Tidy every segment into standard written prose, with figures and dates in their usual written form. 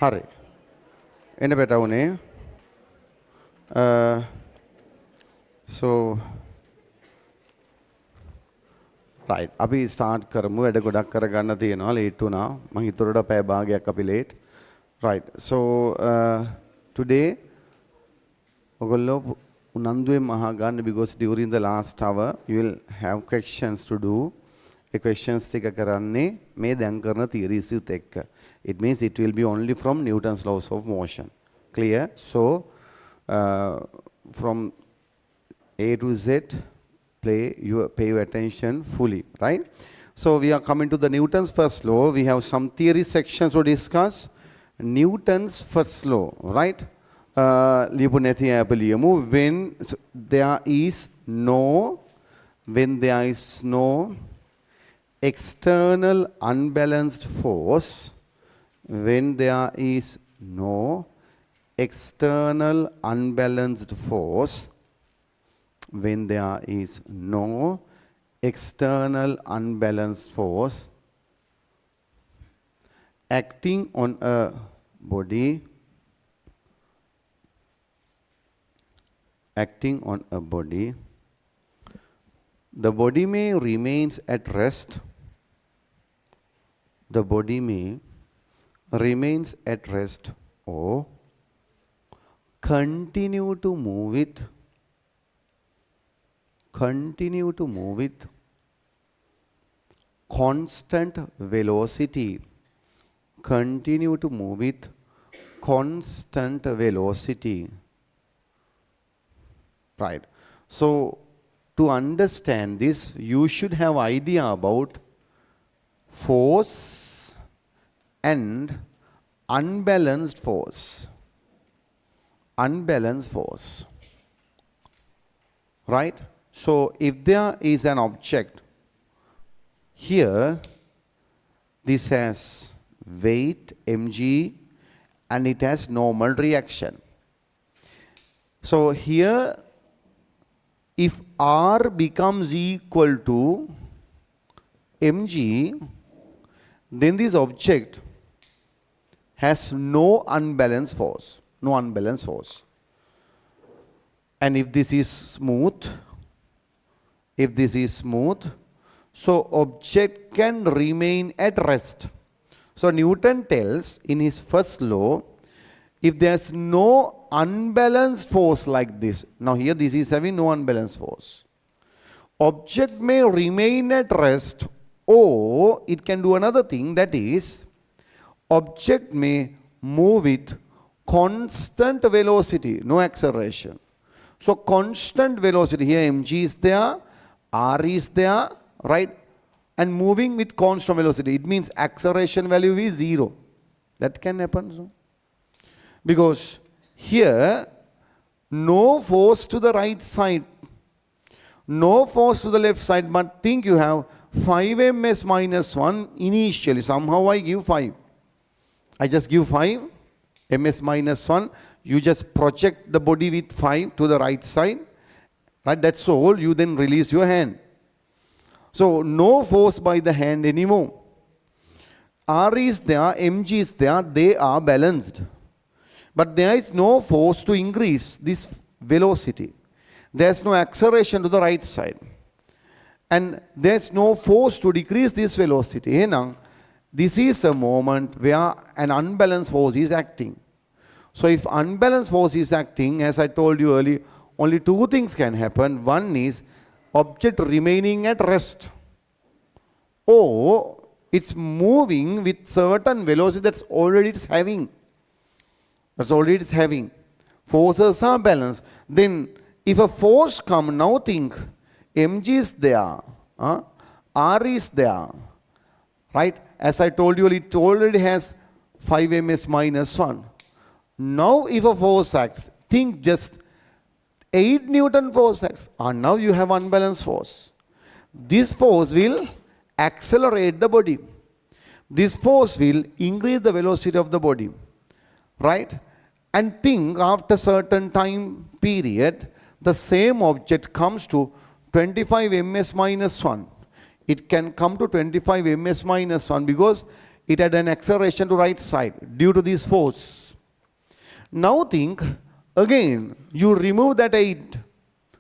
හරි. එන්න පැටවුනේ. So right. අපි start කරමු. වැඩ ගොඩක් කරගන්න තියෙනවා. late වුණා. මම හිතුවට පැය භාගයක් අපි late. Right. So today ඔයගොල්ලෝ උනන්දුවෙන් අහගන්න because during the last hour you will have questions to do. A questions ටික කරන්නේ මේ දැන් කරන theories උත් එක්ක. It means it will be only from Newton's laws of motion. Clear? So from A to Z, pay your attention fully, right? So we are coming to the Newton's first law. We have some theory sections to discuss. Newton's first law, right? When there is no external unbalanced force, when there is no external unbalanced force, when there is no external unbalanced force acting on a body, the body may remains at rest. The body may remains at rest or continue to move with constant velocity. Continue to move with constant velocity. Right. So to understand this, you should have idea about force and unbalanced force. Unbalanced force. Right? So if there is an object here, this has weight mg and it has normal reaction. So here, if R becomes equal to mg, then this object has no unbalanced force. No unbalanced force. And if this is smooth, so object can remain at rest. So Newton tells in his first law, if there's no unbalanced force like this, now here this is having no unbalanced force, object may remain at rest, or it can do another thing, that is, object may move with constant velocity, no acceleration. So constant velocity, here mg is there, r is there, right? And moving with constant velocity, it means acceleration value is 0. That can happen. So. Because here, no force to the right side, no force to the left side, but think you have 5 ms minus 1 initially. Somehow I give 5. I just give 5 ms minus 1. You just project the body with 5 to the right side. Right? That's all. You then release your hand. So no force by the hand anymore. R is there, mg is there, they are balanced. But there is no force to increase this velocity. There's no acceleration to the right side. And there's no force to decrease this velocity. This is a moment where an unbalanced force is acting. So if unbalanced force is acting, as I told you earlier, only two things can happen. One is object remaining at rest, or it's moving with certain velocity that's already it's having. Forces are balanced. Then if a force comes, now think mg is there, r is there, right? As I told you, it already has 5 ms minus 1. Now if a force acts, think just 8 Newton force acts, and now you have unbalanced force. This force will accelerate the body. This force will increase the velocity of the body, right? And think after certain time period, the same object comes to 25 ms minus 1. It can come to 25 ms minus 1 because it had an acceleration to right side due to this force. Now think, again, you remove that 8.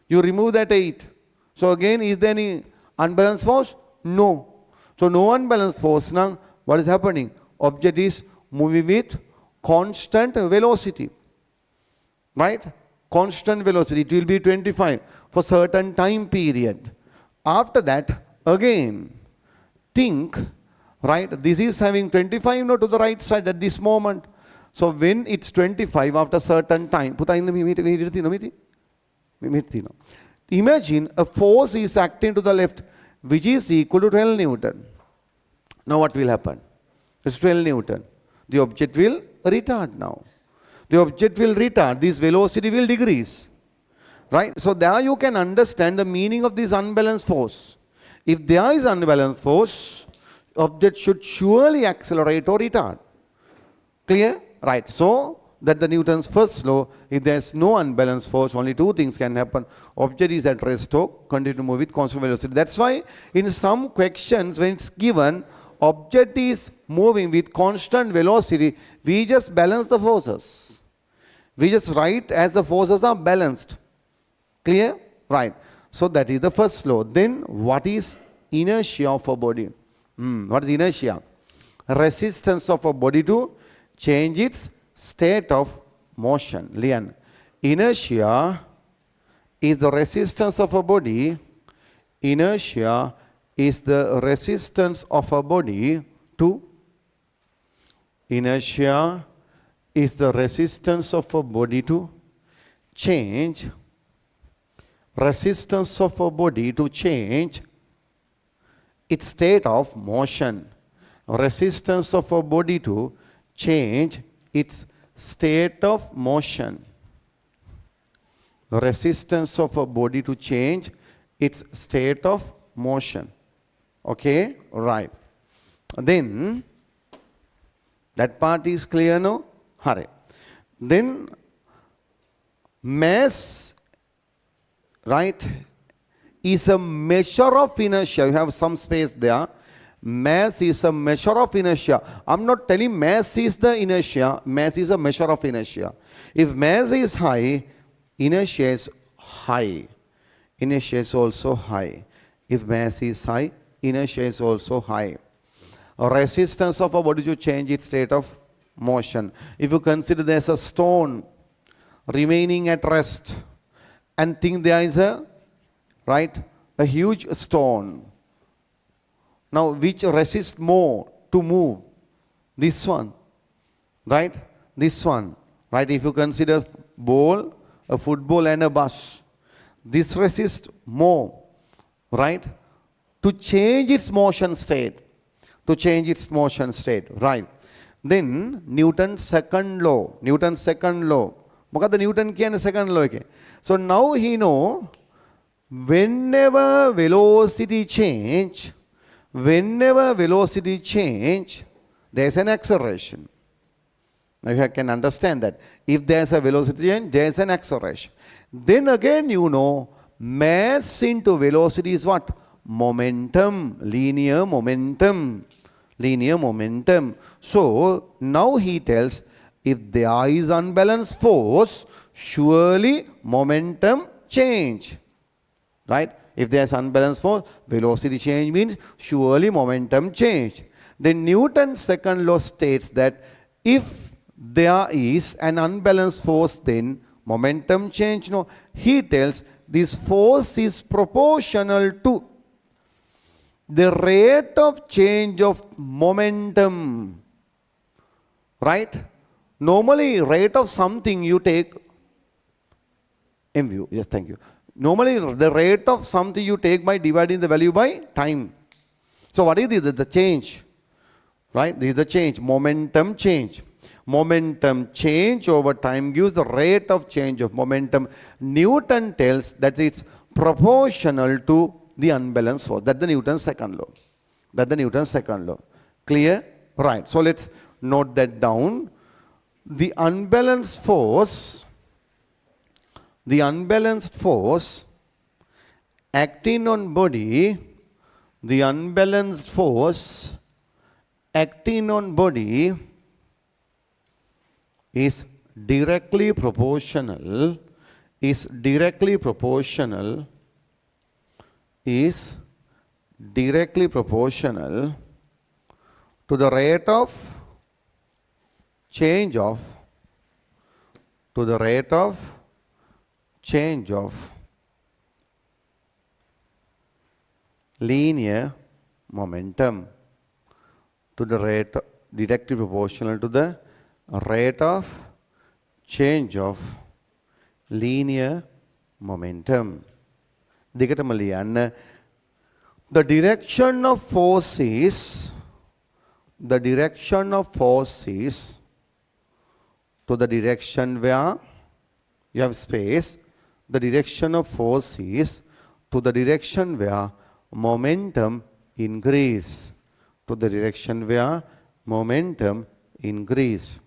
You remove that 8. So again, is there any unbalanced force? No. So no unbalanced force. Now, what is happening? Object is moving with constant velocity. Right? Constant velocity. It will be 25 for certain time period. After that, again, think, right? This is having 25 to the right side at this moment. So when it's 25 after certain time, imagine a force is acting to the left, which is equal to 12 Newton. Now what will happen? It's 12 Newton. The object will retard now. The object will retard. This velocity will decrease. Right? So there you can understand the meaning of this unbalanced force. If there is unbalanced force, object should surely accelerate or retard. Clear? Right. So that the Newton's first law, if there is no unbalanced force, only two things can happen. Object is at rest or continue to move with constant velocity. That's why in some questions when it's given, object is moving with constant velocity, we just balance the forces. We just write as the forces are balanced. Clear? Right. So that is the first law. Then what is inertia of a body? What is inertia? Resistance of a body to change its state of motion. Lian. Inertia is the resistance of a body. Inertia is the resistance of a body to. Inertia is the resistance of a body to change. Resistance of a body to change its state of motion. Resistance of a body to change its state of motion. Resistance of a body to change its state of motion. Okay, right. Then, that part is clear now? Hurry. Then, mass, right, is a measure of inertia. You have some space there. Mass is a measure of inertia. I'm not telling mass is the inertia. Mass is a measure of inertia. If mass is high, inertia is high. Inertia is also high. If mass is high, inertia is also high. Resistance of a body to change its state of motion. If you consider there's a stone remaining at rest and think there is a, right, a huge stone. Now, which resists more to move? This one, right? This one, right? If you consider ball, a football and a bus, this resists more, right? To change its motion state. To change its motion state, right? Then, Newton's second law. Newton's second law. What is Newton second law? So, now he know whenever velocity change, there is an acceleration. Now you can understand that. If there is a velocity change, there is an acceleration. Then again you know, mass into velocity is what? Momentum, linear momentum. Linear momentum. So now he tells, if there is unbalanced force, surely momentum change. Right? If there is unbalanced force, velocity change means surely momentum change. Then Newton's second law states that if there is an unbalanced force, then momentum change. No, he tells this force is proportional to the rate of change of momentum. Right? Normally, rate of something you take MU. Yes, thank you. Normally, the rate of something you take by dividing the value by time. So, what is this? The change. Right? This is the change. Momentum change. Momentum change over time gives the rate of change of momentum. Newton tells that it's proportional to the unbalanced force. That's the Newton's second law. That's the Newton's second law. Clear? Right. So, let's note that down. The unbalanced force acting on body, the unbalanced force acting on body is directly proportional is directly proportional to the rate of change of linear momentum, to the rate directly proportional to the rate of change of linear momentum. දිගටම ලියන්න. The direction of force is to the direction where you have space. The direction of force is to the direction where momentum increase. To the direction where momentum increase.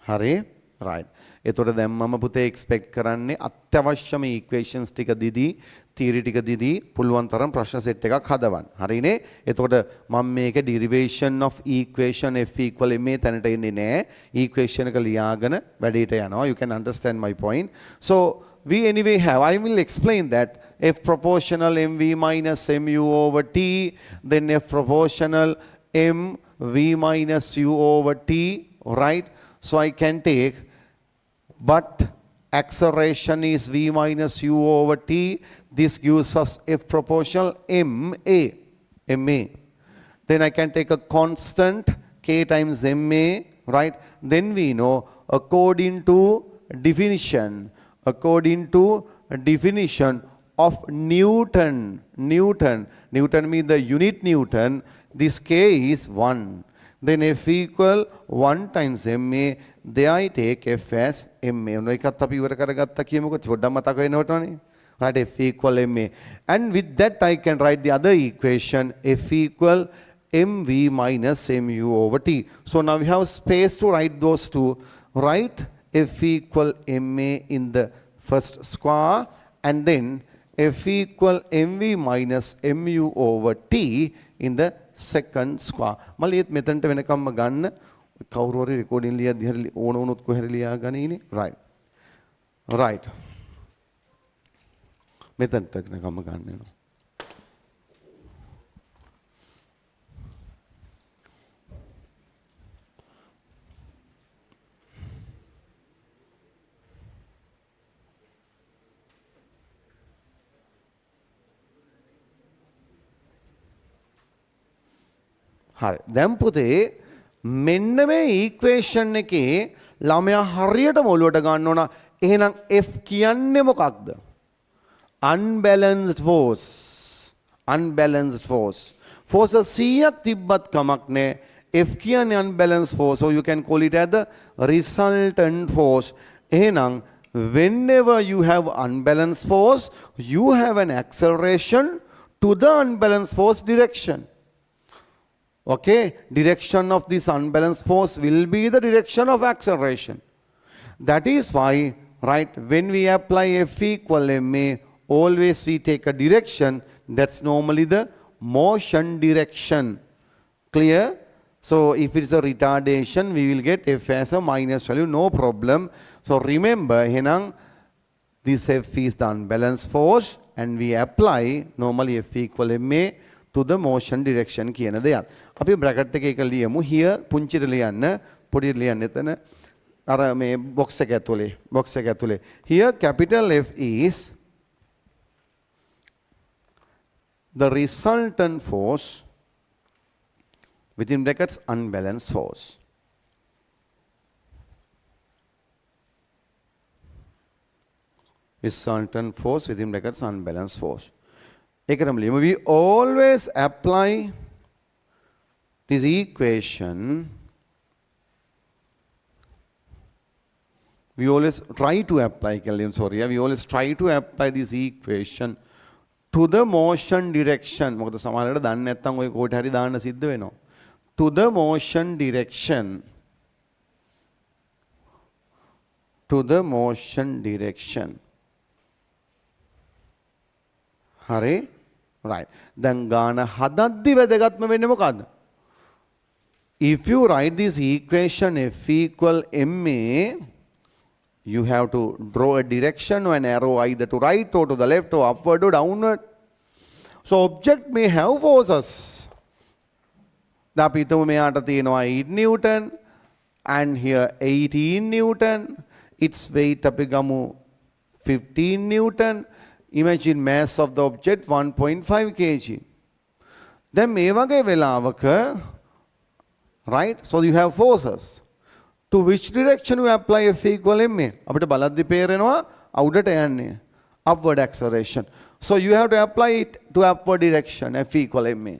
හරි? right. එතකොට දැන් මම පුතේ expect කරන්නේ අත්‍යවශ්‍යම equations ටික දිදී theory ටික දිදී පුළුවන් තරම් ප්‍රශ්න සෙට් එකක් හදවන්න. හරිනේ? එතකොට මම මේක derivation of equation f equal ma තැනට එන්නේ නැහැ. equation එක ලියාගෙන වැඩේට යනවා. You can understand my point. So we anyway have, I will explain that f proportional mv minus mu over t, then f proportional mv minus u over t, right? So I can take, but acceleration is v minus u over t. This gives us f proportional ma. Then I can take a constant k times ma, right? Then we know according to definition of Newton means the unit Newton, this k is 1. Then f equal 1 times ma, there I take f as ma. එකත් අපි ඉවර කරගත්තා කියමුකෝ. පොඩ්ඩක් මතක වෙනවටනේ. Right, f equal ma. And with that I can write the other equation, f equal mv minus mu over t. So now we have space to write those two. Write f equal ma in the first square, and then f equal mv minus mu over t in the second square. මලියත් මෙතනට වෙනකම්ම ගන්න. කවුරු හරි recording ලියද්දි හරි ඕන වුණොත් කොහරි ලියා ගනින්නේ. right. මෙතනට වෙනකම්ම ගන්න වෙනවා. හරි. දැන් පුතේ මෙන්න මේ ඉක්වේෂන් එකේ ළමයා හරියටම ඔලුවට ගන්න ඕන. එහෙනම් F කියන්නේ මොකක්ද? unbalanced force. Force 100ක් තිබ්බත් කමක් නැහැ. F කියන්නේ unbalanced force. So you can call it as the resultant force. එහෙනම් whenever you have unbalanced force, you have an acceleration to the unbalanced force direction. Okay, direction of this unbalanced force will be the direction of acceleration. That is why, right, when we apply F equal ma, always we take a direction that's normally the motion direction. Clear? So if it's a retardation, we will get F as a minus value, no problem. So remember, this F is the unbalanced force, and we apply normally F equal ma to the motion direction කියන දෙයක්. අපි bracket එකේ එක ලියමු. here පුංචිට ලියන්න, පොඩියට ලියන්න එතන. අර මේ box එක ඇතුලේ. Here capital F is the resultant force within brackets unbalanced force. Resultant force within brackets unbalanced force. We always apply this equation. We always try to apply this equation to the motion direction. To the motion direction. Hare? right. දැන් ගාන හදද්දි වැදගත්ම වෙන්නේ මොකද්ද? If you write this equation F equal ma, you have to draw a direction or an arrow either to right or to the left or upward or downward. So object may have forces. අපි හිතමු මෙයාට තියෙනවා 8 Newton and here 18 Newton. Its weight අපි ගමු 15 Newton. Imagine mass of the object 1.5 kg. දැන් මේ වගේ වෙලාවක, right? So you have forces. To which direction you apply F equal ma? අපිට බලද්දි පේරෙනවා අවුඩට යන්නේ. Upward acceleration. So you have to apply it to upward direction, F equal ma.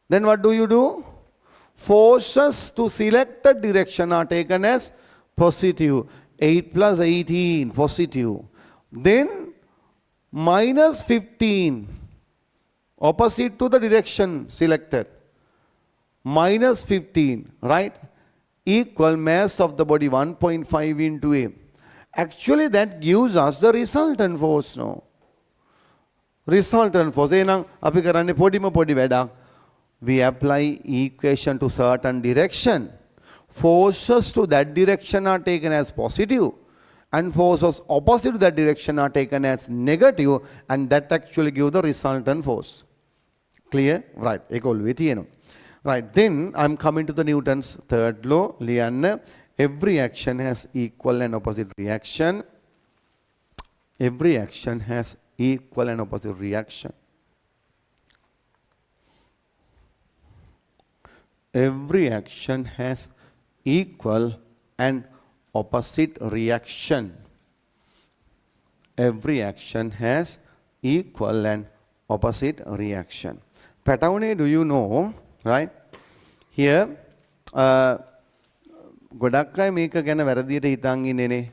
Then what do you do? Forces to selected direction are taken as positive. 8 plus 18, positive. Then minus 15, opposite to the direction selected. Minus 15, right? Equal mass of the body 1.5 into a. Actually that gives us the resultant force, no? Resultant force. එහෙනම් අපි කරන්නේ පොඩිම පොඩි වැඩක්. We apply equation to certain direction. Forces to that direction are taken as positive and forces opposite to that direction are taken as negative, and that actually give the resultant force. Clear? Right. ඒක ඔළුවේ තියෙනවා. Right, then I'm coming to the Newton's third law. ලියන්න. Every action has equal and opposite reaction. Every action has equal and opposite reaction. Every action has equal and opposite reaction. Every action has equal and opposite reaction. Patawne, do you know? Right? Here, ගොඩක් අය මේක ගැන වැරදියට හිතන් ඉන්නේනේ.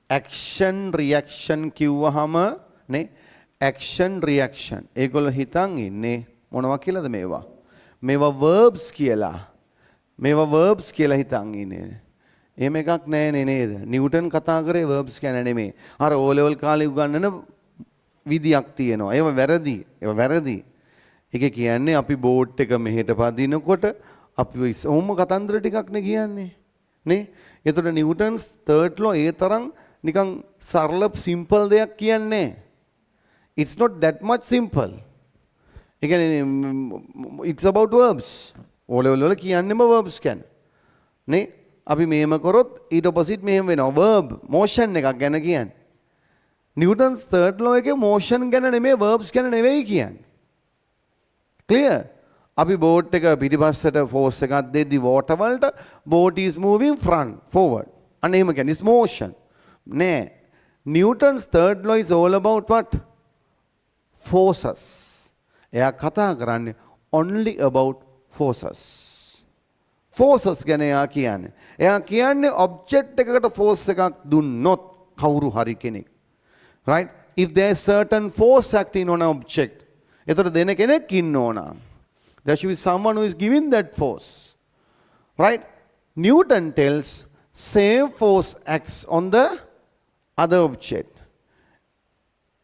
Action reaction කිව්වහම නේ, action reaction. ඒගොල්ලෝ හිතන් ඉන්නේ මොනවා කියලාද මේවා? මේවා verbs කියලා. මේවා verbs කියලා හිතන් ඉන්නේ. එහෙම එකක් නෑනේ නේද? නිව්ටන් කතා කරේ verbs ගැන නෙමෙයි. අර O level කාලේ උගන්වන විදියක් තියෙනවා. ඒව වැරදි. ඒව වැරදි. ඒක කියන්නේ අපි බෝඩ් එක මෙහෙට පදිනකොට අපි ඔහොම කතන්දර ටිකක් නේ කියන්නේ නේ. එතකොට නිව්ටන්ස් third law ඒ තරම් නිකන් සරල simple දෙයක් කියන්නේ. It's not that much simple. ඒ කියන්නේ it's about verbs. O level වල කියන්නේම verbs ගැන නේ. අපි මෙහෙම කරොත් ඊට opposite මෙහෙම වෙනවා. verb motion එකක් ගැන කියන්නේ. නිව්ටන්ස් third law එකේ motion ගැන නෙමෙයි verbs ගැන නෙවෙයි කියන්නේ. Clear? අපි boat එක පිටිපස්සට force එකක් දෙද්දි water වලට boat is moving front forward. අන්න එහෙම කියන්නේ is motion. නෑ. Newton's third law is all about what? Forces. එයා කතා කරන්නේ only about forces. Forces ගැන එයා කියන්නේ. එයා කියන්නේ object එකකට force එකක් දුන්නොත් කවුරු හරි කෙනෙක්. Right? If there is certain force acting on an object, එතකොට දෙන කෙනෙක් ඉන්න ඕන. There should be someone who is giving that force. Right? Newton tells same force acts on the other object.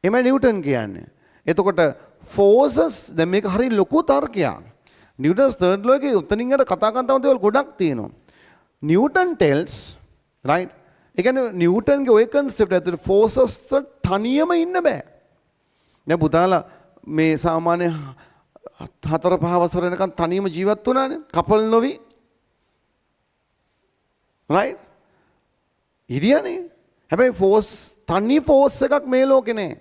එමේ නිව්ටන් කියන්නේ. එතකොට forces දැන් මේක හරිය ලොකු තර්කයක්. Newton's third law එකේ උතනින් යට කතා කරන දේවල් ගොඩක් තියෙනවා. Newton tells, right? ඒ කියන්නේ නිව්ටන්ගේ ওই concept ඇතුළේ forces තනියම ඉන්න බෑ. දැන් පුතාලා මේ සාමාන්‍ය 4-5 වසර වෙනකන් තනියම ජීවත් වුණානේ කපල් නොවි. right? ඉරියනේ. හැබැයි force තනි force එකක් මේ ලෝකේ නෑ.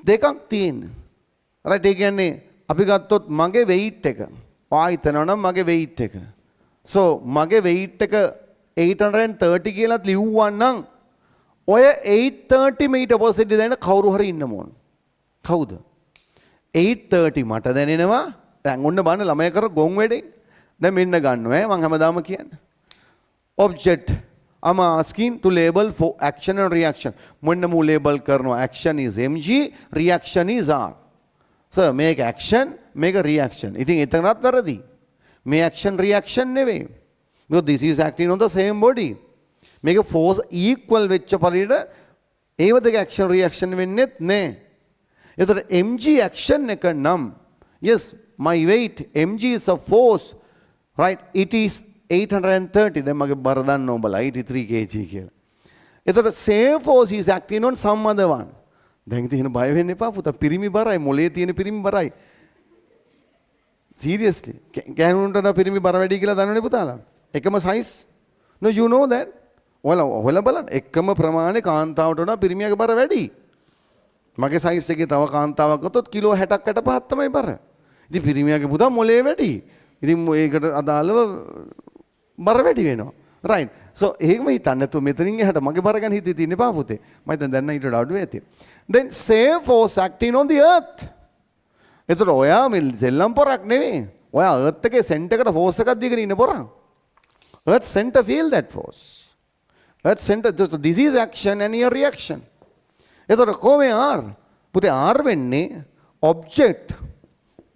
දෙකක් තියෙන. right? ඒ කියන්නේ අපි ගත්තොත් මගේ weight එක. ඔයා හිතනවා නම් මගේ weight එක. so මගේ weight එක 830 කියලා ලිව්වා නම් ඔය 830 මීට opposite දෙන කවුරු හරි ඉන්න ඕන. කවුද? 830 මට දැනෙනවා. දැන් ඔන්න බලන්න ළමයා කර ගොන් වැඩේ. දැන් මෙන්න ගන්නවා මම හැමදාම කියන්නේ. object I'm asking to label for action and reaction. මොන්න මු label කරනවා action is mg, reaction is r. so make action, make a reaction. ඉතින් එතනත් වැරදි. මේ action reaction නෙවෙයි. because this is acting on the same body. මේක force equal වෙච්ච පරිදි ඒව දෙක action reaction වෙන්නේත් නෑ. එතකොට mg action එක නම් yes my weight mg is a force right it is 830 දැන් මගේ බර දන්න ඔබලා 83 kg කියලා. එතකොට same force is acting on some other one. දැන් ඉතින් එහෙනම් බය වෙන්න එපා පුතා පිරිමි බරයි මොලේ තියෙන පිරිමි බරයි. seriously ගෑනුන්ට පිරිමි බර වැඩි කියලා දන්නවනේ පුතාලා. එකම size no you know that ඔයාලා බලන්න එකම ප්‍රමාණය කාන්තාවට වඩා පිරිමියාගේ බර වැඩි. මගේ size එකේ තව කාන්තාවක් ගත්තොත් කිලෝ 60ක් 65ක් තමයි බර. ඉතින් පිරිමියාගේ පුතා මොලේ වැඩි. ඉතින් ඒකට අදාළව බර වැඩි වෙනවා. right so එහෙම හිතන්න නැතුව මෙතනින් එහාට මගේ බර ගැන හිතේ තියෙන්නේ පා පුතේ. මම හිතන්නේ දැන් ඊට වඩා අඩු වෙති. then same force acting on the earth. එතකොට ඔයා මේ සෙල්ලම් පොරක් නෙවෙයි. ඔයා earth එකේ center එකට force එකක් දීගෙන ඉන්න පොරක්. earth center feel that force. earth center so this is action and your reaction. එතකොට කොහොමද R? පුතේ R වෙන්නේ object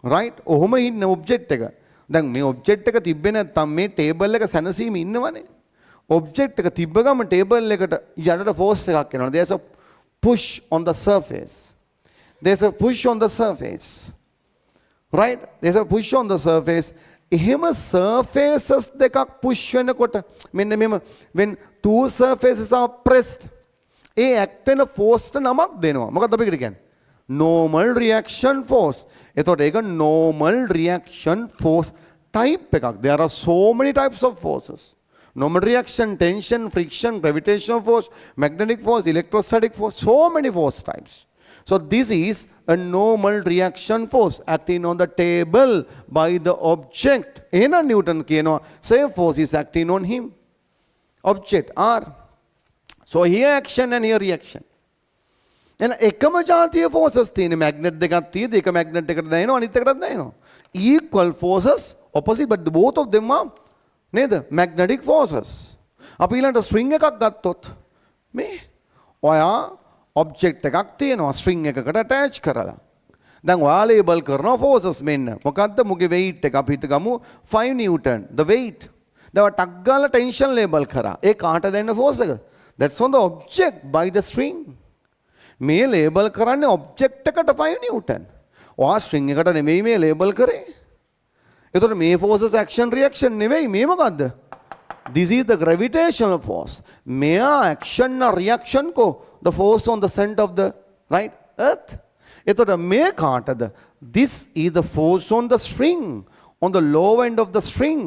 right ඔහොම ඉන්න object එක. දැන් මේ object එක තිබ්බේ නැත්නම් මේ table එක සැනසීම ඉන්නවනේ. object එක තිබ්බ ගමන් table එකට යටට force එකක් එනවා. there's a push on the surface. there's a push on the surface. right there's a push on the surface. එහෙම surfaces දෙකක් push වෙනකොට මෙන්න මෙම when two surfaces are pressed A act වෙන force ට නමක් දෙනවා. මොකක්ද අපි කියන්නේ? normal reaction force. එතකොට ඒක normal reaction force type එකක්. there are so many types of forces. normal reaction, tension, friction, gravitational force, magnetic force, electrostatic force, so many force types. So this is a normal reaction force acting on the table by the object. එහෙනම් Newton කියනවා same force is acting on him. Object R. So here action and here reaction. එන එකම ජාතිය forces තියෙන magnet දෙකක් තියෙද එක magnet එකට දැනෙනවා අනිත් එකටත් දැනෙනවා. Equal forces opposite but both of them are නේද magnetic forces. අපි ඊළඟට string එකක් ගත්තොත් මේ ඔයා object එකක් තියෙනවා string එකකට attach කරලා. දැන් ඔයා label කරනවා forces මෙන්න. මොකද්ද මුගේ weight එක අපි හිතගමු 5 newton the weight. දැන් ටක් ගාලා tension label කරා. ඒ කාට දැනෙන force එක? That's on the object by the string. මේ label කරන්නේ object එකට 5 newton. ඔයා string එකට නෙමෙයි මේ label කරේ. එතකොට මේ forces action reaction නෙවෙයි මේ මොකද්ද? This is the gravitational force. මෙයා action or reaction ko the force on the center of the right earth. එතකොට මේ කාටද? This is the force on the string on the low end of the string.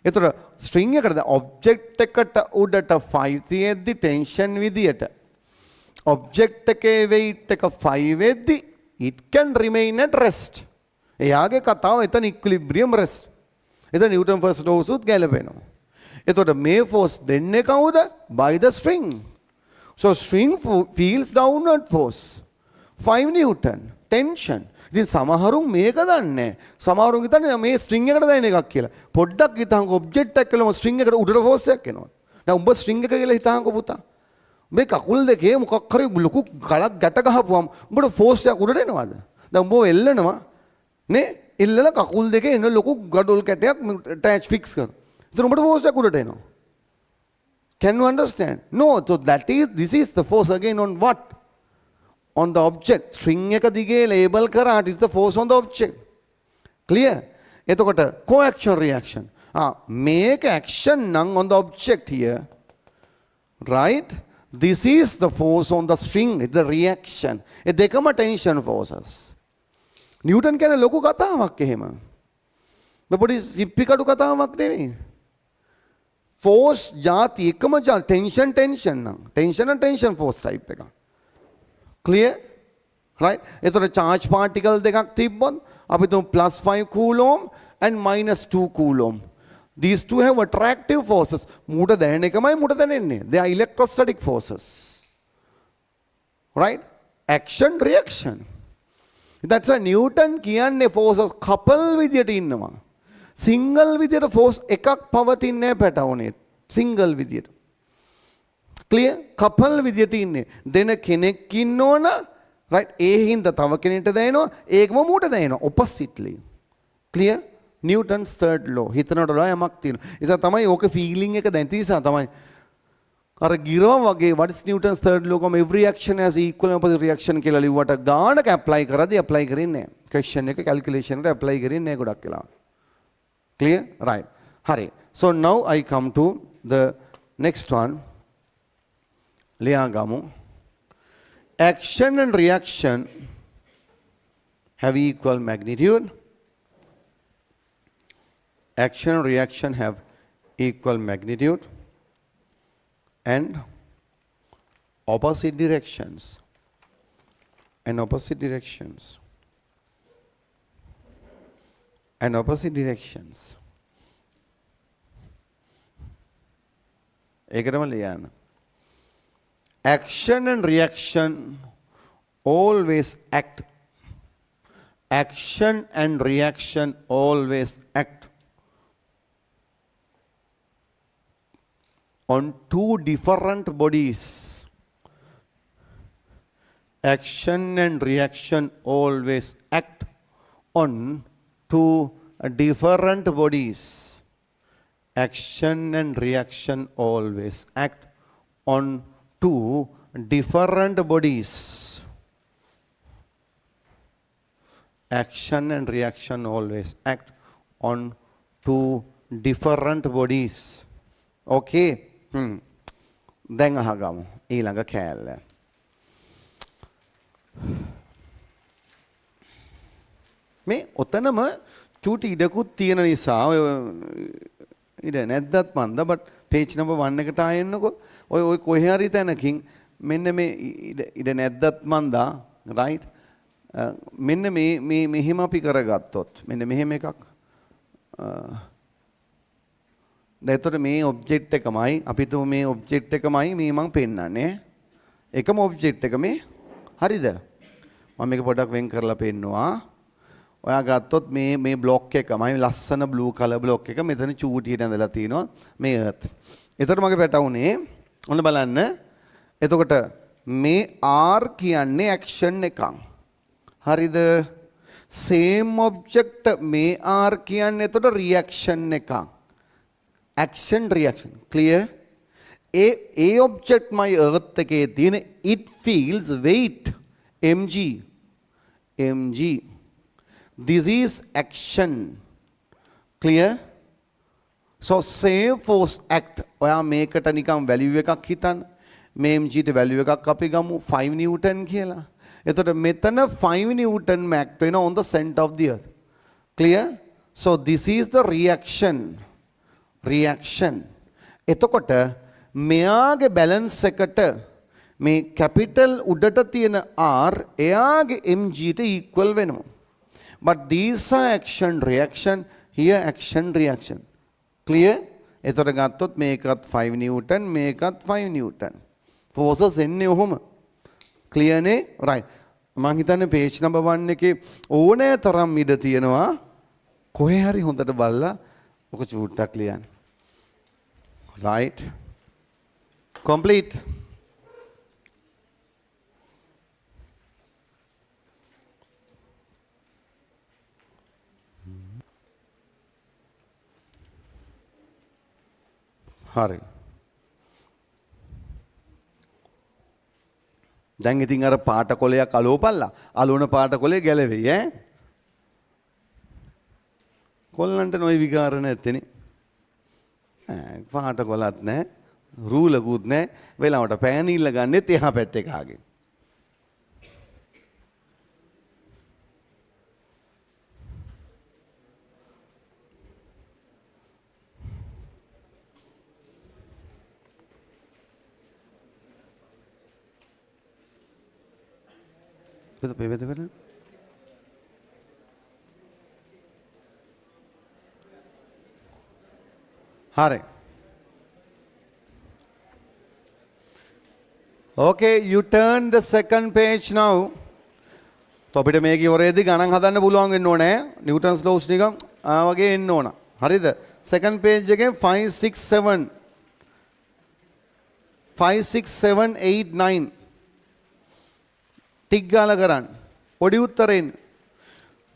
එතකොට string එකට object එකට උඩට 5 තියෙද්දි tension විදියට object එකේ weight එක 5 වෙද්දි it can remain at rest. එයාගේ කතාව එතන equilibrium rest. එතන Newton first laws උත් ගැලපෙනවා. එතකොට මේ force දෙන්නේ කවුද? by the string. So string feels downward force 5 newton tension. ඉතින් සමහරුන් මේක දන්නේ සමහරුන් හිතන්නේ මේ string එකට දැනෙන එකක් කියලා. පොඩ්ඩක් හිතහන්කො object එකක් කළම string එකට උඩට force එකක් එනවා. දැන් උඹ string එක කියලා හිතහන්කො පුතා. මේ කකුල් දෙකේ මොකක් හරි ලොකු ගලක් ගැට ගහපුවම උඹට force එකක් උඩට එනවද? දැන් උඹ එල්ලනවා නේ එල්ලලා කකුල් දෙකේ එන ලොකු ගඩොල් කැටයක් attach fix කරනවා. ඉතින් උඹට force එකක් උඩට එනවා. Can you understand? No, so this is the force again on what? On the object. String එක දිගේ label කරාට it's the force on the object. Clear? එතකොට coaction reaction. Make action නම් on the object here. Right? This is the force on the string, it's the reaction. ඒ දෙකම tension forces. Newton කියන ලොකු කතාවක් එහෙම. මේ පොඩි සිප්පි කඩු කතාවක් නෙවෙයි. force ಜಾති එකම tension නම් tension and tension force type එක. Clear? Right? එතකොට charge particle දෙකක් තිබ්බොත් අපි තුමු +5 coulomb and -2 coulomb. These two have attractive forces. මූට දැනෙන එකමයි මූට දැනෙන්නේ. They are electrostatic forces. Right? Action reaction. That's a Newton කියන්නේ forces couple විදියට ඉන්නවා. single විදියට force එකක් පවතින්නේ පැටවුනේ. single විදියට. clear? couple විදියට ඉන්නේ. දෙන කෙනෙක් ඉන්නවන right ඒ හින්දා තව කෙනෙක්ට දැනෙනවා ඒකම මූට දැනෙනවා oppositely. clear? Newton's third law. හිතනට වඩා යමක් තියෙනවා. ඒ නිසා තමයි ඕක feeling එක දැන් තියසා තමයි අර ගිරව වගේ what is Newton's third law of every action has equal and opposite reaction කියලා ලිව්වට ගානක apply කරද්දී apply කරන්නේ නැහැ. question එක calculation එකට apply කරන්නේ නැහැ ගොඩක් වෙලාවට. clear right හරි. so now I come to the next one. ලියා ගමු. action and reaction have equal magnitude. Action and reaction have equal magnitude and opposite directions. And opposite directions. And opposite directions. ඒකටම ලියන්න. Action and reaction always act. Action and reaction always act on two different bodies. Action and reaction always act on two different bodies. Action and reaction always act on two different bodies. Action and reaction always act on two different bodies. Okay. දැන් අහගමු ඊළඟ කෑල්ල. මේ ඔතනම චූටි ඉඩකුත් තියෙන නිසා ඔය ඉඩ නැද්දත් මන්ද but page number 1 එකට ආයෙන්නකො ඔය කොහේ හරි තැනකින් මෙන්න මේ ඉඩ නැද්දත් මන්දා right මෙන්න මේ මෙහෙම අපි කරගත්තොත් මෙන්න මෙහෙම එකක් දැන් මේ ඔබ්ජෙක්ට් එකමයි අපි තුමු මේ ඔබ්ජෙක්ට් එකමයි මේ මම පෙන්නන්නේ එකම ඔබ්ජෙක්ට් එක මේ හරිද මම මේක පොඩ්ඩක් වෙන් කරලා පෙන්නවා ඔයා ගත්තොත් මේ බ්ලොක් එකමයි ලස්සන බ්ලූ කලර් බ්ලොක් එක මෙතන චූටියට ඇඳලා තිනවා මේ earth එතකොට මගේ පැටවුනේ ඔන්න බලන්න එතකොට මේ R කියන්නේ action එකක් හරිද same object මේ R කියන්නේ එතකොට reaction එකක් action reaction clear a object my earth එකේ තියෙන it feels weight mg this is action clear so same force act ඔයා මේකට නිකන් value එකක් හිතන්න මේ mg ට value එකක් අපි ගමු 5 newton කියලා එතකොට මෙතන 5 newton act වෙනවා on the center of the earth clear so this is the reaction එතකොට මෙයාගේ balance එකට මේ capital උඩට තියෙන r එයාගේ mg ට equal වෙනවා but these are action reaction here action reaction clear එතකොට ගත්තොත් මේකත් 5 newton මේකත් 5 newton forces එන්නේ ඔහොම clear නේ right මම හිතන්නේ page number 1 එකේ ඕනෑ තරම් ඉඩ තියෙනවා කොහේ හරි හොඳට බලලා ඔක චූට්ටක් ලියන්න right complete හරි දැන් ඉතින් අර පාට කොලයක් අලෝපල්ලා අලෝන පාට කොලේ ගැලවෙයි ඈ කොල්ලන්ට නොයි විකාර නැත්තේනේ පාට කොලත් නැහැ රූලකුත් නැහැ වෙලාවට පෑනිල්ල ගන්නෙත් එහා පැත්තේ කාගේ Betul. Hari. Okay, you turn the second page now. तो අපිට මේකේ ඔරේදී ගණන් හදන්න පුළුවන් වෙන්න ඕනේ. නිව්ටන්ස් ලෝස් නිකන් වගේ එන්න ඕන. හරිද? second page එකේ 5 6 7 8 9 ටික් ගාලා කරන්න. පොඩි උත්තරෙන්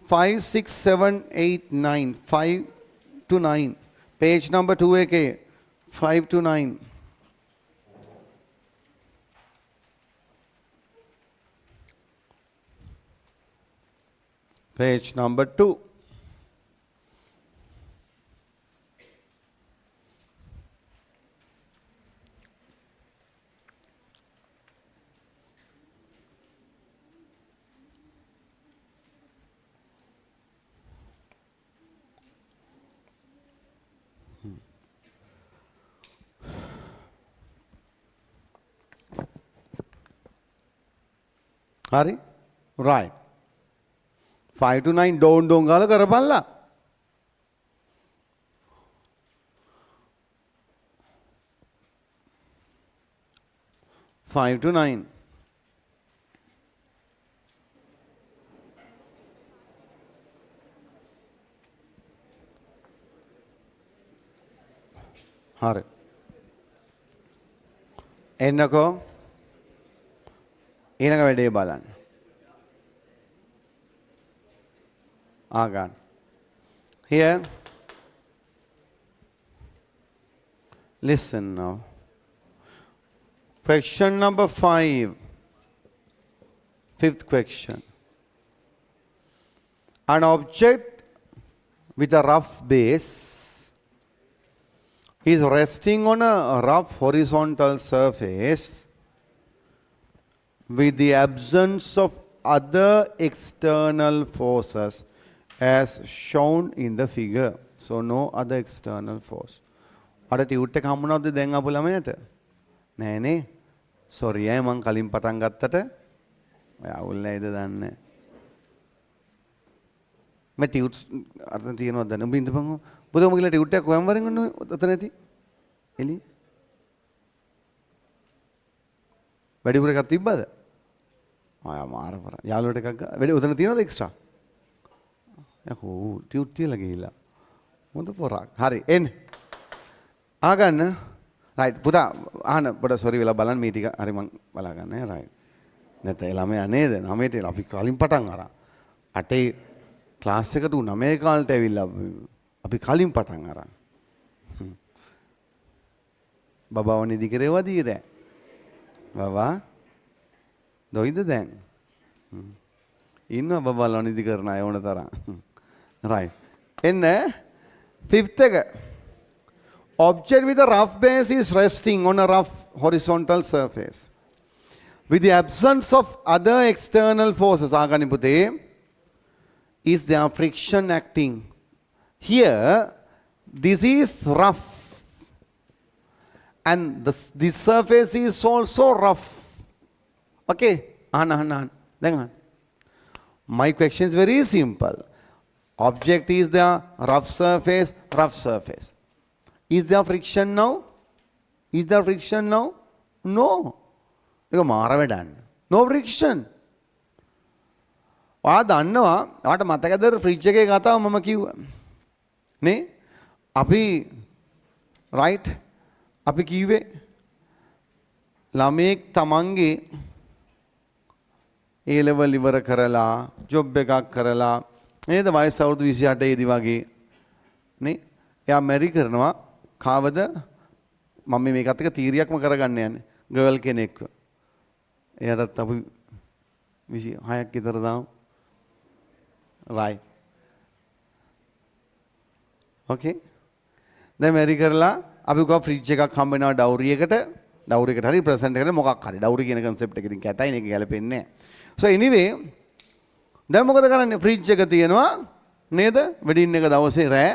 5 6 7 8 9 5 to 9 page number 2 එකේ 5 to 9 Page number 2. Hari? Right. 5 to 9 don't gala karapalla. 5 to 9. Hari. Ennako ඊළඟ වැඩේ බලන්න. ආගන්න. Here. Listen now. Question number 5. Fifth question. An object with a rough base is resting on a rough horizontal surface with the absence of other external forces as shown in the figure. So no other external force. අර tute එක හම්බුණාද දැන් අපු ළමයට? නෑනේ. Sorry අය මං කලින් පටන් ගත්තට ඔය අවුල් නැයිද දන්නේ. මම ටියුට් අර්ථ තියනවද දැන්? උඹ ඉඳපන්. බුදුම කියලා ටියුට් එක කොහෙන් වරින් ගන්න ඔතන ඇති? එළිය. වැඩිපුර එකක් තිබ්බද? ආය මාර පර. යාළුවට එකක් වැඩි උතන තියනවද එක්ස්ට්‍රා? යකෝ ටියුට් තියලා ගිහිල්ලා. මොඳ පොරක්. හරි එන්න. ආගන්න. රයිට් පුතා අහන්න පොඩ සෝරි වෙලා බලන්න මේ ටික හරි මං බලා ගන්න ඈ රයිට්. නැත්නම් ළමයා නේද? 9ට අපි කලින් පටන් අරන්. 8 ක්ලාස් එකට 9 කාලට ඇවිල්ලා අපි කලින් පටන් අරන්. බබාව නිදි කරේවදී දැන්. බබා දොයිද දැන්? ඉන්නවා බබාලා නිදි කරන අය ඕන තරම්. right. එන්න fifth එක. Object with a rough base is resting on a rough horizontal surface. With the absence of other external forces, ආගනි පුතේ, is there friction acting? Here, this is rough. And this surface is also rough. Okay? Then my question is very simple. Object is the rough surface. Is there friction now? Is there friction now? No. ඒක මාර වැඩන්න. No friction. ඔයා දන්නවා ඔයාට මතකද fridge එකේ කතාව මම කිව්වා. නේ? අපි right අපි කිව්වේ ළමෙක් තමන්ගේ A level ඉවර කරලා ජොබ් එකක් කරලා නේද වයස අවුරුදු 28 ේදී වගේ නේ එයා මැරි කරනවා කාවද මම මේකත් එක තීරියක්ම කරගන්න යන්නේ ගර්ල් කෙනෙක්ව එයාටත් අපි 26ක් විතර දාමු right okay දැන් මැරි කරලා අපි ගා ෆ්‍රිජ් එකක් හම්බ වෙනවා ඩවුරි එකට හරි ප්‍රසන්ට් එකට මොකක් හරි ඩවුරි කියන concept එක ඉතින් කැතයි නේ ගැලපෙන්නේ නැහැ so anyway දැන් මොකද කරන්නේ ෆ්‍රිජ් එක තියෙනවා නේද වෙඩින් එක දවසේ රෑ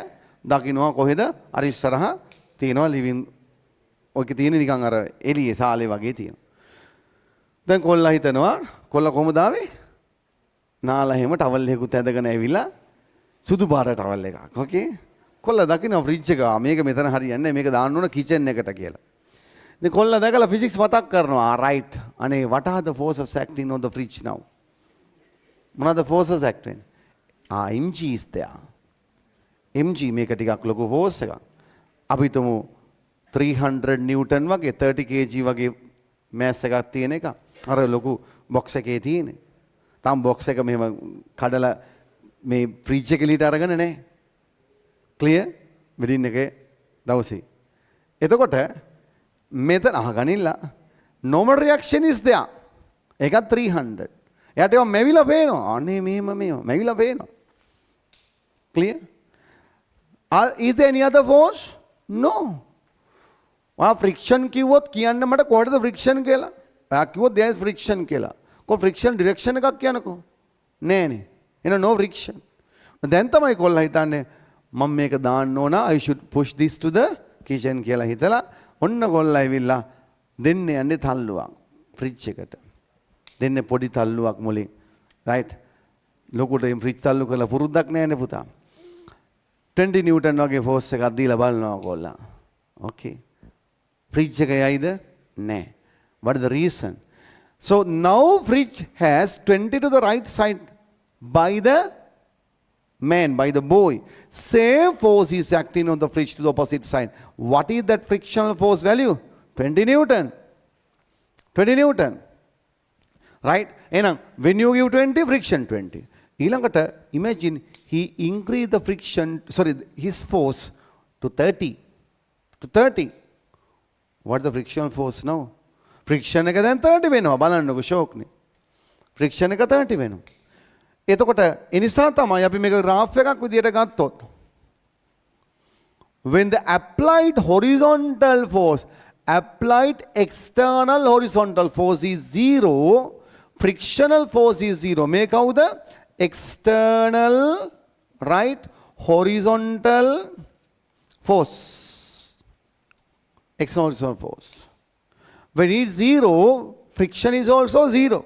දකින්නවා කොහෙද අර ඉස්සරහා තියෙනවා ලිවිං ඔයකේ තියෙන නිකන් අර එළියේ සාලේ වගේ තියෙනවා දැන් කොල්ලා හිතනවා කොල්ලා කොහමද ආවේ නාලා එහෙම ටවල් එකකුත් ඇදගෙන ඇවිල්ලා සුදු පාට ටවල් එකක් ඕකේ කොල්ලා දකින්නවා ෆ්‍රිජ් එක මේක මෙතන හරියන්නේ මේක දාන්න ඕන කිචන් එකට කියලා ඉතින් කොල්ලා දැකලා ෆිසික්ස් මතක් කරනවා right අනේ what are the forces acting on the fridge now මොනවාද forces acting mg is there mg මේක ටිකක් ලොකු force එකක් අපි තුමු 300 නිව්ටන් වගේ 30 kg වගේ mass එකක් තියෙන එක අර ලොකු box එකේ තියෙන තාම box එක මෙහෙම කඩලා මේ fridge එක එළියට අරගෙන නැහැ clear වෙඩින් එකේ දවසේ එතකොට මෙතන අහගනින්න normal reaction is there ඒකත් 300 එයාට ඒවා මෙවිලා පේනවා අනේ මෙහෙම මේවා මෙවිලා පේනවා Clear? Is there any other force? No. friction කිව්වොත් කියන්න මට කොහෙද friction කියලා. කිව්වොත් there is friction කියලා. කො friction direction එකක් කියනකෝ. නෑනේ. එහෙනම් no friction. දැන් තමයි කොල්ලා හිතන්නේ මම මේක දාන්න ඕන I should push this to the kitchen කියලා හිතලා ඔන්න කොල්ලා ඇවිල්ලා දෙන්නේ යන්නේ තල්ලුවක් ෆ්‍රිජ් එකට. දෙන්නේ පොඩි තල්ලුවක් මුලින්. right? ලොකුට මේ ෆ්‍රිජ් තල්ලු කරලා පුරුද්දක් නෑනේ පුතා. 20 නිව්ටන් වගේ ෆෝස් එකක් දීලා බලනවා කොල්ලා. okay. fridge එක යයිද? නෑ. What is the reason? So now fridge has 20 to the right side by the man, by the boy. Same force is acting on the fridge to the opposite side. What is that frictional force value? 20 Newton. 20 Newton. Right? And when you give 20, friction 20. ඊළඟට imagine he increased the friction, his force to 30. To 30. What is the frictional force now? Friction එක දැන් 30 වෙනවා. බලන්නකො ෂෝක් නේ. Friction එක 30 වෙනවා. එතකොට ඒ නිසා තමයි අපි මේක graph එකක් විදියට ගත්තොත් when the applied horizontal force, applied external horizontal force is 0, frictional force is 0. මේ කවුද? External, right, horizontal force. External horizontal force. When it is 0, friction is also 0.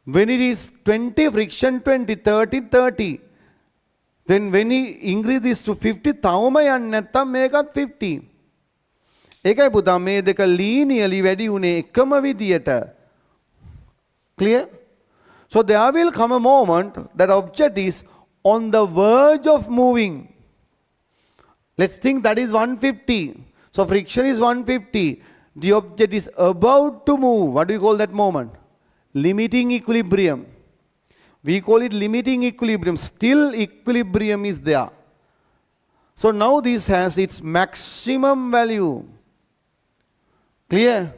When it is 20, friction 20, 30, 30. Then when he increase this to 50, තවම යන්නේ නැත්තම් මේකත් 50. ඒකයි පුතා මේ දෙක linearly වැඩි උනේ එකම විදියට. Clear? So there will come a moment that object is on the verge of moving. Let's think that is 150. So friction is 150. The object is about to move. What do you call that moment? Limiting equilibrium. We call it limiting equilibrium. Still equilibrium is there. So now this has its maximum value. Clear?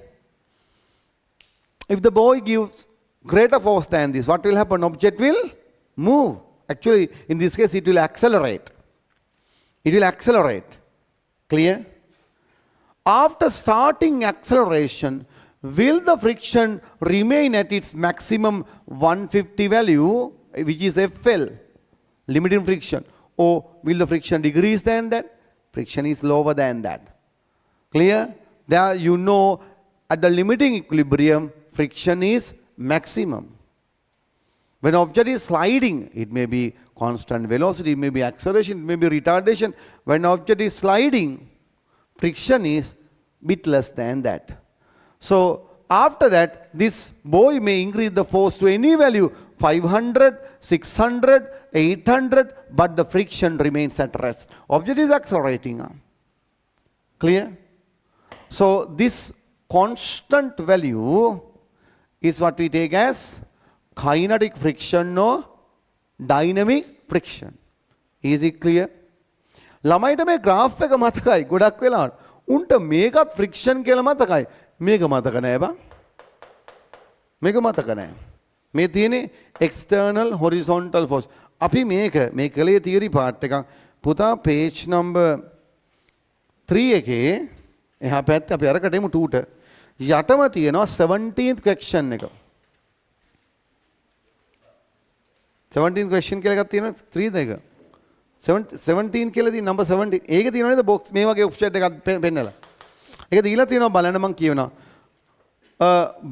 If the boy gives greater force than this, what will happen? Object will move. Actually, in this case, it will accelerate. It will accelerate. Clear? After starting acceleration, will the friction remain at its maximum 150 value, which is FL, limiting friction, or will the friction decrease than that? Friction is lower than that. Clear? There you know at the limiting equilibrium, friction is maximum. When object is sliding, it may be constant velocity, it may be acceleration, it may be retardation. When object is sliding, friction is bit less than that. So after that, this boy may increase the force to any value, 500, 600, 800, but the friction remains at rest. Object is accelerating. Clear? So this constant value is what we take as kinetic friction or dynamic friction. Is it clear? ළමයිට මේ graph එක මතකයි ගොඩක් වෙලාවට. උන්ට මේකත් friction කියලා මතකයි. මේක මතක නෑ බං. මේක මතක නෑ. මේ තියෙන්නේ external horizontal force. අපි මේ කලේ theory part එකක්. පුතා page number 3 එකේ එහා පැත්තේ අපි අරකට එමු 2ට. යටම තියෙනවා 17th question එක. 17th question කියලා එකක් තියෙනවා 3 දෙක. 17 කියලා තියෙන number 17. ඒකේ තියෙනවා නේද box මේ වගේ offset එකක් පෙන්නලා. ඒක දීලා තියෙනවා බලන්න මම කියනවා.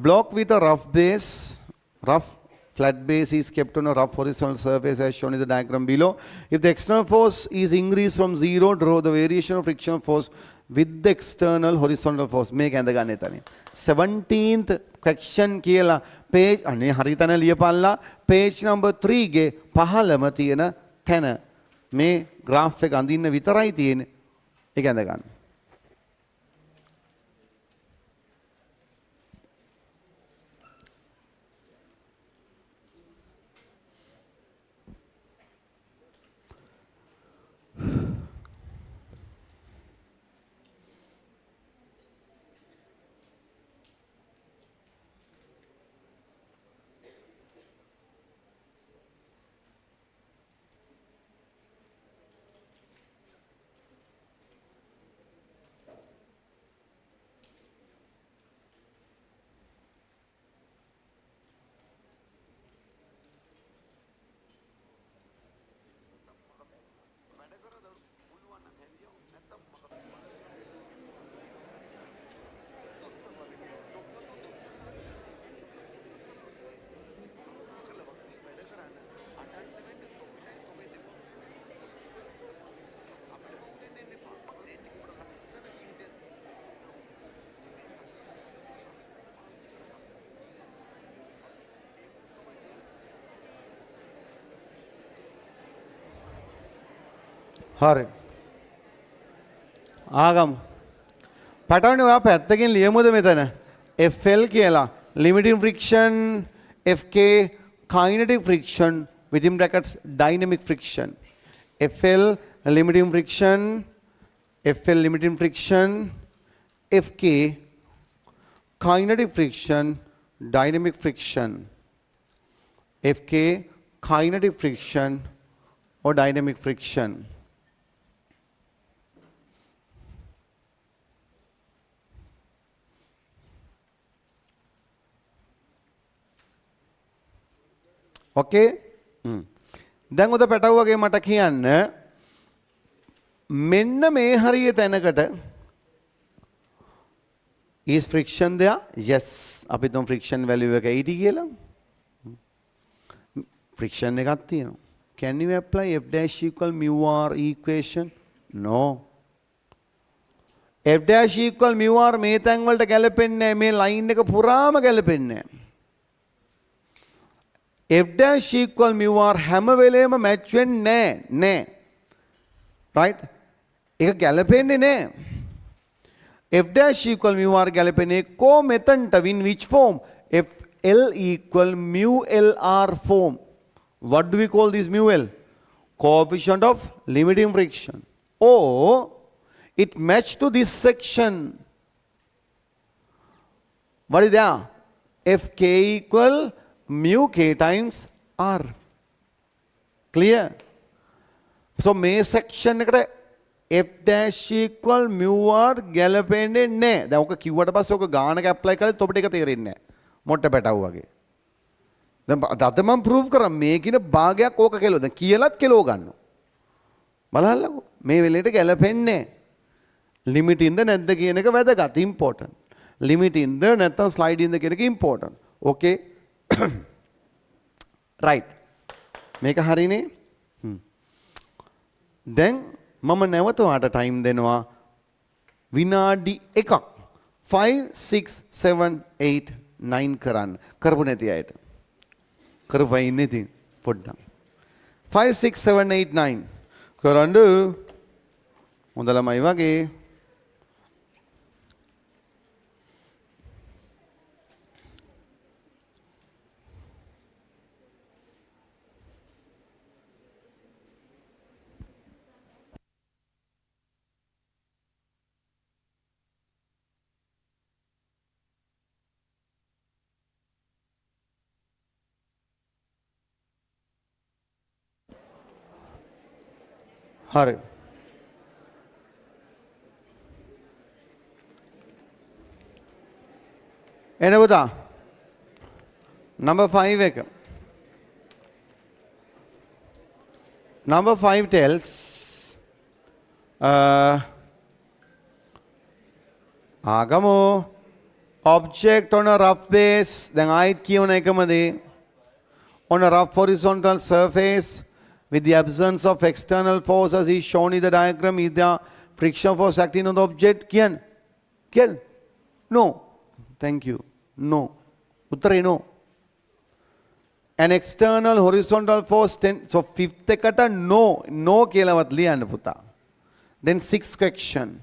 Block with a rough base, rough flat base is kept on a rough horizontal surface as shown in the diagram below. If the external force is increased from 0, draw the variation of frictional force with the external horizontal force. මේක ඇඳ ගන්න එතන. 17th question කියලා page අනේ හරියටම ලියපල්ලා page number 3 ගේ පහළම තියෙන තැන මේ graph එක අඳින්න විතරයි තියෙන්නේ. ඒක ඇඳ ගන්න. හරි. ආගමු. පටවන්නේ ඔයා පැත්තකින් ලියමුද මෙතන? FL කියලා. Limiting friction, FK kinetic friction within brackets dynamic friction. FL limiting friction, FL limiting friction, FK kinetic friction, dynamic friction. FK kinetic friction or dynamic friction. Okay? දැන් උද පැටවුවගේ මට කියන්න මෙන්න මේ හරිය තැනකට is friction there? Yes. අපි තුන් friction value එක 80 කියලා. friction එකක් තියෙනවා. Can you apply f dash equal mu r equation? No. f dash equal mu r මේ තැන් වලට ගැලපෙන්නේ නැහැ. මේ line එක පුරාම ගැලපෙන්නේ නැහැ. f dash equal mu r හැම වෙලේම match වෙන්නේ නැහැ. right? ඒක ගැලපෙන්නේ නැහැ. f dash equal mu r ගැලපෙන්නේ කො මෙතනට in which form? f l equal mu l r form. What do we call this mu l? Coefficient of limiting friction. Or it match to this section. What is there? Fk equal mu k times r. Clear? So මේ section එකට f dash equal mu r ගැලපෙන්නේ නැහැ. දැන් ඔක කිව්වට පස්සේ ඔක ගානක apply කරලා ඔබට ඒක තේරෙන්නේ නැහැ. මොට්ට පැටවු වගේ. දැන් අද මම prove කරා මේ කින භාගයක් ඕක කෙලෝ. දැන් කියලාත් කෙලෝ ගන්නවා. බලහල්ලකෝ. මේ වෙලෙට ගැලපෙන්නේ නැහැ. limit ඉන්ද නැද්ද කියන එක වැදගත් important. limit ඉන්ද නැත්නම් slide ඉන්ද කියන එක important. Okay? right. මේක හරිනේ? දැන් මම නැවත ඔයාට ටයිම් දෙනවා විනාඩි 1ක් 5 6 7 8 9 කරන්න. කරපු නැති අයට. කරපයි ඉන්නේ ඉතින් පොඩ්ඩක්. 5 6 7 8 9 කරන්න. හොඳ ළමයි වගේ. හරි. එන පුතා. number 5 එක. number 5 tells ආගමු object on a rough base. දැන් ආයිත් කියවන එකම දේ. on a rough horizontal surface with the absence of external forces is shown in the diagram. Is there friction force acting on the object? Kian? No. Thank you. No. Uttare no. An external horizontal force 10. So fifth ekata no. No කියලාවත් ලියන්න පුතා. Then sixth question.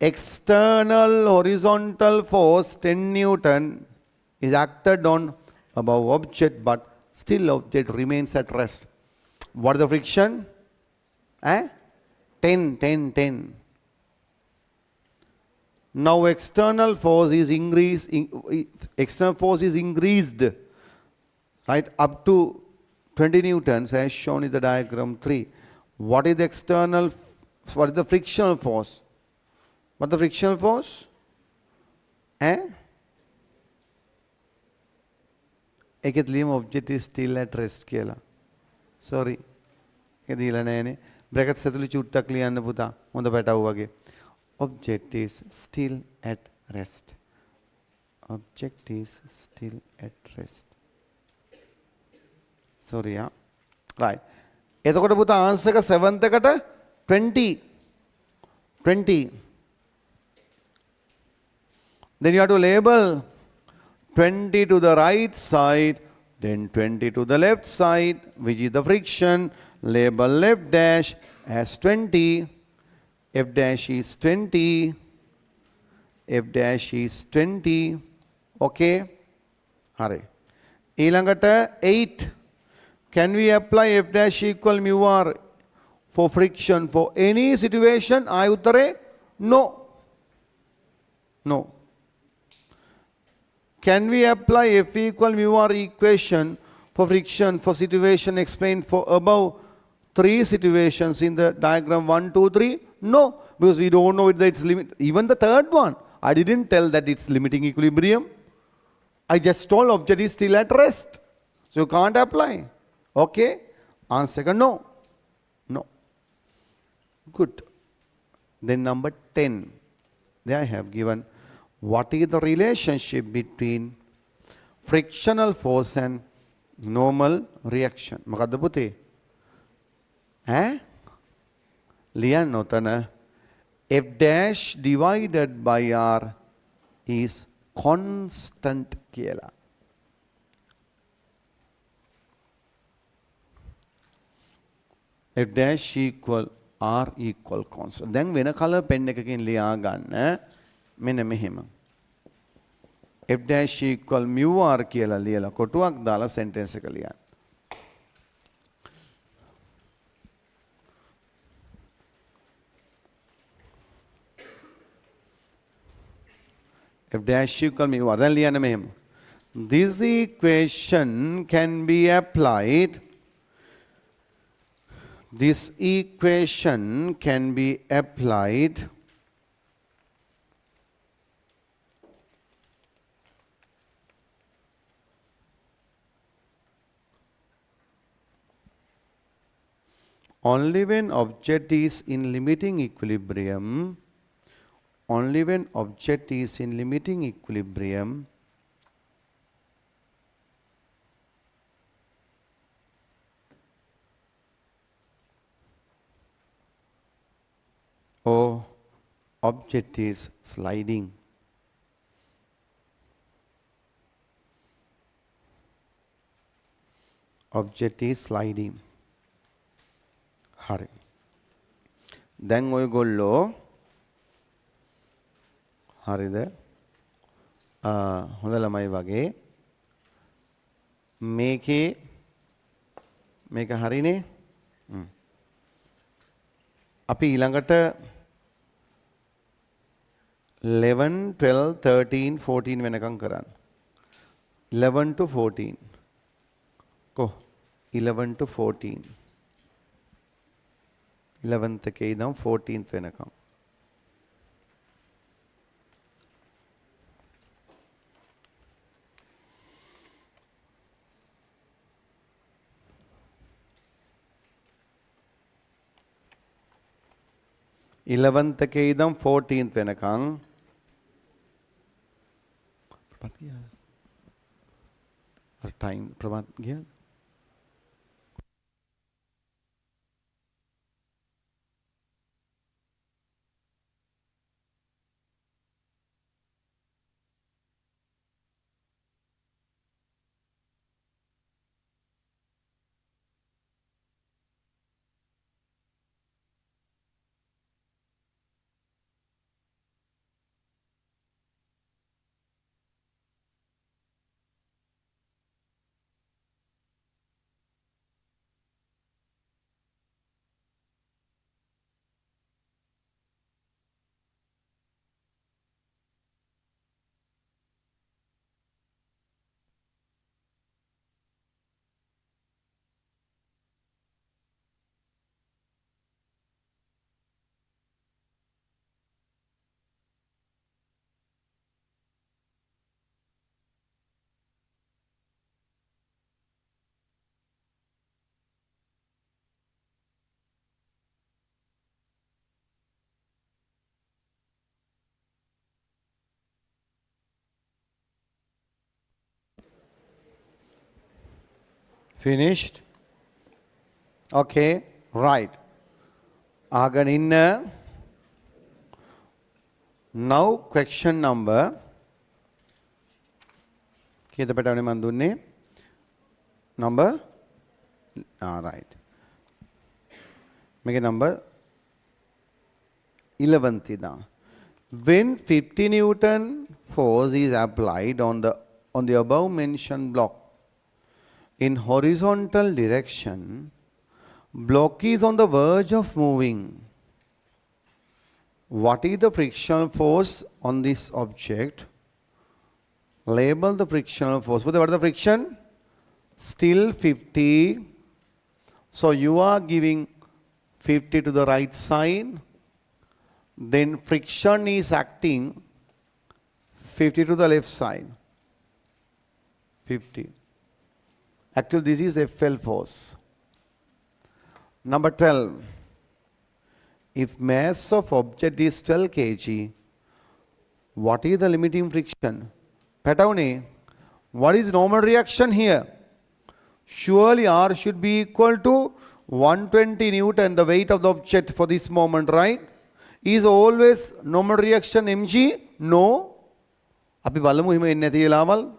External horizontal force 10 Newton is acted on above object, but still object remains at rest. What is the friction? 10. Now external force is increased. External force is increased, right, up to 20 newtons as shown in the diagram 3. What is the external? What is the frictional force? What is the frictional force? එකෙත් ලියමු object is still at rest කියලා. sorry. ඒක දීලා නැහැනේ. brackets ඇතුළේ චුට්ටක් ලියන්න පුතා. හොඳ පැටවු වගේ. object is still at rest. object is still at rest. sorry yeah. right. එතකොට පුතා answer එක 7th එකට 20. then you have to label 20 to the right side, then 20 to the left side, which is the friction, label f dash as 20. F dash is 20. F dash is 20. Okay. Hurry. ඊළඟට 8. Can we apply f dash equal mu r for friction for any situation? ආයි උත්තරේ no. No. Can we apply f equal mu r equation for friction for situation explained for above 3 situations in the diagram 1, 2, 3? No, because we don't know its limit. Even the third one, I didn't tell that it's limiting equilibrium. I just told object is still at rest. So you can't apply. Okay? Answer second, no. No. Good. Then number 10. There I have given what is the relationship between frictional force and normal reaction. මොකද්ද පුතේ? ලියන්න ඔතන f dash divided by r is constant කියලා. f dash equal r equal constant. දැන් වෙන colour පෙන් එකකින් ලියා ගන්න. මෙන්න මෙහෙම. f dash equal mu r කියලා ලියලා කොටුවක් දාලා sentence එක ලියන්න. f dash equal mu r. දැන් ලියන්න මෙහෙම. This equation can be applied. This equation can be applied only when object is in limiting equilibrium. Only when object is in limiting equilibrium or object is sliding. Object is sliding. හරි. දැන් ඔයගොල්ලෝ හරිද? හොඳ ළමයි වගේ මේක හරිනේ. අපි ඊළඟට 11, 12, 13, 14 වෙනකම් කරන්න. 11 to 14. කො 11 to 14. 11th එකේ ඉඳන් 14th වෙනකම්. Eleventh के इदम 14th වෙනකන් प्रभात गया और टाइम प्रभात गया Finished? Okay, right. Agan in now question number kiyada petavane man dunne number right. make a number 11th ida. When 50 Newton force is applied on the above mentioned block in horizontal direction, block is on the verge of moving. What is the frictional force on this object? Label the frictional force. What is the friction? Still 50. So you are giving 50 to the right side. Then friction is acting 50 to the left side. 50. Actually, this is FL force. Number 12. If mass of object is 12 kg, what is the limiting friction? Petavne, what is normal reaction here? Surely R should be equal to 120 Newton, the weight of the object for this moment, right? Is always normal reaction mg? No. Api balamu hima enne nathi velawal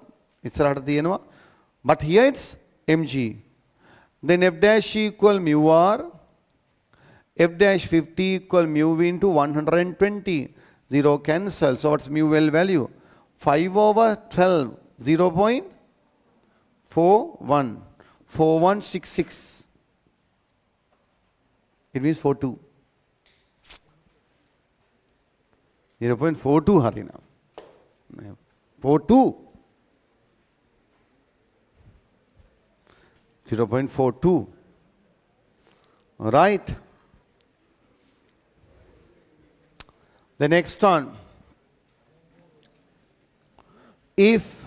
issarahata tiyenawa. But here it's mg. Then f dash equal mu r. F dash 50 equal mu v into 120. 0 cancel. So what's mu L value? 5 over 12. 0.41. 4166. It means 42. 0.42 Harina. 42. 0.42. Right. The next one. If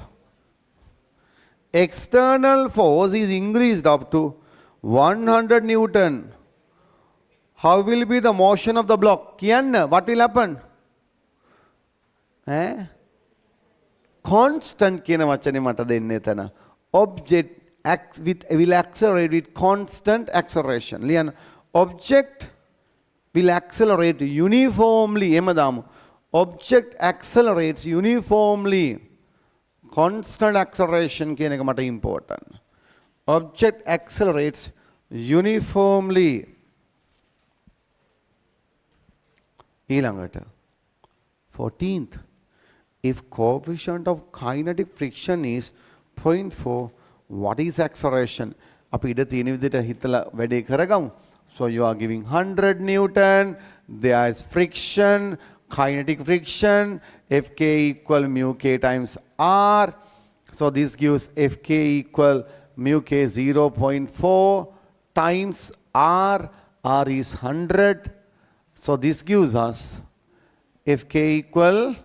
external force is increased up to 100 Newton, how will be the motion of the block? Kiyanna, what will happen? Constant කියන වචනේ මට දෙන්න එතන. Object will accelerate with constant acceleration. ලියන්න. Object will accelerate uniformly. එහෙම දාමු. Object accelerates uniformly. Constant acceleration කියන එක මට important. Object accelerates uniformly. ඊළඟට 14th. If coefficient of kinetic friction is 0.4, what is acceleration? අපි ඉඩ තියෙන විදිහට හිතලා වැඩේ කරගමු. So you are giving 100 Newton, there is friction, kinetic friction, Fk equal mu k times R. So this gives Fk equal mu k 0.4 times R. R is 100. So this gives us Fk equal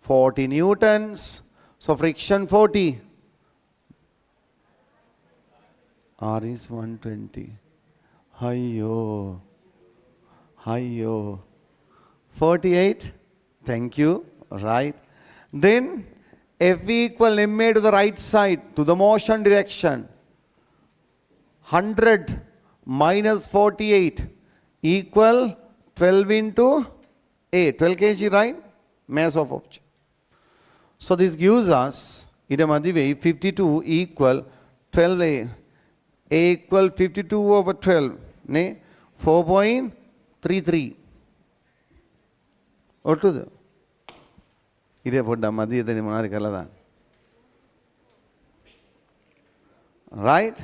40 Newtons. So friction 40. R is 120. Hayyo. 48. Thank you. Right. Then F equal ma to the right side, to the motion direction. 100 minus 48 equal 12 into A. 12 kg, right? Mass of object. So this gives us, idamadive 52 equal 12A. A equal 52 over 12. Ne? 4.33. Ottudu. Ide podda madiyadani monari kalada. Right?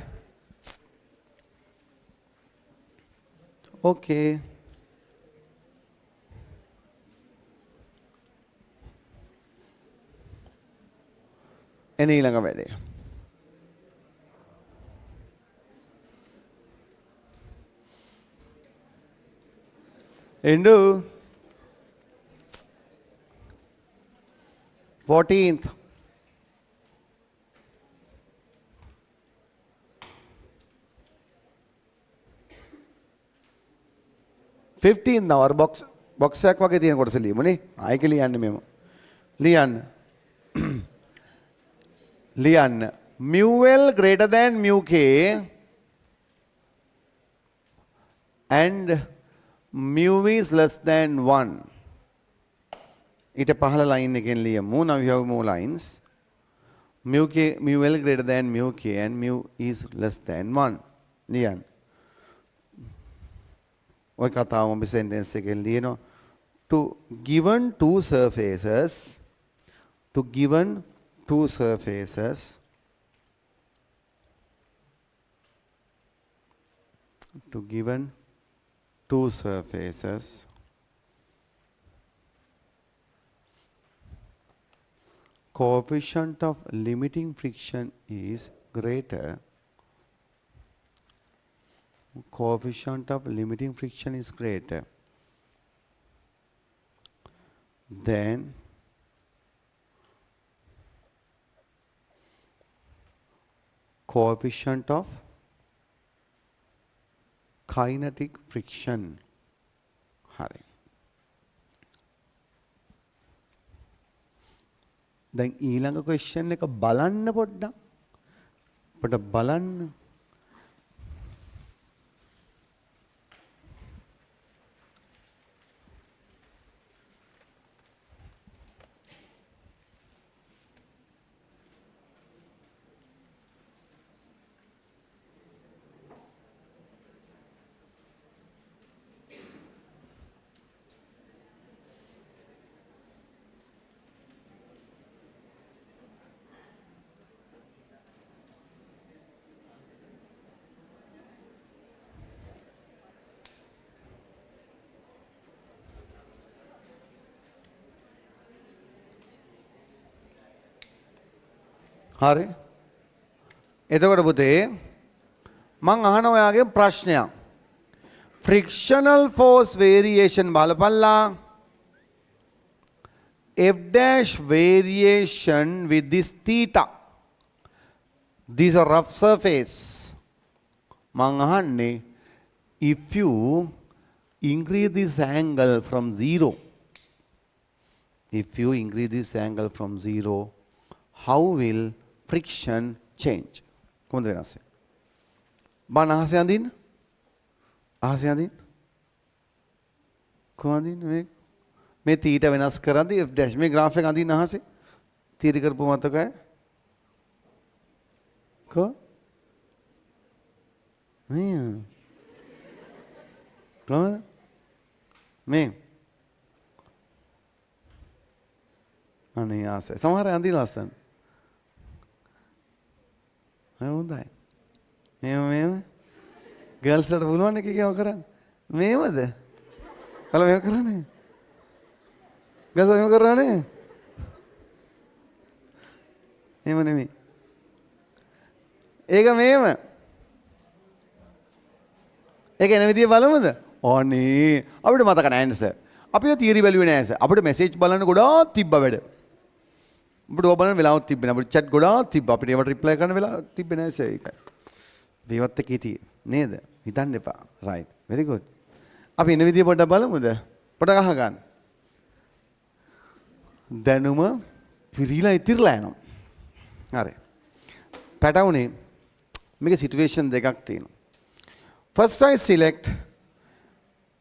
Okay. එන ඊළඟ වැඩේ. Indu 14th. our box එකක් වගේ තියෙන කොටස ලියමුනේ. ආයෙක ලියන්න මෙම. ලියන්න. ලියන්න. mu L greater than mu K and mu V is less than 1. ඊට පහළ line එකෙන් ලියමු. Now we have more lines. mu L greater than mu K and mu is less than 1. ලියන්න. ඔය කතාවම අපි sentence එකෙන් ලියනවා. To given two surfaces, to given two surfaces, to given two surfaces, coefficient of limiting friction is greater. Coefficient of limiting friction is greater than coefficient of kinetic friction. හරි. දැන් ඊළඟ question එක බලන්න පොඩ්ඩක්. අපිට බලන්න. හරි. එතකොට පුතේ මං අහන ඔයාගේ ප්‍රශ්නයක්. frictional force variation බලපල්ලා. F dash variation with this theta. These are rough surface. මං අහන්නේ if you increase this angle from 0, if you increase this angle from 0, how will friction change? කොහොමද වෙනස් වෙන්නේ? බාන අහසේ අඳින්න. අහසේ අඳින්න. කොහොමද මේ තීට වෙනස් කරද්දී f dash මේ graph එක අඳින්න අහසේ. තීර කරපු මතකයි. මේ කොහොමද? මේ අනේ ආසයි. සමහර අඳින ලස්සන. හොඳයි. මේව ගර්ල්ස් ලට පුළුවන් එක කියව කරන්න. මේවද? හල මේව කරන්නේ. ගස මේව කරන්නේ. එහෙම නෙමෙයි. ඒක මේව. ඒක එන විදිය බලමුද? ඕනේ. අපිට මතක නැහැ නේද? අපි ඔය තියරි බැලුවේ නැහැ සර්. අපිට මෙසේජ් බලන්න ගොඩාක් තිබ්බ වැඩ. අපිට ඕක බලන්න වෙලාවක් තිබ්බේ නැහැ. අපිට chat ගොඩාක් තිබ්බා. අපිට ඒවට reply කරන්න වෙලාවක් තිබ්බේ නැහැ සර් ඒකයි. මේවත් එක්ක හිටියේ නේද? හිතන්න එපා. right. very good. අපි එන විදිය පොඩ්ඩක් බලමුද? පොඩ්ඩක් අහගන්න. දැනුම පිරීලා ඉතිරලා යනවා. හරි. පැටවුනේ මේක situation දෙකක් තියෙනවා. First I select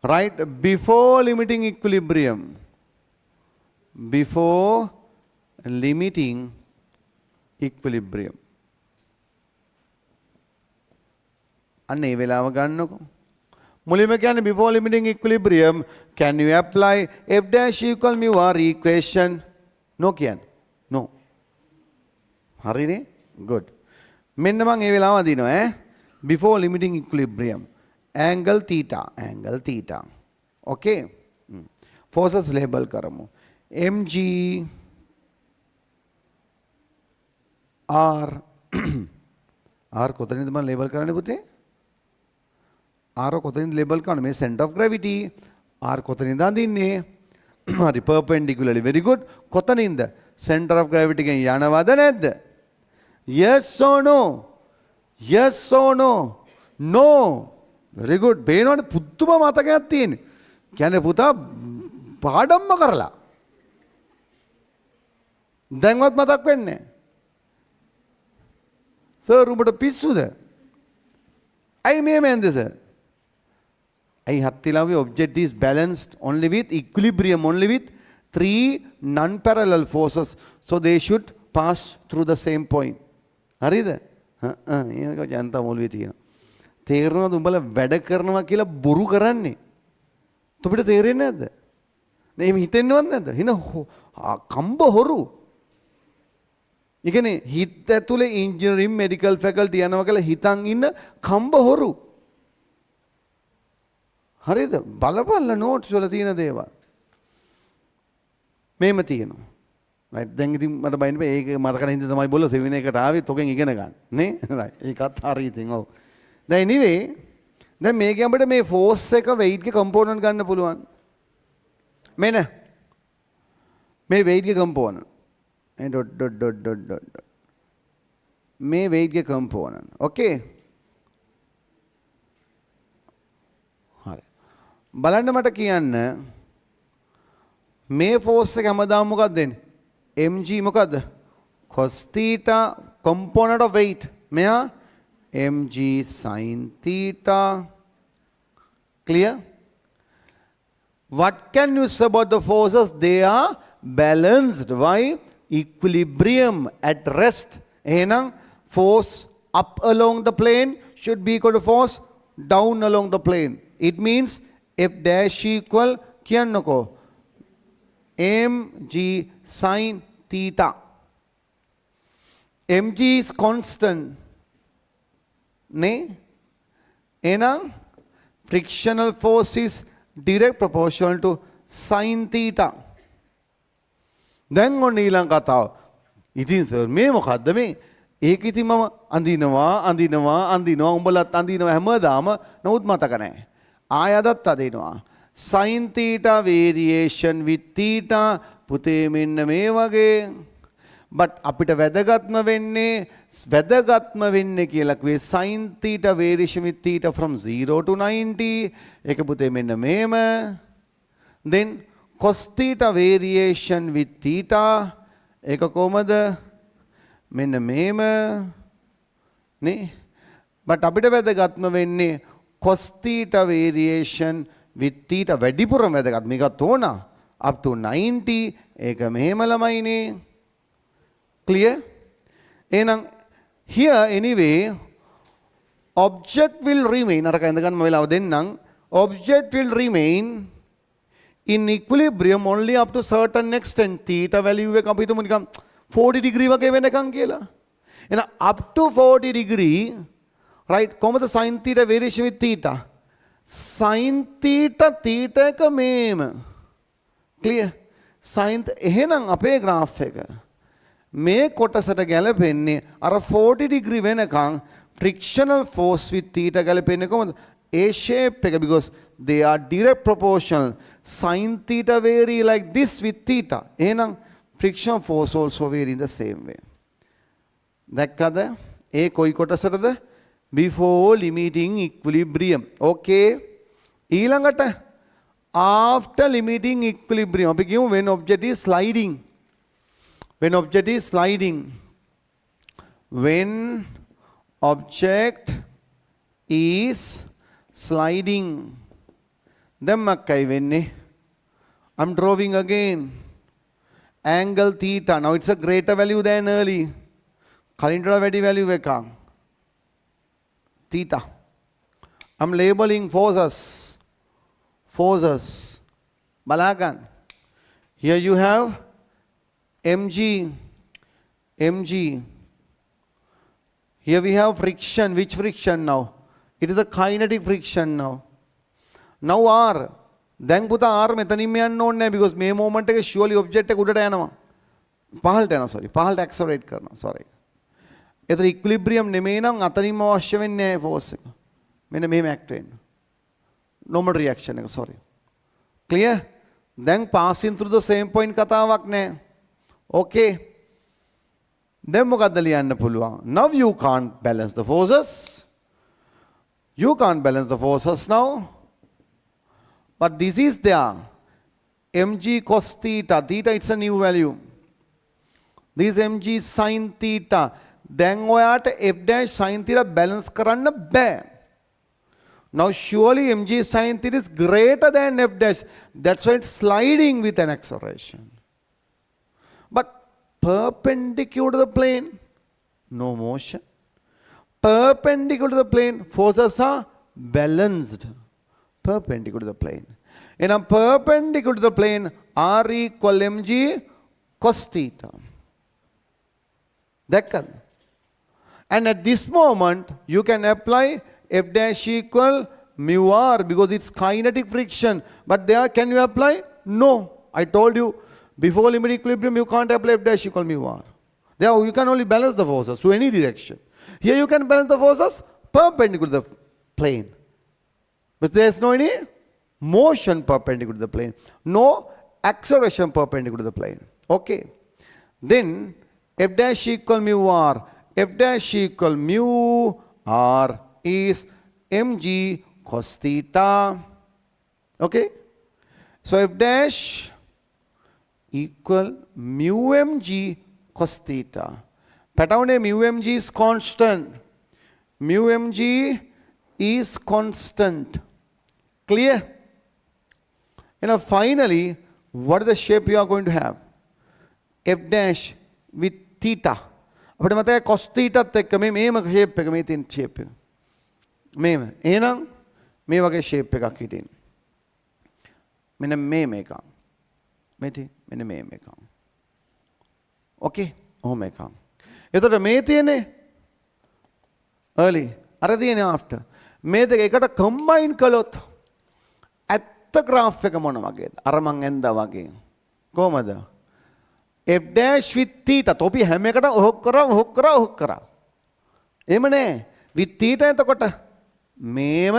right before limiting equilibrium. Before limiting equilibrium. අන්න ඒ වෙලාව ගන්නකො. මුලින්ම කියන්නේ before limiting equilibrium can you apply f dash equal mu r equation? No කියන්නේ. No. හරිනේ? good. මෙන්න මම ඒ වෙලාව අදිනවා ඈ. Before limiting equilibrium. Angle theta. Okay. Forces label කරමු. mg r r කොතනින්ද මම label කරන්නේ පුතේ? r කොතනින්ද label කරන්නේ? මේ center of gravity. r කොතනින්ද අඳින්නේ? හරි perpendicularly. very good. කොතනින්ද? center of gravity ගෙන් යනවද නැද්ද? yes or no? yes or no? no. very good. බේනවනේ පුදුම මතකයක් තියෙන්නේ. කියන්නේ පුතා පාඩම්ම කරලා. දැන්වත් මතක් වෙන්නේ නැහැ. සර් උඹට පිස්සුද? ඇයි මේ මෑන්ද සර්? ඇයි හත්තිලාවේ object is balanced only with equilibrium only with three non-parallel forces, so they should pass through the same point. හරිද? ඒක ජනතා මොළුවේ තියෙනවා. තේරෙනවද උඹලා වැඩ කරනවා කියලා බොරු කරන්නේ? ඔබට තේරෙන්නේ නැද්ද? නේ මේ හිතෙන්නවත් නැද්ද? හින කම්බ හොරු. ඒ කියන්නේ හිත ඇතුලේ ඉන්ජිනියරින් මෙඩිකල් ෆැකල්ටි යනවා කියලා හිතන් ඉන්න කම්බ හොරු. හරිද? බලපල්ල නෝට්ස් වල තියෙන දේවල්. මේම තියෙනවා. රයිට් දැන් ඉතින් මට බයින්න බෑ ඒක මතක නැහින්ද තමයි බොල්ල සෙමින එකට ආවේ තොගෙන් ඉගෙන ගන්න නේ රයිට් ඒකත් හරි ඉතින් ඔව් දැන් anyway දැන් මේකේ අපිට මේ ෆෝස් එක weight ගේ component ගන්න පුළුවන් මෙන්න මේ weight ගේ component මේ dot මේ weight ගේ component okay හරි බලන්න මට කියන්න මේ ෆෝස් එක හැමදාම මොකක්ද දෙන්නේ mg මොකද්ද cos theta component of weight මෙයා mg sin theta clear what can you say about the forces they are balanced why equilibrium at rest එහෙනම් force up along the plane should be equal to force down along the plane it means f dash equal කියන්නකෝ mg sin theta. mg is constant. Ne? Enang frictional force is direct proportional to sin theta. දැන් ඔන්න ඊළඟ කතාව. ඉතින් sir මේ මොකද්ද මේ? ඒක ඉතින් මම අඳිනවා උඹලත් අඳිනවා හැමදාම නමුත් මතක නැහැ. ආයදත් අදිනවා. sin theta variation with theta පුතේ මෙන්න මේ වගේ but අපිට වැදගත්ම වෙන්නේ කියලා කිව්වේ sin theta variation with theta from 0 to 90 ඒක පුතේ මෙන්න මේම then cos theta variation with theta ඒක කොහමද මෙන්න මේම නේ but අපිට වැදගත්ම වෙන්නේ cos theta variation with theta වැඩිපුරම වැදගත් මේකත් ඕන up to 90 ඒක මෙහෙම ළමයිනේ clear එහෙනම් here anyway object will remain අර කඳ ගන්න වෙලාව දෙන්නම් object will remain in equilibrium only up to certain extent theta value එක අපි හිතමු නිකන් 40 degree වගේ වෙනකන් කියලා එහෙනම් up to 40 degree right කොහමද sin theta variation with theta sin theta theta එක මේම clear sin එහෙනම් අපේ graph එක මේ කොටසට ගැලපෙන්නේ අර 40 degree වෙනකන් frictional force with theta ගැලපෙන්නේ කොහොමද a shape එක because they are direct proportional sin theta vary like this with theta එහෙනම් friction force also vary in the same way දැක්කද ඒ කොයි කොටසටද before limiting equilibrium okay ඊළඟට after limiting equilibrium අපි කියමු when object is sliding when object is sliding when object is sliding then මක්කයි වෙන්නේ I'm drawing again angle theta now it's a greater value than early කලින්ට වැඩි value එකක් theta I'm labeling forces බලාගන්න here you have mg here we have friction which friction now it is the kinetic friction now r දැන් පුතා r මෙතනින්ම යන්න ඕනේ නැහැ because මේ moment එකේ surely object එක උඩට යනවා පහළට යනවා පහළට accelerate කරනවා sorry ඒතර equilibrium නෙමෙයි නම් අතනින්ම අවශ්‍ය වෙන්නේ නැහැ force එක මෙන්න මෙහෙම act වෙන්න normal reaction එක sorry clear then passing through the same point කතාවක් නැහැ okay then මොකද්ද ලියන්න පුළුවන් now you can't balance the forces now but this is there mg cos theta it's a new value this mg sin theta then ඔයාට f dash sin theta balance කරන්න බෑ now surely mg sin theta is greater than f dash that's why it's sliding with an acceleration but perpendicular to the plane no motion perpendicular to the plane forces are balanced perpendicular to the plane එහෙනම් perpendicular to the plane R equal mg cos theta. දැක්කද? And at this moment you can apply f dash equal mu r because it's kinetic friction. But there can you apply? No. I told you before limit equilibrium you can't apply f dash equal mu r. There you can only balance the forces to any direction. Here you can balance the forces perpendicular to the plane. But there is no any motion perpendicular to the plane. No acceleration perpendicular to the plane. Okay. Then f dash equal mu r. F dash equal mu r is mg cos theta. Okay. So f dash equal mu mg cos theta. Pattern mu mg is constant. Mu mg is constant. Clear? And now finally, what is the shape you are going to have? F dash with theta. අපිට මතකයි cos thetaත් එක්ක මේම shape එක මේ තියෙන shape එක. මේම. එහෙනම් මේ වගේ shape එකක් හිටින්. මෙන්න මේම එකක්. මෙන්න මේම එකක්. Okay? ඔහොම එකක්. එතකොට මේ තියෙන්නේ early. අර තියෙන්නේ after. මේ දෙක එකට combine කළොත් ඇත්ත graph එක මොන වගේද? අර මං ඇන්දා වගේ. කොහමද? f dash with theta. තොපි හැම එකටම ඔහොක් කරා. එහෙම නෑ. with theta එතකොට මේම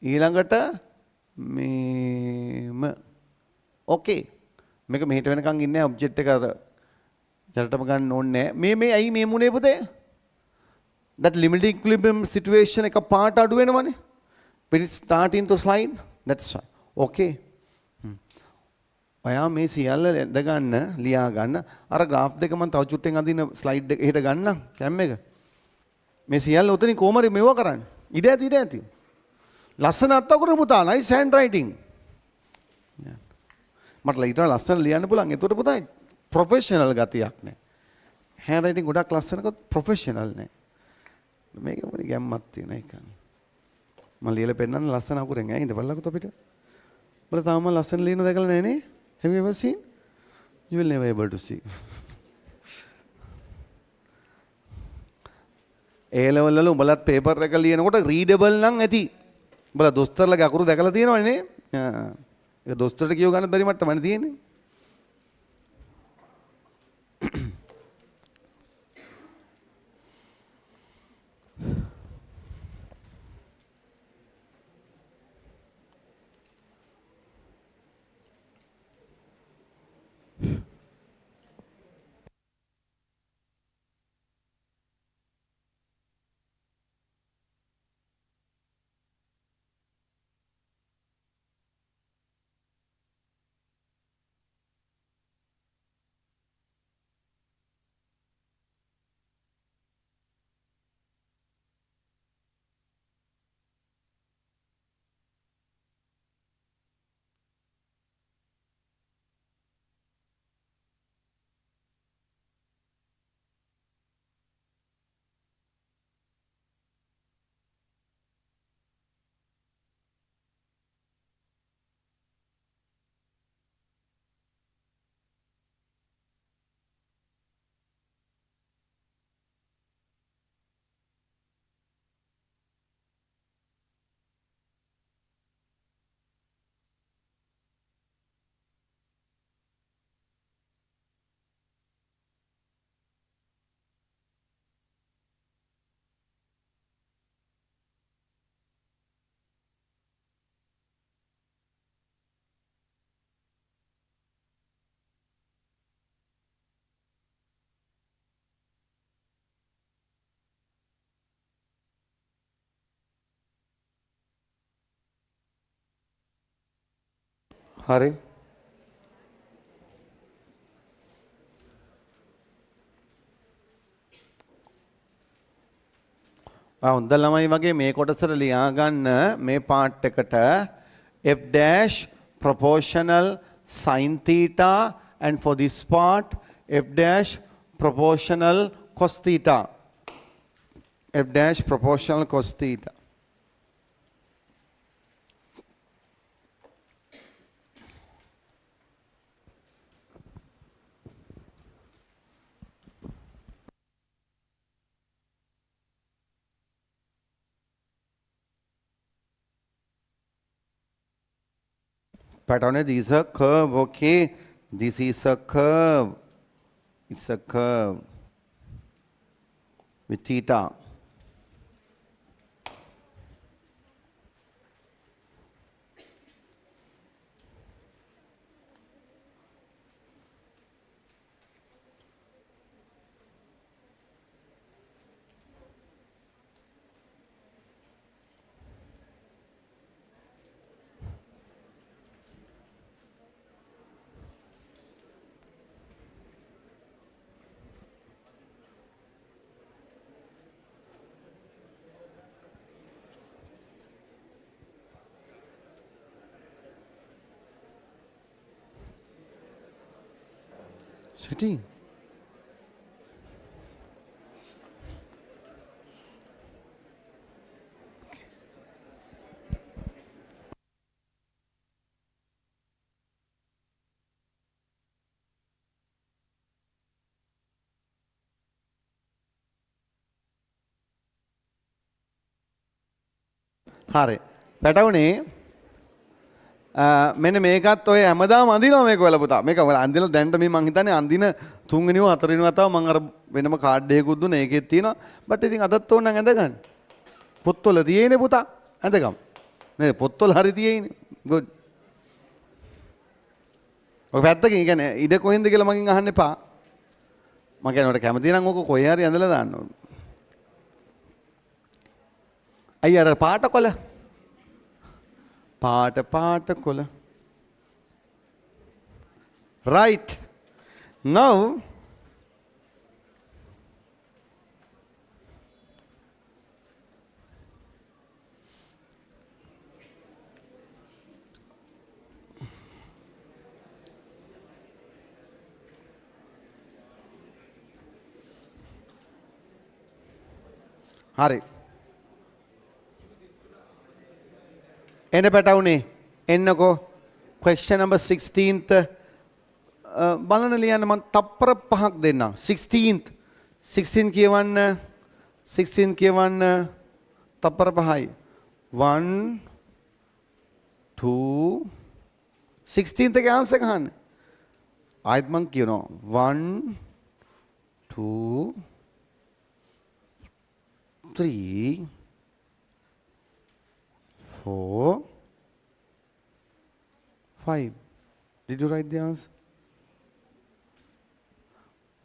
ඊළඟට මේම. ඕකේ. මේක මෙහෙට වෙනකන් ඉන්නේ ඔබ්ජෙක්ට් එක අර ජලටම ගන්න ඕනේ නෑ. මේ ඇයි මේ මුනේ පුතේ? that limit equilibrium situation එක පාට අඩු වෙනවනේ. when it starting to slide. that's why. okay. ඔයා මේ සියල්ල ඇඳ ගන්න ලියා ගන්න අර graph දෙක මම තව චුට්ටෙන් අදින slide එක එහෙට ගන්නම් කැම් එක මේ සියල්ල උතනින් කොහමද මෙව කරන්නේ ඉඩ ඇති ලස්සන අත්තකුර පුතා nice hand writing මට ඊට ලස්සන ලියන්න පුළුවන් ඒකට පුතා professional ගතියක් නෑ hand writing ගොඩක් ලස්සනකත් professional නෑ මේක මොනේ ගැම්මක් තියෙන එක මම ලියලා පෙන්නන්න ලස්සන අකුරෙන් ඈ ඉඳපල්ලකොත් අපිට බල තාම ලස්සන ලියන දැකලා නෑ නේ. Have you ever seen? You will never able to see. A level වල උඹලත් paper එක ලියනකොට readable නම් ඇති. උඹලා දොස්තරලගේ අකුරු දැකලා තියෙනවනේ නේ? ඒක දොස්තරට කියව ගන්න බැරි මට්ටමනේ තියෙන්නේ. හරි හොඳ ළමයි වගේ මේ කොටසට ලියා ගන්න මේ පාර්ට් එකට f dash proportional sin theta and for this part f dash proportional cos theta f dash proportional cos theta pattern, this is a curve, okay. This is a curve. It's a curve with theta. Sitting. හරි. පැටවුනේ මෙන්න මේකත් ඔය හැමදාම අඳිනවා මේක වල පුතා. මේක වල අඳිලා දැන්ට මේ මං හිතන්නේ අඳින තුන්වෙනිව හතරවෙනිව තව මං අර වෙනම කාඩ් එකකුත් දුන්නා. ඒකෙත් තියෙනවා. බට් ඉතින් අදත් ඕන නම් ඇඳ ගන්න. පොත්වල තියෙන්නේ පුතා. ඇඳගම්. නේද? පොත්වල හරි තියෙන්නේ. good. ඔය පැත්තකින් කියන්නේ ඉඩ කොහෙන්ද කියලා මගෙන් අහන්න එපා. මම කියන්නේ ඔයාලට කැමති නම් ඕක කොහේ හරි ඇඳලා දාන්න ඕන. අයිය අර පාට කොළ පාට කොළ right now හරි එන්න පැටවුනේ එන්නකෝ question number 16th බලන්න ලියන්න මම තප්පර 5ක් දෙන්නම් 16 කියවන්න 16 කියවන්න තප්පර 5යි 1 2 16th එකේ answer ගන්න ආයෙත් මම කියනවා 1 2 3 4 5 did you write the answer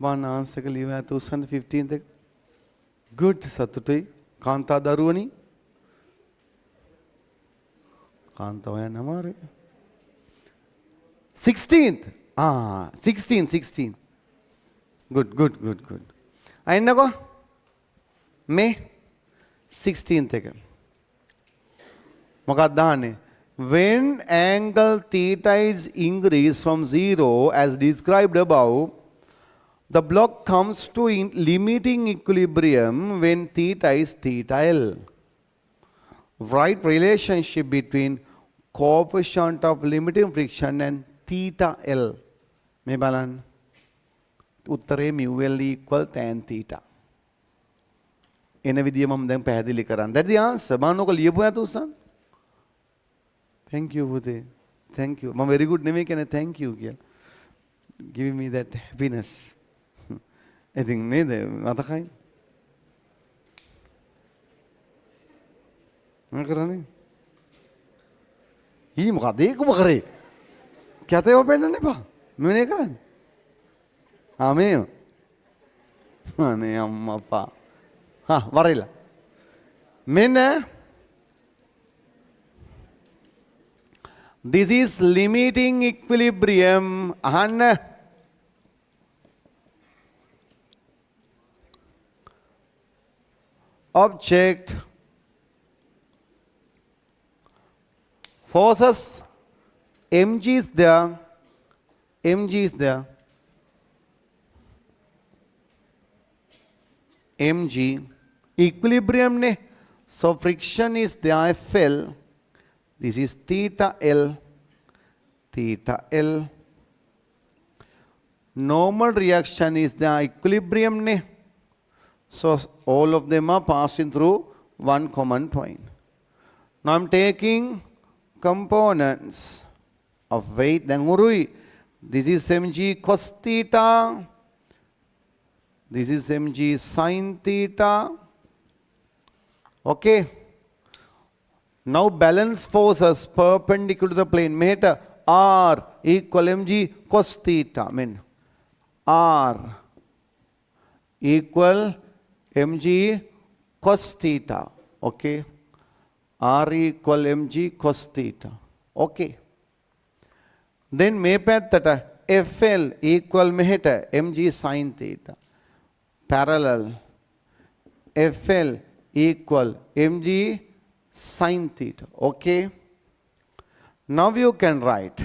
one answer එක ලියව 2015 එක good සතුටුයි කාන්තා දරුවනි කාන්තා හොයන්න අමාරුයි 16th 16 good අයන්නකෝ මේ 16th එක මොකක්ද දාන්නේ when angle theta is increased from 0 as described above the block comes to limiting equilibrium when theta is theta L. Write relationship between coefficient of limiting friction and theta L. මේ බලන්න උත්තරේ mu L equal tan theta. එන විදිය මම දැන් පැහැදිලි කරන්න. That's the answer. මම ඔක ලියපු නැතු උස්සන්න. Thank you පුතේ. Thank you. මම very good නෙමෙයි කියන්නේ thank you කියලා. Give me that happiness. ඉතින් නේද මතකයි? මම කරන්නේ. ඊ මොකද ඒකම කරේ? කැතේව පෙන්නන්න එපා. මෙවනේ කරන්නේ. ආමේ. අනේ අම්මා අප්පා. වරෙලා. මෙන්න this is limiting equilibrium. අහන්න. Object forces mg is there. mg equilibrium ne, so friction is there Fl. This is theta L. Normal reaction is the equilibrium ne, so all of them are passing through one common point. Now I'm taking components of weight. දැන් උරුයි. This is mg cos theta. This is mg sin theta. Okay. Now balance forces perpendicular to the plane. මෙහෙට R equal mg cos theta. මෙන්න R equal mg cos theta. Okay. R equal mg cos theta. Okay. Then මේ පැත්තට FL equal මෙහෙට mg sin theta. Parallel. FL equal mg sin theta. Okay. Now you can write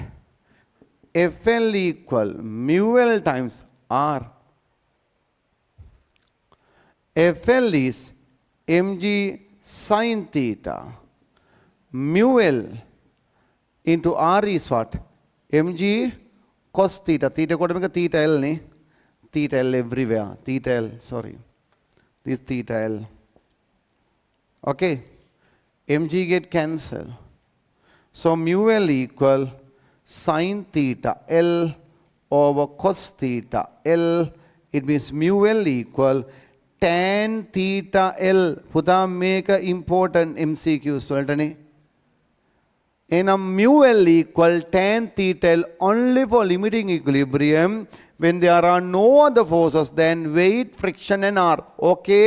FL equal mu L times R. FL is mg sin theta. Mu L into R is what? mg cos theta. Theta කොට මේක theta L නේ. Theta L everywhere. Theta L, sorry. This theta L. Okay. mg get cancel. So mu L equal sin theta L over cos theta L. It means mu L equal tan theta L. පුතා මේක important MCQs වලටනේ. එනම් mu L equal tan theta L only for limiting equilibrium when there are no other forces than weight, friction and R. Okay?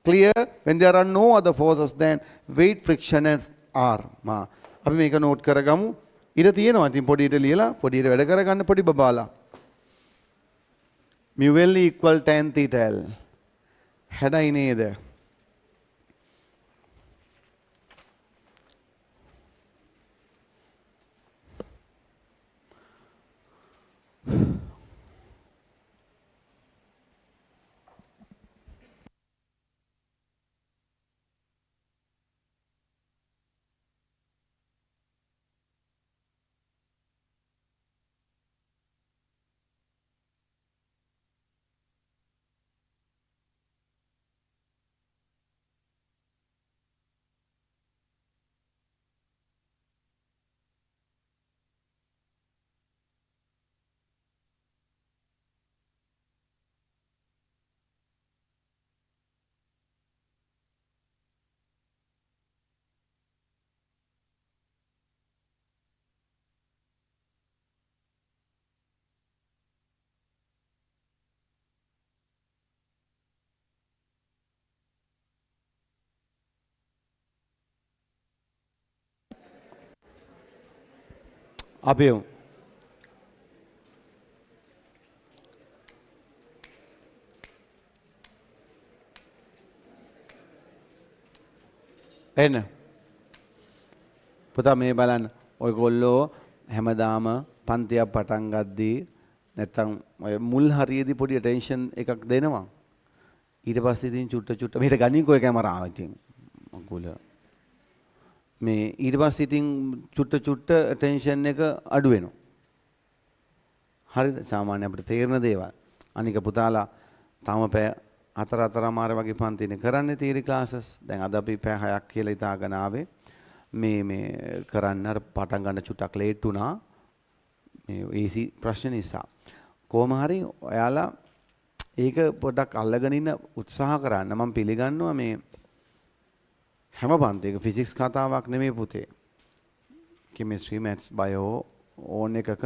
Clear? When there are no other forces than weight, friction and R. අපි මේක note කරගමු. ඉර තියෙනවා. ඉතින් පොඩියට ලියලා පොඩියට වැඩ කරගන්න පොඩි බබාලා. mu L equal tan theta L. හැඩයි නේද? අපි එන්න පුතා මේ බලන්න ඔයගොල්ලෝ හැමදාම පන්තියක් පටන් ගද්දී නැත්තම් ඔය මුල් හරියේදී පොඩි ටෙන්ෂන් එකක් දෙනවා ඊට පස්සේ ඉතින් චුට්ට මෙහෙට ගනින්කෝ ඒ කැමරාව ඉතින් මගුල මේ ඊට පස්සේ ඉතින් චුට්ට ටෙන්ෂන් එක අඩු වෙනවා. හරිද? සාමාන්‍ය අපිට තේරෙන දේවල්. අනික පුතාලා තාම පැය 4:00 වගේ පන්තිනේ කරන්නේ තියරි ක්ලාසස්. දැන් අද අපි පැය 6ක් කියලා හිතාගෙන ආවේ. මේ කරන්න අර පටන් ගන්න චුට්ටක් ලේට් වුණා. මේ AC ප්‍රශ්න නිසා. කොහොම හරි ඔයාලා ඒක පොඩ්ඩක් අල්ලගෙන ඉන්න උත්සාහ කරන්න. මම පිළිගන්නවා මේ හැම පන්තියක ෆිසික්ස් කතාවක් නෙමෙයි පුතේ. කෙමිස්ට්‍රි, මැත්ස්, බයෝ ඕන එකක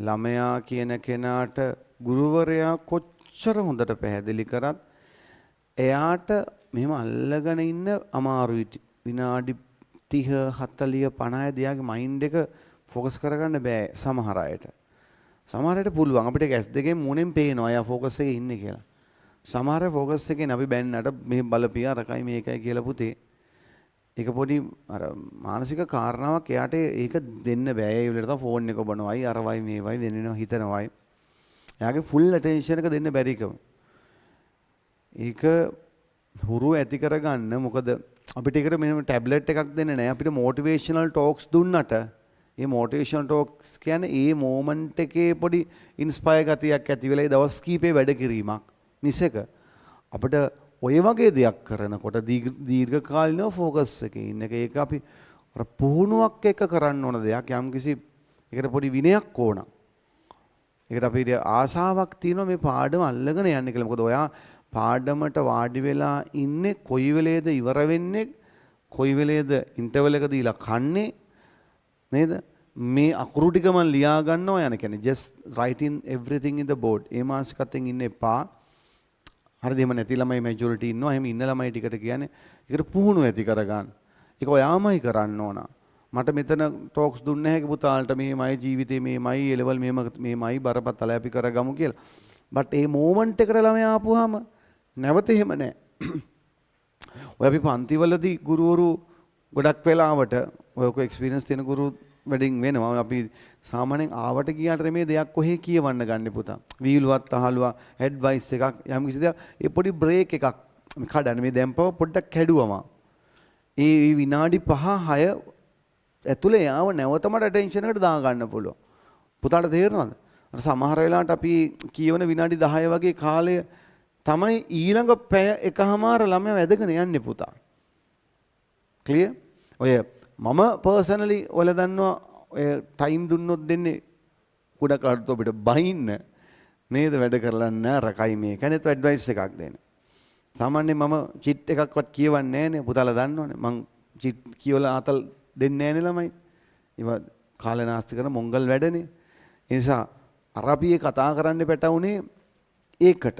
ළමයා කියන කෙනාට ගුරුවරයා කොච්චර හොඳට පැහැදිලි කරත් එයාට මෙහෙම අල්ලගෙන ඉන්න අමාරුයි. විනාඩි 30 40 50 දියාගේ මයින්ඩ් එක ફોකස් කරගන්න බෑ සමහර අයට. සමහර අයට පුළුවන්. අපිට ඇස් දෙකෙන් මූණෙන් පේනවා අය ෆෝකස් එකේ ඉන්නේ කියලා. සමහර ෆෝකස් එකෙන් අපි බැන්නට මේ බලපියා රකයි මේකයි කියලා පුතේ. ඒක පොඩි අර මානසික කාරණාවක් එයාට ඒක දෙන්න බෑ. ඒ වෙලට තමයි ෆෝන් එක ඔබනවයි අරවයි මේවයි වෙනනවා හිතනවයි. එයාගේ ෆුල් ඇටෙන්ෂන් එක දෙන්න බැරිකම. ඒක හුරු ඇති කරගන්න මොකද අපිට ඒකට මෙන්න ටැබ්ලට් එකක් දෙන්නේ නැහැ. අපිට මොටිවේෂනල් ටෝක්ස් දුන්නට ඒ මොටිවේෂනල් ටෝක්ස් කියන්නේ ඒ මොමන්ට් එකේ පොඩි ඉන්ස්පයර් ගතියක් ඇති වෙලා ඒ දවස් කීපේ වැඩ කිරීමක් මිසක අපිට ඔය වගේ දෙයක් කරනකොට දීර්ඝ කාලිනව ફોකස් එකේ ඉන්න එක ඒක අපි අර පුහුණුවක් එක කරන්න ඕන දෙයක්. යම්කිසි ඒකට පොඩි විනයක් ඕන. ඒකට අපිට ආසාවක් තියෙනවා මේ පාඩම අල්ලගෙන යන්න කියලා. මොකද ඔයා පාඩමට වාඩි වෙලා ඉන්නේ කොයි වෙලේද ඉවර වෙන්නේ, කොයි වෙලේද ඉන්ටර්වල් එක දීලා කන්නේ නේද? මේ අකුරු ටික මම ලියා ගන්නවා යන කියන්නේ just writing everything in the board. ඒ මානසිකත්වයෙන් ඉන්න එපා. හරිද? එහෙම නැති ළමයි majority ඉන්නවා. එහෙම ඉන්න ළමයි ටිකට කියන්නේ ඒකට පුහුණු ඇති කරගන්න. ඒක ඔයාමයි කරන්න ඕන. මට මෙතන ටොක්ස් දුන්නේ නැහැ පුතාලට මේමයි ජීවිතේ මේමයි ඒ ලෙවල් මේමයි බරපතල අපි කරගමු කියලා. බට් ඒ මොමන්ට් එකට ළමයා ආපුවාම නැවත එහෙම නැහැ. ඔය අපි පන්තිවලදී ගුරුවරු ගොඩක් වෙලාවට ඔයක එක්ස්පීරියන්ස් තියෙන ගුරු වැඩින් වෙනවා. අපි සාමාන්‍යයෙන් ආවට ගියාට මේ දෙයක් කොහේ කියවන්න ගන්න පුතා. වීලුවත් අහලුවා ඇඩ්වයිස් එකක් යම් කිසි දෙයක් ඒ පොඩි බ්‍රේක් එකක් කඩන්න මේ දැම්පව පොඩ්ඩක් කැඩුවම. ඒ විනාඩි 5-6 ඇතුලේ යාව නැවතම ඇටෙන්ෂන් එකට දා ගන්න පුළුවන්. පුතාට තේරෙනවද? අර සමහර වෙලාවට අපි කියවන විනාඩි 10 වගේ කාලය තමයි ඊළඟ පැය එකමාර ළමයා වැදගෙන යන්නේ පුතා. ක්ලියර්? ඔය මම පර්සනලි ඔයාලා දන්නවා ඔය ටයිම් දුන්නොත් දෙන්නේ ගොඩක් අඩුත් අපිට බහින්න නේද වැඩ කරලා නරකයි මේක නේද ඇඩ්වයිස් එකක් දෙන්න. සාමාන්‍යයෙන් මම චිට් එකක්වත් කියවන්නේ නැහැ නේ පුතාලා දන්නවනේ. මං චිට් කියවලා ආතල් දෙන්නේ නැහැ නේ ළමයි. ඒවා කාලේ නාස්ති කරන මොංගල් වැඩනේ. ඒ නිසා අරබියේ කතා කරන්න පැටවුනේ ඒකට.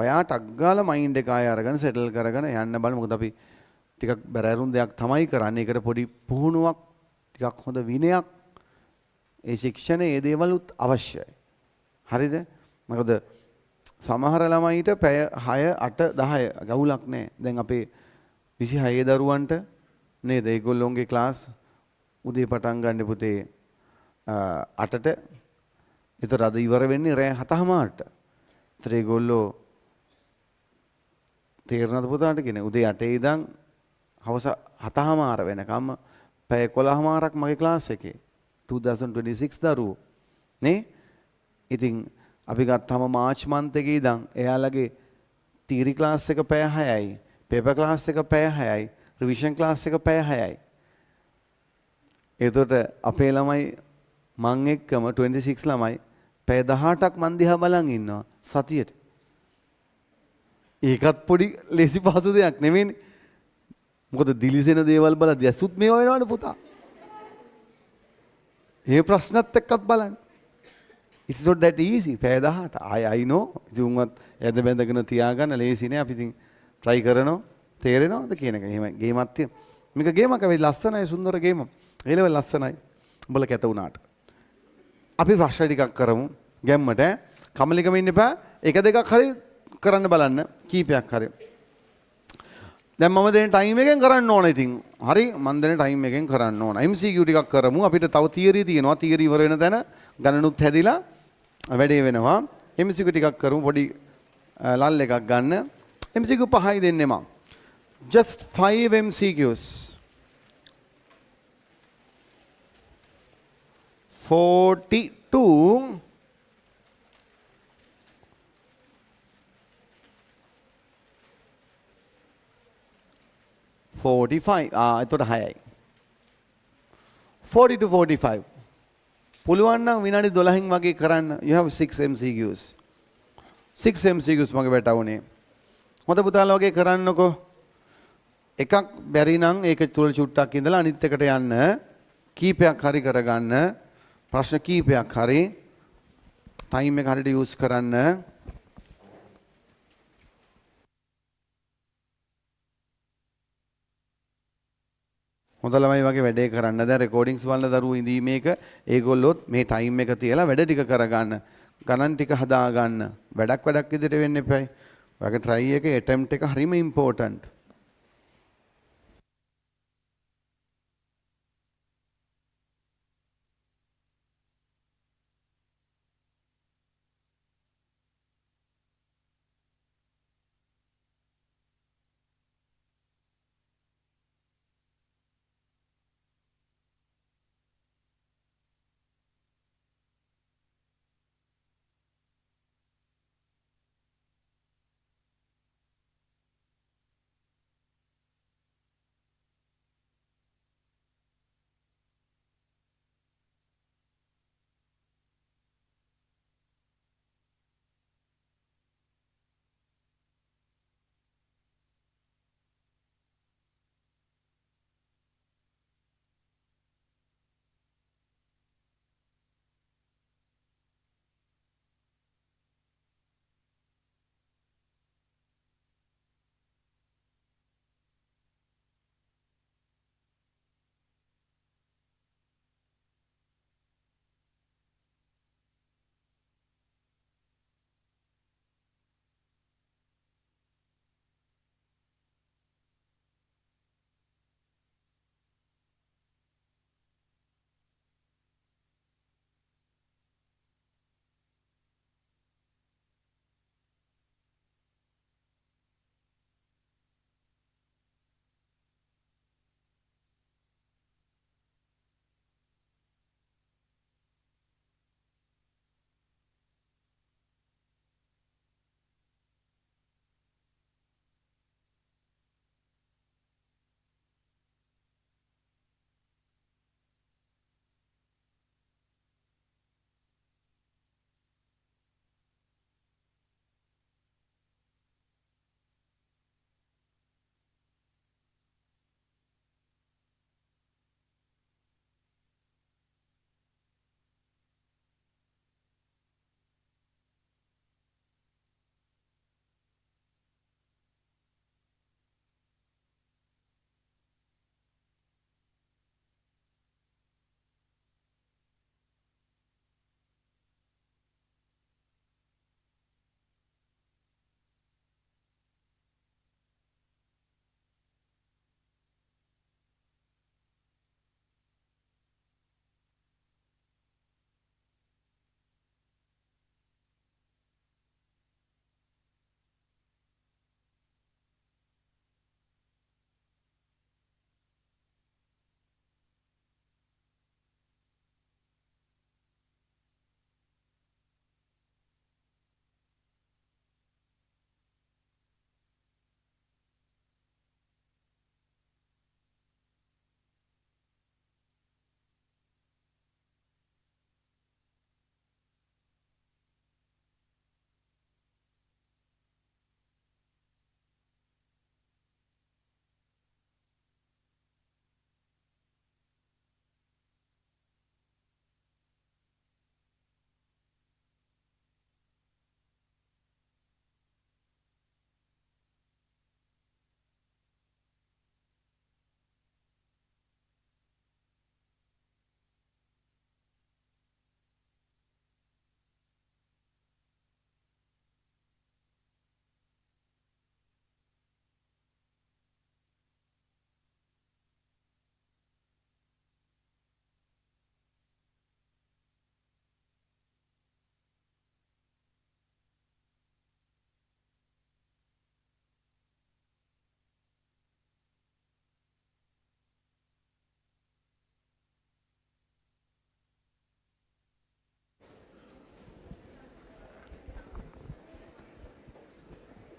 ඔයාට අග්ගාල මයින්ඩ් එක ආය අරගෙන සෙටල් කරගෙන යන්න බලමු. මොකද අපි ටිකක් බැරෑරුම් දෙයක් තමයි කරන්නේ. ඒකට පොඩි පුහුණුවක්, ටිකක් හොඳ විනයක්, ඒ ශික්ෂණයේ ඒ දේවලුත් අවශ්‍යයි. හරිද? මොකද සමහර ළමයිට පැය 6 8 10 ගවුලක් නැහැ. දැන් අපේ 26 දරුවන්ට නේද ඒගොල්ලෝගේ ක්ලාස් උදේ පටන් ගන්න පුතේ 8ට. ඒතර අද ඉවර වෙන්නේ රෑ 7:00ට. ඒතර ඒගොල්ලෝ තේරෙනවද පුතාට කියන්නේ උදේ 8 ඉඳන් හවස 7:00 වෙනකම් පැය 11:00ක් මගේ ක්ලාස් එකේ 2026 දරුවෝ නේ. ඉතින් අපි ගත්තාම මාර්ච් මන්ත් එකේ ඉඳන් එයාලගේ තියරි ක්ලාස් එක පැය 6යි, පේපර් ක්ලාස් එක පැය 6යි, රිවිෂන් ක්ලාස් එක පැය 6යි. එතකොට අපේ ළමයි මං එක්කම 26 ළමයි පැය 18ක් මන් දිහා බලන් ඉන්නවා සතියට. ඒකත් පොඩි ලේසි පහසු දෙයක් නෙමෙයිනේ. මොකද දිලිසෙන දේවල් බලද්දී ඇසුත් මේවා වෙනවනේ පුතා. මේ ප්‍රශ්නත් එක්කත් බලන්න. It's not that easy. පැය 18ට. I know. ඉතින් උන්වත් ඇද බැඳගෙන තියාගන්න ලේසි නෑ. අපි ඉතින් try කරනවා. තේරෙනවද කියන එක. එහෙම ගේමක් තියෙන. මේක ගේමක් අපි ලස්සනයි සුන්දර ගේමක්. ඒ ලෙවල් ලස්සනයි. උඹලා කැත වුණාට. අපි ප්‍රශ්න ටිකක් කරමු. ගැම්මට කමලිකම ඉන්න එපා. එක දෙකක් හරි කරන්න බලන්න. කීපයක් හරි. දැන් මම දෙන ටයිම් එකෙන් කරන්න ඕන ඉතින්. හරි මම දෙන ටයිම් එකෙන් කරන්න ඕන. MCQ ටිකක් කරමු. අපිට තව තියරි තියෙනවා. තියරි ඉවර වෙන තැන ගණනුත් හැදිලා වැඩේ වෙනවා. MCQ ටිකක් කරමු. පොඩි ලල් එකක් ගන්න. MCQ 5යි දෙන්නේ මම. Just 5 MCQs. 42 45 එතකොට 6යි 40 to 45 පුළුවන් නම් විනාඩි 12න් වගේ කරන්න. you have 6 MCQs 6 MCQs මගේ වැටුනේ. හොඳ පුතාලා වගේ කරන්නකෝ. එකක් බැරි නම් ඒක තුල චුට්ටක් ඉඳලා අනිත් එකට යන්න. කීපයක් හරි කරගන්න. ප්‍රශ්න කීපයක් හරි ටයිම් එක හරියට යූස් කරන්න. හොඳ ළමයි වගේ වැඩේ කරන්න. දැන් රෙකෝඩින්ග්ස් බලන දරුවෝ ඉඳීමේක ඒගොල්ලොත් මේ ටයිම් එක තියලා වැඩ ටික කරගන්න. ගණන් ටික හදාගන්න. වැඩක් ඉදිරියට වෙන්න එපයි. ඔයගේ try එකේ attempt එක හරිම important.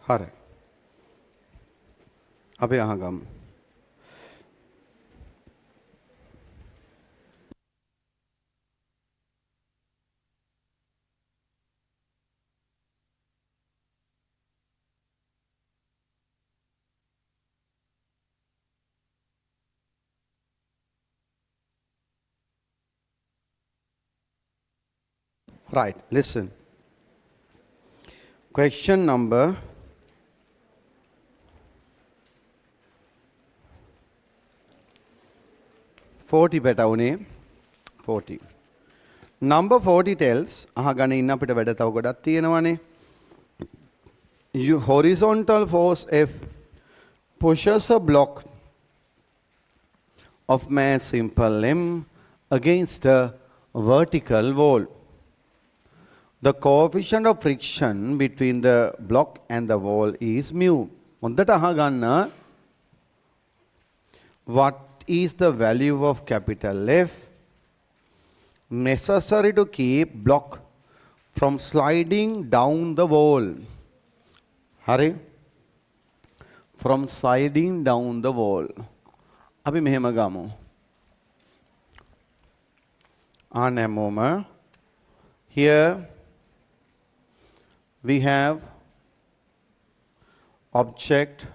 හරි. අපි අහගමු. Right, listen. Question number 40 බෙට වුණේ 40. Number 40 tells අහගන්න ඉන්න අපිට වැඩ තව ගොඩක් තියෙනවානේ. Horizontal force F pushes a block of mass simple m against a vertical wall. The coefficient of friction between the block and the wall is mu. හොඳට අහගන්න. What is the value of capital F necessary to keep block from sliding down the wall? Hurry. From sliding down the wall. අපි මෙහෙම ගමු. ආනමෝම. Here we have object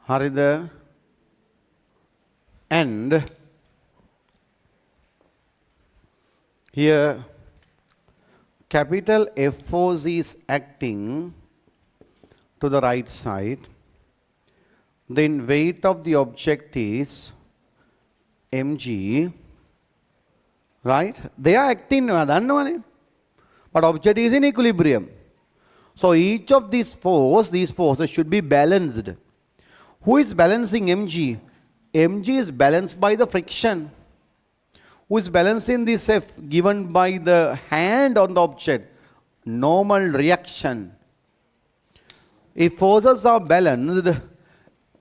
හරිද and here capital F force is acting to the right side, then weight of the object is mg, right? They are acting, but object is in equilibrium. So each of these forces should be balanced. Who is balancing mg? Mg is balanced by the friction. Who is balancing this F given by the hand on the object? Normal reaction. If forces are balanced,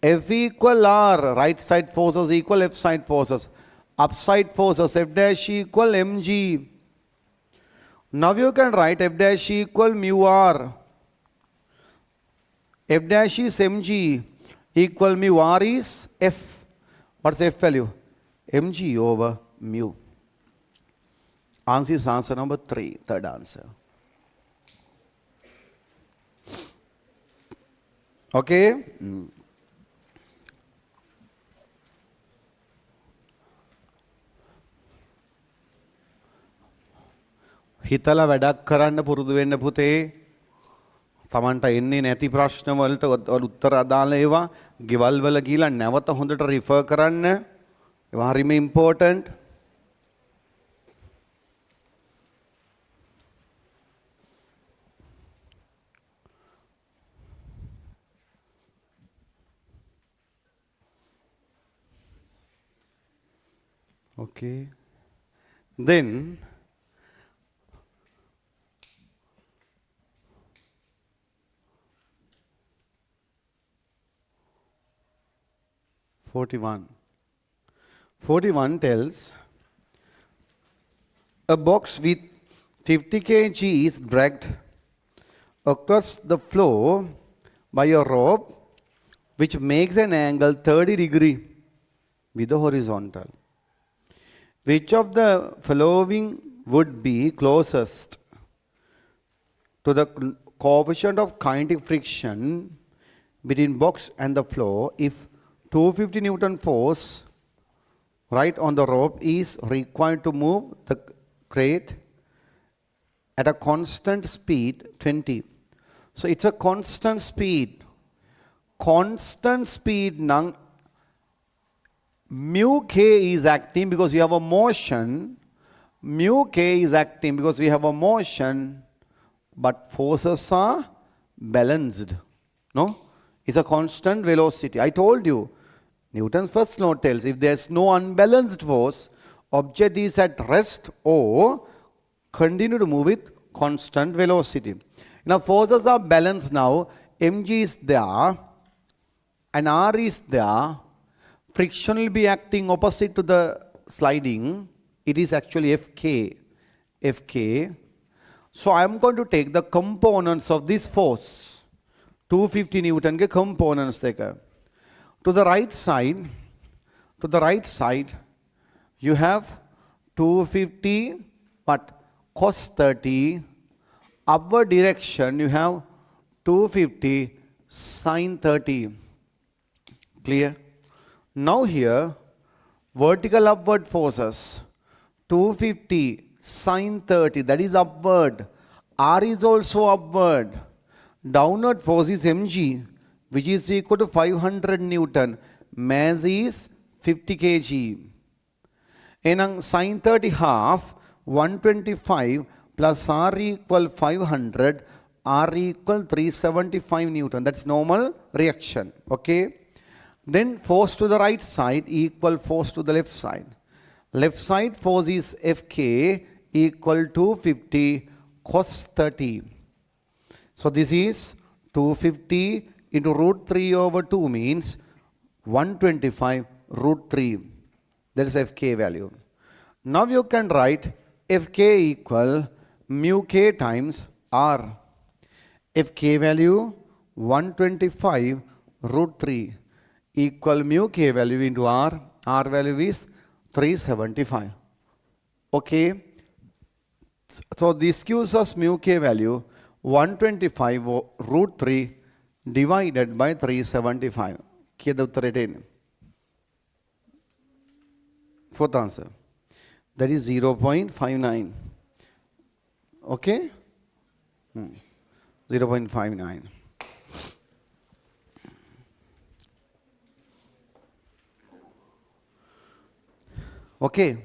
F equal R, right side forces equal left side forces. Upside forces F dash equal mg. Now you can write F dash equal mu R. F dash is mg equal mu R is F. What's F value? Mg over mu. Answer is answer number 3, third answer. Okay? හිතලා වැඩක් කරන්න පුරුදු වෙන්න පුතේ. තමන්ට එන්නේ නැති ප්‍රශ්න වලට උත්තර අදාළ ඒවා ගෙවල් වල ගිහලා නැවත හොඳට රිෆර් කරන්න. ඒවා හරිම important. Okay. Then 41. 41 tells a box with 50 kg is dragged across the floor by a rope which makes an angle 30 degree with the horizontal. Which of the following would be closest to the coefficient of kinetic friction between box and the floor if 250 Newton force right on the rope is required to move the crate at a constant speed 20. So it's a constant speed. Constant speed mu k is acting because we have a motion. Mu k is acting because we have a motion, but forces are balanced. No? It's a constant velocity. I told you, Newton's first law tells if there's no unbalanced force, object is at rest or continue to move with constant velocity. Now forces are balanced now. Mg is there and R is there. Friction will be acting opposite to the sliding. It is actually Fk. Fk. So I am going to take the components of this force. 250 Newton के components देखा. To the right side, you have 250 what? Cos 30. Upward direction, you have 250 sin 30. Clear? Now here, vertical upward forces, 250 sin 30, that is upward. R is also upward. Downward force is mg, which is equal to 500 Newton. Mass is 50 kg. And sin 30 half, 125 plus R equal 500, R equal 375 Newton. That's normal reaction. Okay. Then force to the right side equal force to the left side. Left side force is Fk equal to 50 cos 30. So this is 250 into root 3 over 2 means 125 root 3. That is Fk value. Now you can write Fk equal mu k times R. Fk value 125 root 3 equal mu k value into R. R value is 375. Okay. So this gives us mu k value 125 root 3 divided by 375. Fourth answer. That is 0.59. Okay? 0.59. Okay.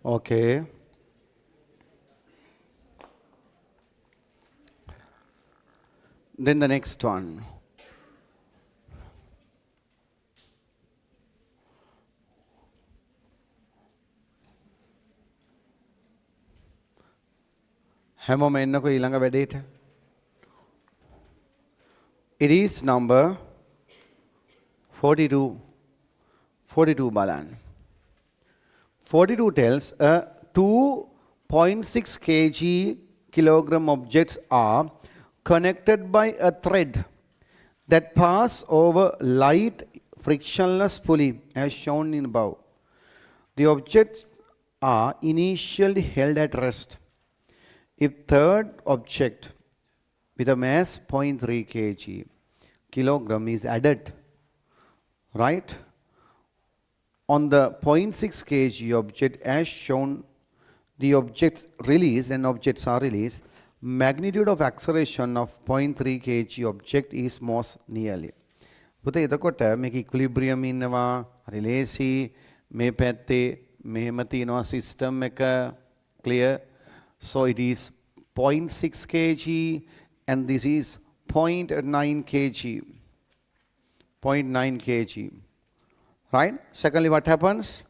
Okay. Then the next one. හැමෝම එන්නකො ඊළඟ වැඩේට. It is number 42. 42 බලන්න. 42 tells a 2.6 kg kilogram objects are connected by a thread that pass over light frictionless pulley as shown in above. The objects are initially held at rest. If third object with a mass 0.3 kilogram is added, right, on the 0.6 kg object as shown, the objects released and objects are released, magnitude of acceleration of 0.3 kg object is most nearly. පුතේ එතකොට මේක equilibrium ඉන්නවා රිලේසි මේ පැත්තේ මෙහෙම තියෙනවා system එක clear. So it is 0.6 kg and this is 0.9 kg. 0.9 kg. Right? Secondly, what happens?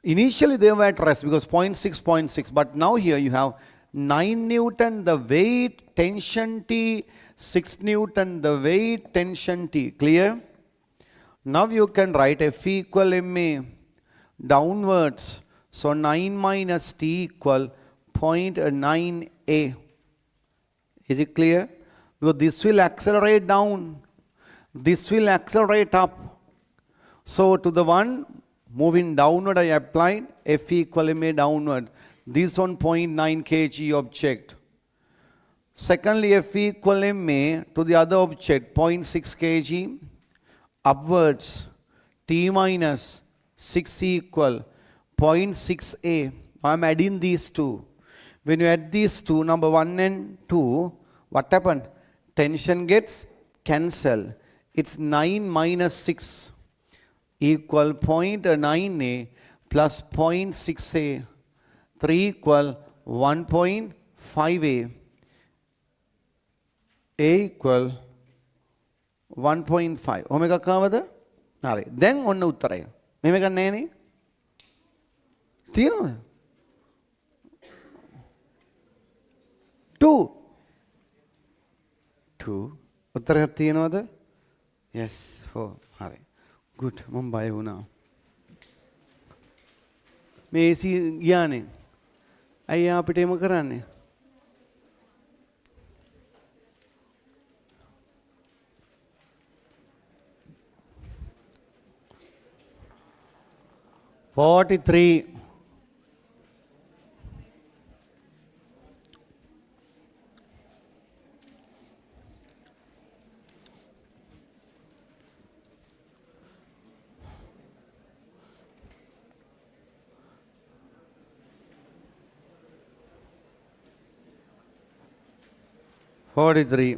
Initially they were at rest because 0.6, 0.6, but now here you have 9 Newton, the weight, tension T, 6 Newton, the weight, tension T. Clear? Now you can write F equal ma downwards. So 9 minus T equal 0.9a. Is it clear? Because this will accelerate down. This will accelerate up. So to the one moving downward I applied F equal ma downward. This one 0.9 kg object. Secondly, F equal ma to the other object 0.6 kg upwards. T minus 6 equal 0.6a. I am adding these two. When you add these two, number 1 and 2, what happened? Tension gets cancelled. It's 9 minus 6 equal 0.9a plus 0.6a. 3 equal 1.5a. A equal 1.5. ඔහොම එකක් ආවද? හරි. දැන් ඔන්න උත්තරය. මෙහෙම එකක් නැහැ නේ? තියෙනවද? 2. 2. උත්තරයක් තියෙනවද? Yes, 4. හරි. good. මම බය වුණා. මේ AC ගියානේ. අයියා අපිට එම කරන්නේ. Forty-three. Forty-three.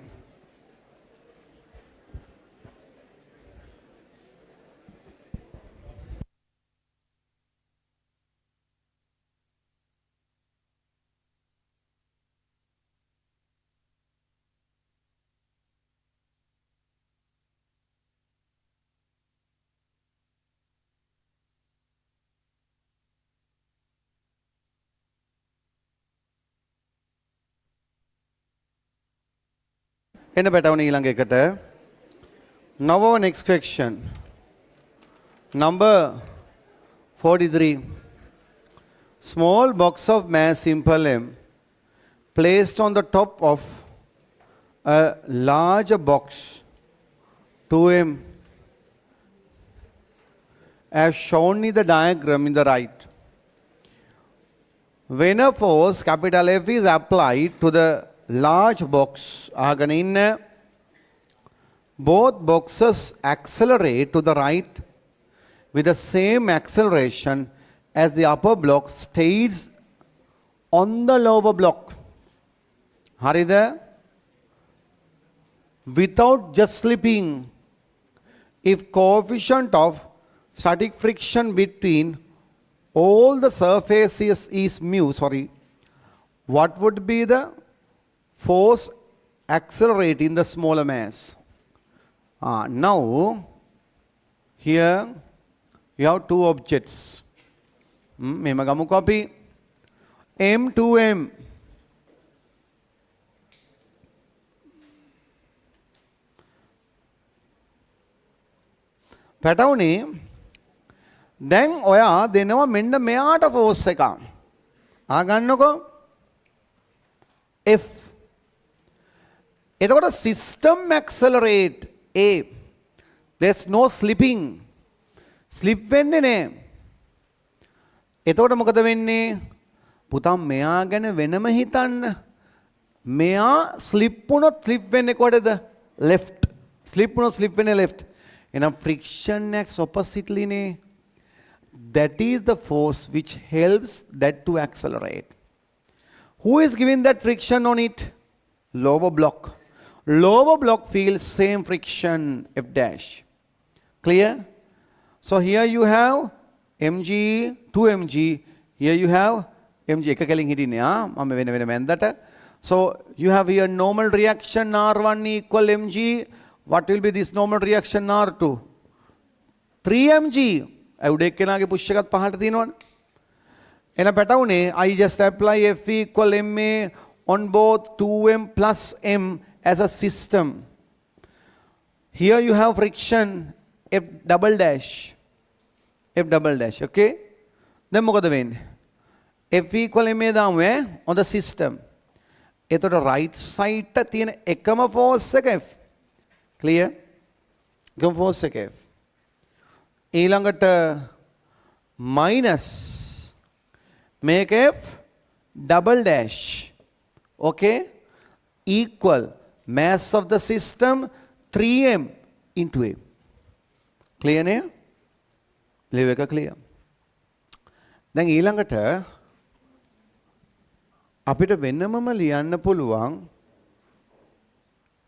එන්න පැටවුන ඊළඟ එකට. Now our next question. Number 43. Small box of mass simple M placed on the top of a larger box 2M as shown in the diagram in the right. When a force capital F is applied to the large box ආගෙන ඉන්න both boxes accelerate to the right with the same acceleration as the upper block stays on the lower block. හරිද? Without just slipping, if coefficient of static friction between all the surfaces is mu, what would be the force accelerating the smaller mass? Now, here you have two objects. මෙහෙම ගමුකෝ අපි M2M. පැටවුනේ දැන් ඔයා දෙනවා මෙන්න මෙයාට force එකක්. ආගන්නකෝ F. එතකොට system accelerate A. There's no slipping. slip වෙන්නේ නැහැ. එතකොට මොකද වෙන්නේ? පුතා මෙයා ගැන වෙනම හිතන්න. මෙයා slip වුණොත් slip වෙන්නේ කොහෙද? left. slip වුණොත් slip වෙන්නේ left. එහෙනම් friction acts oppositely නේ. That is the force which helps that to accelerate. Who is giving that friction on it? Lower block. Lower block feels same friction F dash. Clear? So here you have mg 2mg. Here you have mg. එක කලින් හිටින්නේ මම වෙන මැන්දට. So you have here normal reaction R1 equal mg. What will be this normal reaction R2? 3mg. අවුඩ එක්කෙනාගේ push එකත් පහට තියෙනවනේ. එන පැටවුනේ I just apply F equal ma on both 2m plus m as a system. Here you have friction F double dash. F double dash, okay? Then මොකද වෙන්නේ? F equal ma දාමු on the system. එතකොට right side ට තියෙන එකම force එක F. Clear? එකම force එක F. ඊළඟට minus make F double dash, okay, equal mass of the system 3m into A. Clear ne? Leave එක clear. දැන් ඊළඟට අපිට වෙනමම ලියන්න පුළුවන්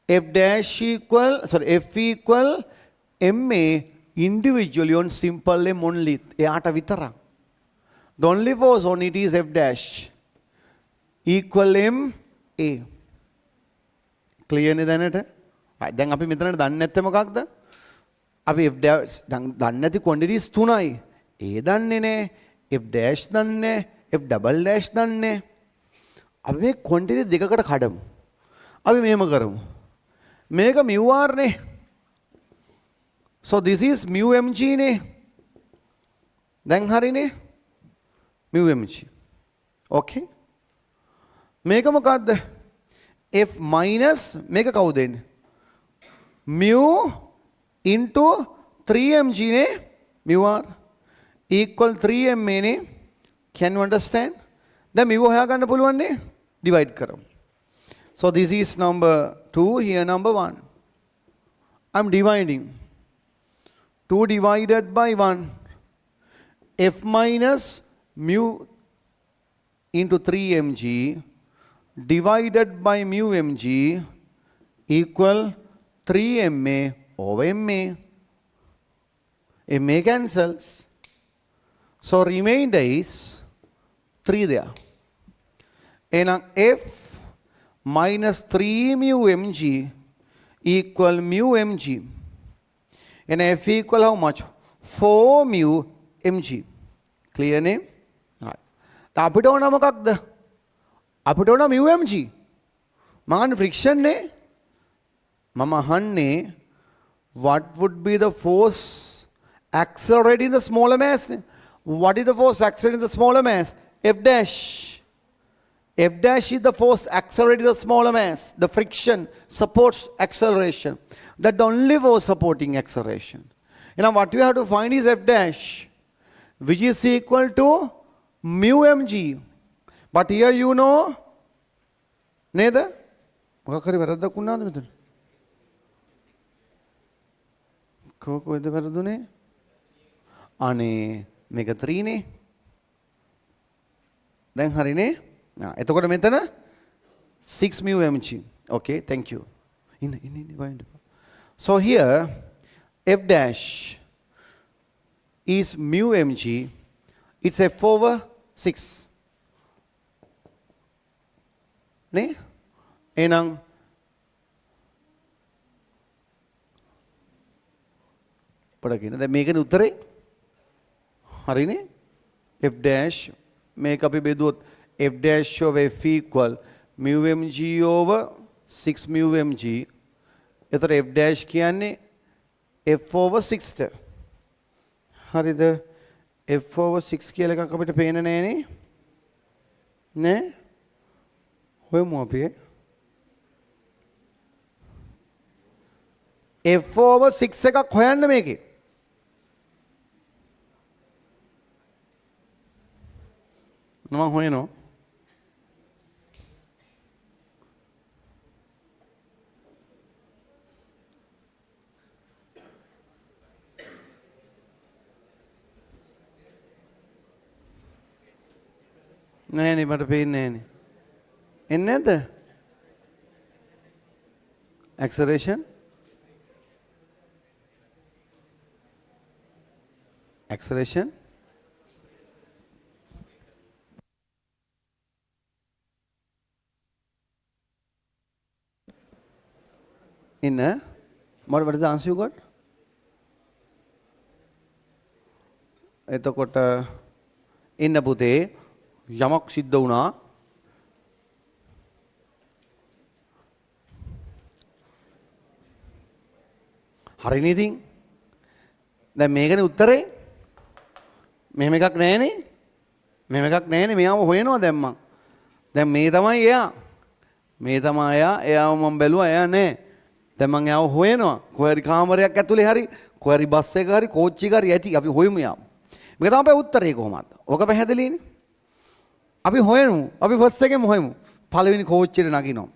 F dash equal F equal ma individually on simple M only. එයාට විතරක්. The only force on it is F dash equal M A. Clear ne දැනට? දැන් අපි මෙතනට දන්නේ නැත්තේ මොකක්ද? අපි f dash දන්නේ නැති quantities තුනයි. a දන්නේ නැහැ, f dash දන්නේ නැහැ, f double dash දන්නේ නැහැ. අපි මේ quantity දෙකකට කඩමු. අපි මෙහෙම කරමු. මේක mu r නේ. So this is mu mg නේ. දැන් හරිනේ. mu mg. Okay. මේක මොකද්ද? f minus මේක කවුද එන්නේ? mu into 3mg නේ. mu r equal 3ma නේ. Can you understand? දැන් mu හොයාගන්න පුළුවන් නේ. divide කරමු. So this is number 2, here number 1. I'm dividing. 2 divided by 1. f minus mu into 3mg divided by mu mg equal 3ma over ma. ma cancels. So remainder is 3 there. And f minus 3 mu mg equal mu mg. And f equal how much? 4 mu mg. Clear name? Right. අපිට ඕන මොකක්ද? අපිට ඕන mu mg. මම friction නේ. මම අහන්නේ what would be the force accelerating the smaller mass? What is the force accelerating the smaller mass? F dash. F dash is the force accelerating the smaller mass. The friction supports acceleration. That's the only force supporting acceleration. You know what we have to find is F dash, which is equal to mu mg. But here you know, neither. මොකක් හරි වැරද්දක් වුණාද මෙතන? කොහෙද වැරදුනේ? අනේ මේක 3 නේ. දැන් හරිනේ? එතකොට මෙතන 6 mu mg. Okay, thank you. In. So here f dash is mu mg. It's f over 6. නේ? එහෙනම් පොඩකින් දැන් මේකනේ උත්තරේ. හරිනේ? f dash මේක අපි බෙදුවොත් f dash of f equal mu mg over 6 mu mg. එතකොට f dash කියන්නේ f over 6ට. හරිද? f over 6 කියලා එකක් අපිට පේන්නේ නෑනේ. නේ? හොයමු අපි. f over 6 එකක් හොයන්න මේකේ. මම හොයනවා. නෑනේ මට පේන්නේ නෑනේ. එන්නේ නැද්ද? acceleration in a what is the answer you got? එතකොට ඉන්න පුතේ යමක් සිද්ධ වුණා. හරිනේ ඉතින්. දැන් මේකනේ උත්තරේ. මෙහෙම එකක් නැහැනේ. මෙහෙම එකක් නැහැනේ. මෙයාම හොයනවා දැන් මං. දැන් මේ තමයි එයා. මේ තමයි එයා. එයාව මම බැලුවා. එයා නෑ. දැන් මං එයාව හොයනවා. කොහරි කාමරයක් ඇතුලේ හරි, කොහරි බස් එක හරි, කෝච්චි එක හරි ඇති. අපි හොයමු යාම. මේක තමයි අපේ උත්තරේ කොහොමද? ඕක පැහැදිලිනේ. අපි හොයමු. අපි ෆස්ට් එකෙම හොයමු. පළවෙනි කෝච්චියට නගිනවා.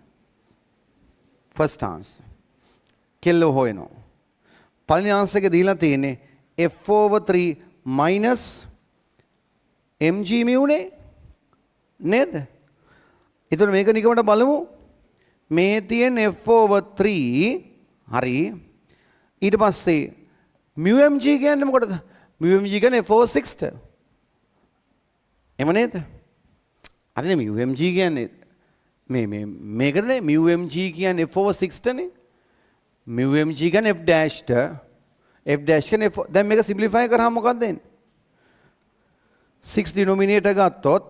First answer. කෙල්ල හොයනවා. පළවෙනි ආන්සර් එක දීලා තියෙන්නේ f over 3 minus mg mu නේ. නේද? එතකොට මේක නිකමට බලමු. මේ තියෙන f over 3 හරි. ඊට පස්සේ mu mg කියන්නේ මොකටද? mu mg කියන්නේ f over 6ට. එම නේද? හරිනේ mu mg කියන්නේ මේකනේ mu mg කියන්නේ f over 6ටනේ. mu mg කියන්නේ f dashed f dash කියන්නේ f දැන් මේක සිම්ප්ලිෆයි කරාම මොකක්ද එන්නේ 6 denominator ගත්තොත්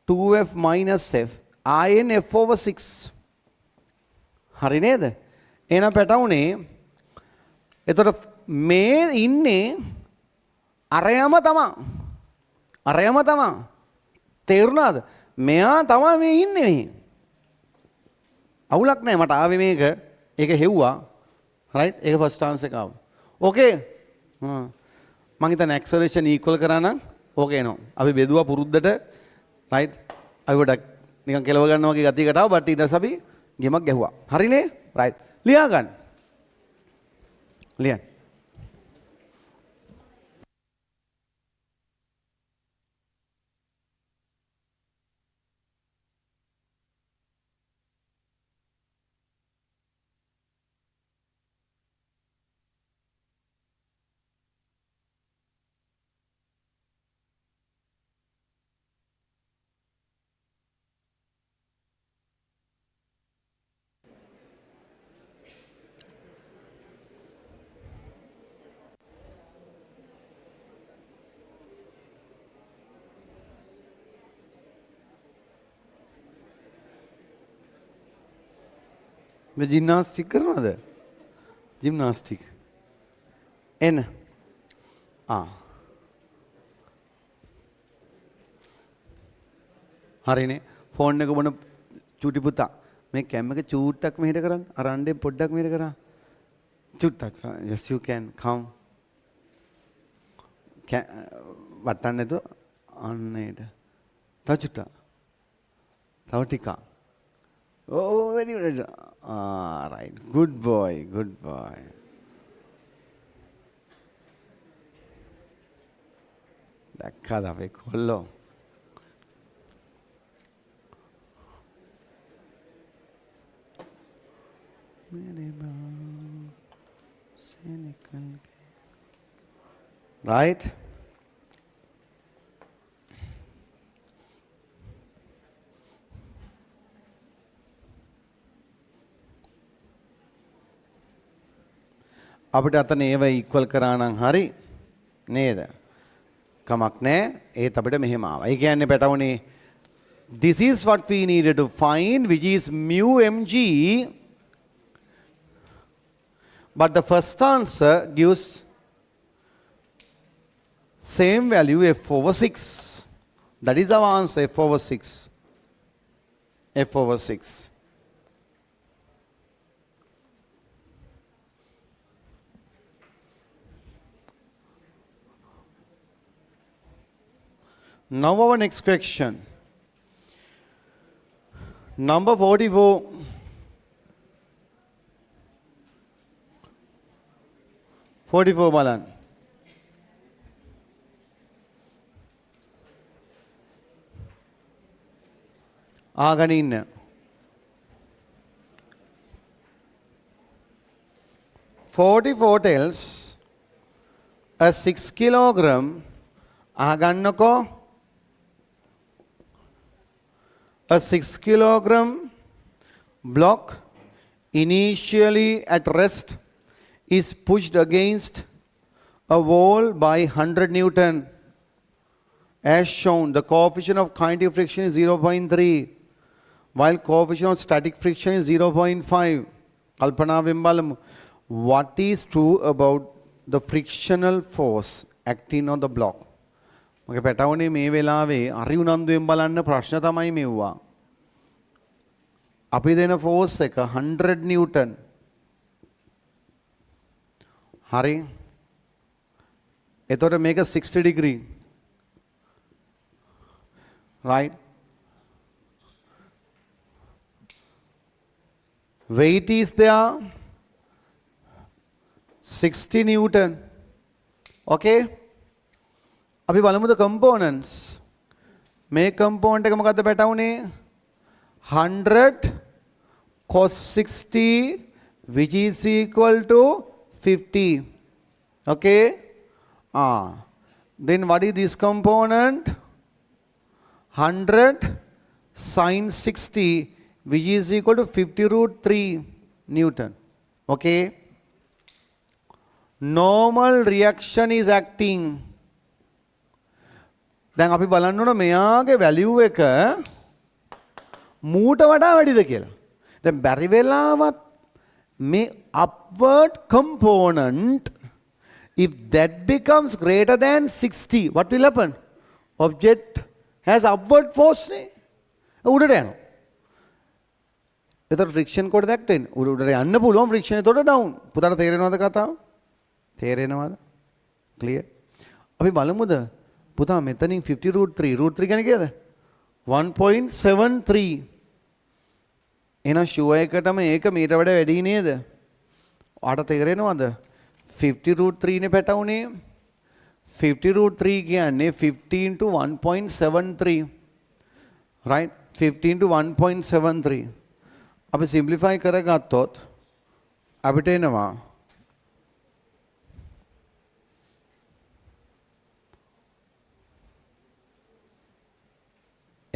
2f minus f in f over 6 හරි නේද එහෙනම් පැටවුනේ එතකොට මේ ඉන්නේ අරයම තමා තේරුණාද මෙයා තමයි මේ ඉන්නේ මේ අවුලක් නැහැ මට ආවේ මේක ඒක හෙව්වා රයිට් ඒක ෆස්ට් chance එක ආවා ඕකේ මම හිතන්නේ ඇක්සලරේෂන් ඉක්වල් කරා නම් ඕකේ නෝ අපි බෙදුවා පුරුද්දට රයිට් අපි ගොඩක් නිකන් කෙලව ගන්නවා වගේ ගතියකට ආවා බට් ඊට පස්සේ අපි ගෙමක් ගැහුවා හරිනේ රයිට් ලියා ගන්න ලියන්න මේ ජිම්නාස්ටික් කරනවද? ජිම්නාස්ටික්. එන්න. හරිනේ. ෆෝන් එක බොන චූටි පුතා. මේ කැම් එක චූට්ටක් මෙහෙට කරන්න. අර අණ්ඩෙන් පොඩ්ඩක් මෙහෙට කරා. චුට්ටක්. Yes you can come. වටන්න නැතුව අන්න ඒට. තව චුට්ටක්. තව ටිකක්. Oh, very good. Right. Good boy. Good boy. දැක්කද අපේ කොල්ලෝ? Right? අපිට අතන ඒව ඉක්වල් කරා නම් හරි නේද? කමක් නැහැ. ඒත් අපිට මෙහෙම ආවා. ඒ කියන්නේ පැටවුනේ this is what we needed to find which is mu mg but the first answer gives same value f over 6. That is our answer f over 6. f over 6. Now our next question. Number 44. බලන්න. ආගෙන ඉන්න. 44 tells a 6 kilogram ආගන්නකෝ a 6 kilogram block initially at rest is pushed against a wall by 100 Newton. As shown, the coefficient of kinetic friction is 0.3 while coefficient of static friction is 0.5. කල්පනාවෙන් බලමු. What is true about the frictional force acting on the block? මගේ පැටවුනේ මේ වෙලාවේ අරි උනන්දුවෙන් බලන්න ප්‍රශ්න තමයි මෙව්වා. අපි දෙන ෆෝස් එක 100 නිව්ටන්. හරි. එතකොට මේක 60 degree. Right? Weight is there 60 Newton. Okay? අපි බලමුද components. මේ component එක මොකද්ද පැටවුනේ? 100 cos 60 which is equal to 50. Okay? Then what is this component? 100 sin 60 which is equal to 50 root 3 Newton. Okay? normal reaction is acting. දැන් අපි බලන්න ඕන මෙයාගේ value එක මූට වඩා වැඩිද කියලා. දැන් බැරි වෙලාවත් මේ upward component, if that becomes greater than 60, what will happen? Object has upward force නේ. උඩට යනවා. එතකොට friction කොට දැක්කේ උඩට යන්න පුළුවන් friction එතකොට down. පුතාට තේරෙනවද කතාව? තේරෙනවද? clear? අපි බලමුද? පුතා මෙතනින් 50 root 3 කියන්නේ කීයද? 1.73. එහෙනම් ෂුවර් එකටම ඒක මීට වඩා වැඩි නේද? ඔයාට තේරෙනවද? 50 root 3 නේ පැටවුනේ. 50 root 3 කියන්නේ 15 to 1.73. right? 15 to 1.73. අපි simplify කරගත්තොත් අපිට එනවා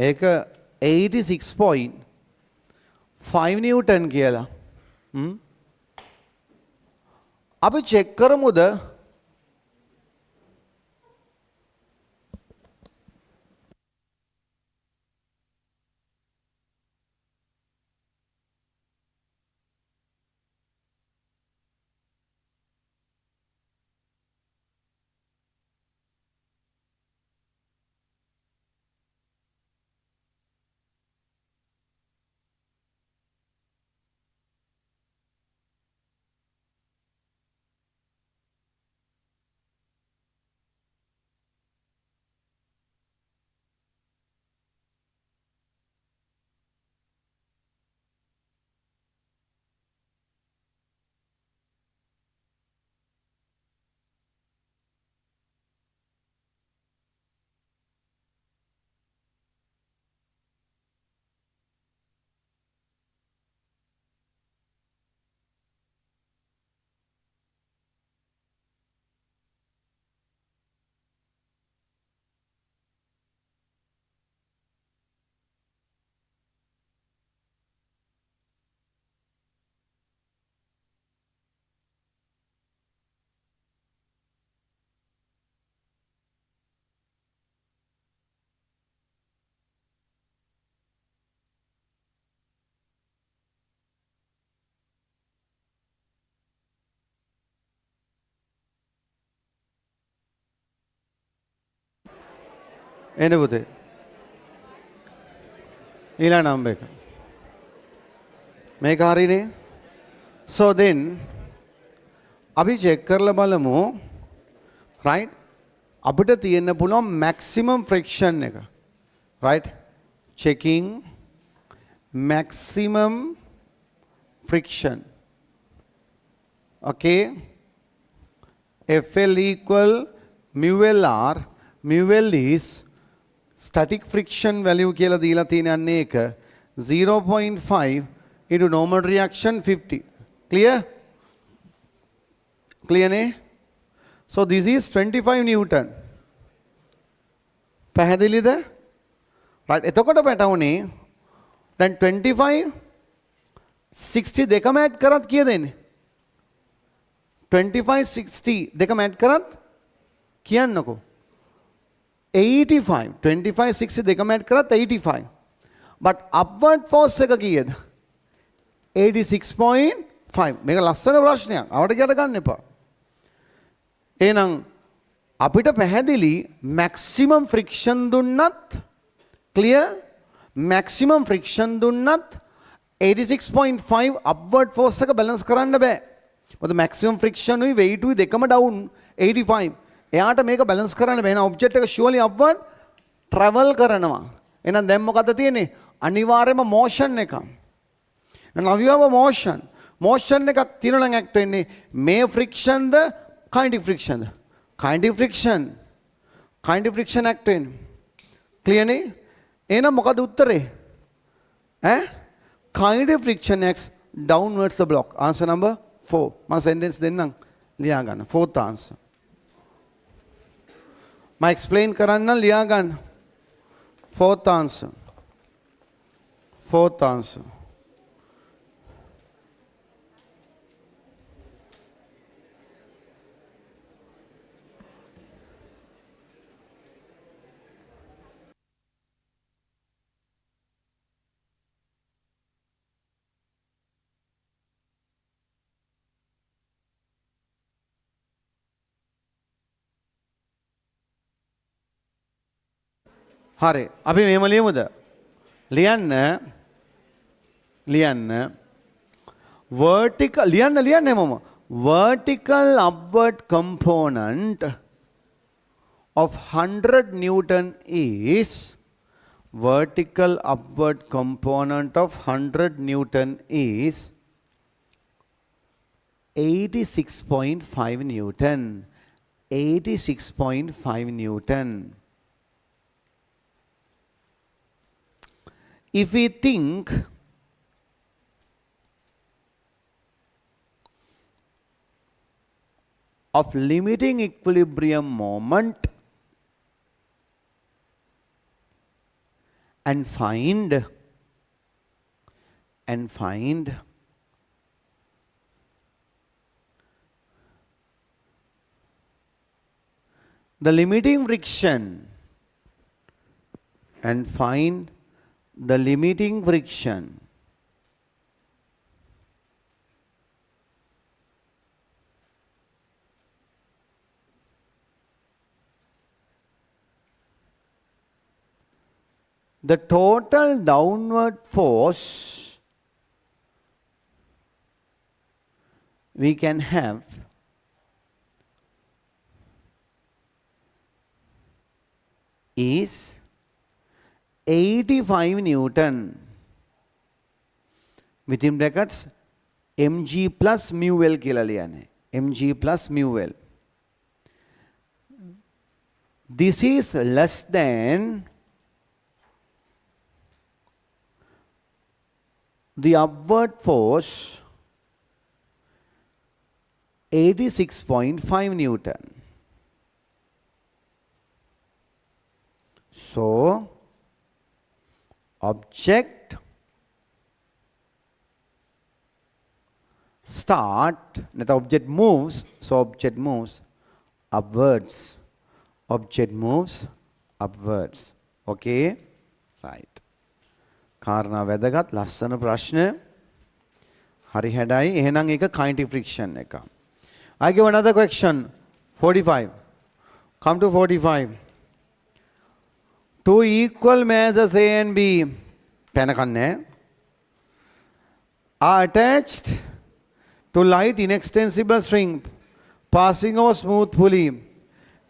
ඒක 86.5 නිව්ටන් කියලා. අපි චෙක් කරමුද එන්න පුතේ ඊළඟ නම්බර් එක මේක හරිනේ. so then අපි check කරලා බලමු right අපිට තියෙන්න පුළුවන් maximum friction එක right checking maximum friction okay FL equal mu LR mu L is static friction value කියලා දීලා තියෙනන්නේ එක 0.5 into normal reaction 50. Clear? Clear නේ? So this is 25 Newton. පැහැදිලිද? right එතකොට පැටවුනේ දැන් 25 60 දෙකම ඇඩ් කරත් කීයද එන්නේ? 25 60 දෙකම ඇඩ් කරත් කියන්නකෝ 85 25 60 දෙකම ඇඩ් කරත් 85 but upward force එක කීයද 86.5 මේක ලස්සන ප්‍රශ්නයක් අවට කියලා ගන්න එපා. එහෙනම් අපිට පැහැදිලි maximum friction දුන්නත් clear maximum friction දුන්නත් 86.5 upward force එක balance කරන්න බෑ. මොකද maximum friction උයි weight උයි දෙකම down 85. එයාට මේක balance කරන්න බෑ. එහෙනම් object එක surely upward travel කරනවා. එහෙනම් දැන් මොකද්ද තියෙන්නේ? අනිවාර්යයෙන්ම motion එක. now you have a motion. motion එකක් තියෙනවා නම් act වෙන්නේ මේ friction ද kinetic friction ද? kinetic friction. kinetic friction act වෙන්නේ. clear නේ? එහෙනම් මොකද උත්තරේ? kinetic friction acts downwards the block. answer number 4. මම sentence දෙන්නම් ලියා ගන්න. fourth answer. मैं explain करना लिया गन fourth answer හරි. අපි මේම ලියමුද? ලියන්න vertical ලියන්න මම. Vertical upward component of 100 Newton is vertical upward component of 100 Newton is 86.5 Newton. 86.5 Newton. If we think of limiting equilibrium moment and find the limiting friction the total downward force we can have is 85 Newton within brackets mg plus mu L කියලා ලියන්නේ. mg plus mu L. This is less than the upward force 86.5 Newton. So, object moves upwards. Object moves upwards. Okay? Right. කාරණා වැදගත් ලස්සන ප්‍රශ්න. හරි හැඩයි. එහෙනම් ඒක kinetic friction එක. I give another question. 45. Come to 45. Two equal masses A and B are attached to light inextensible string passing over smooth pulley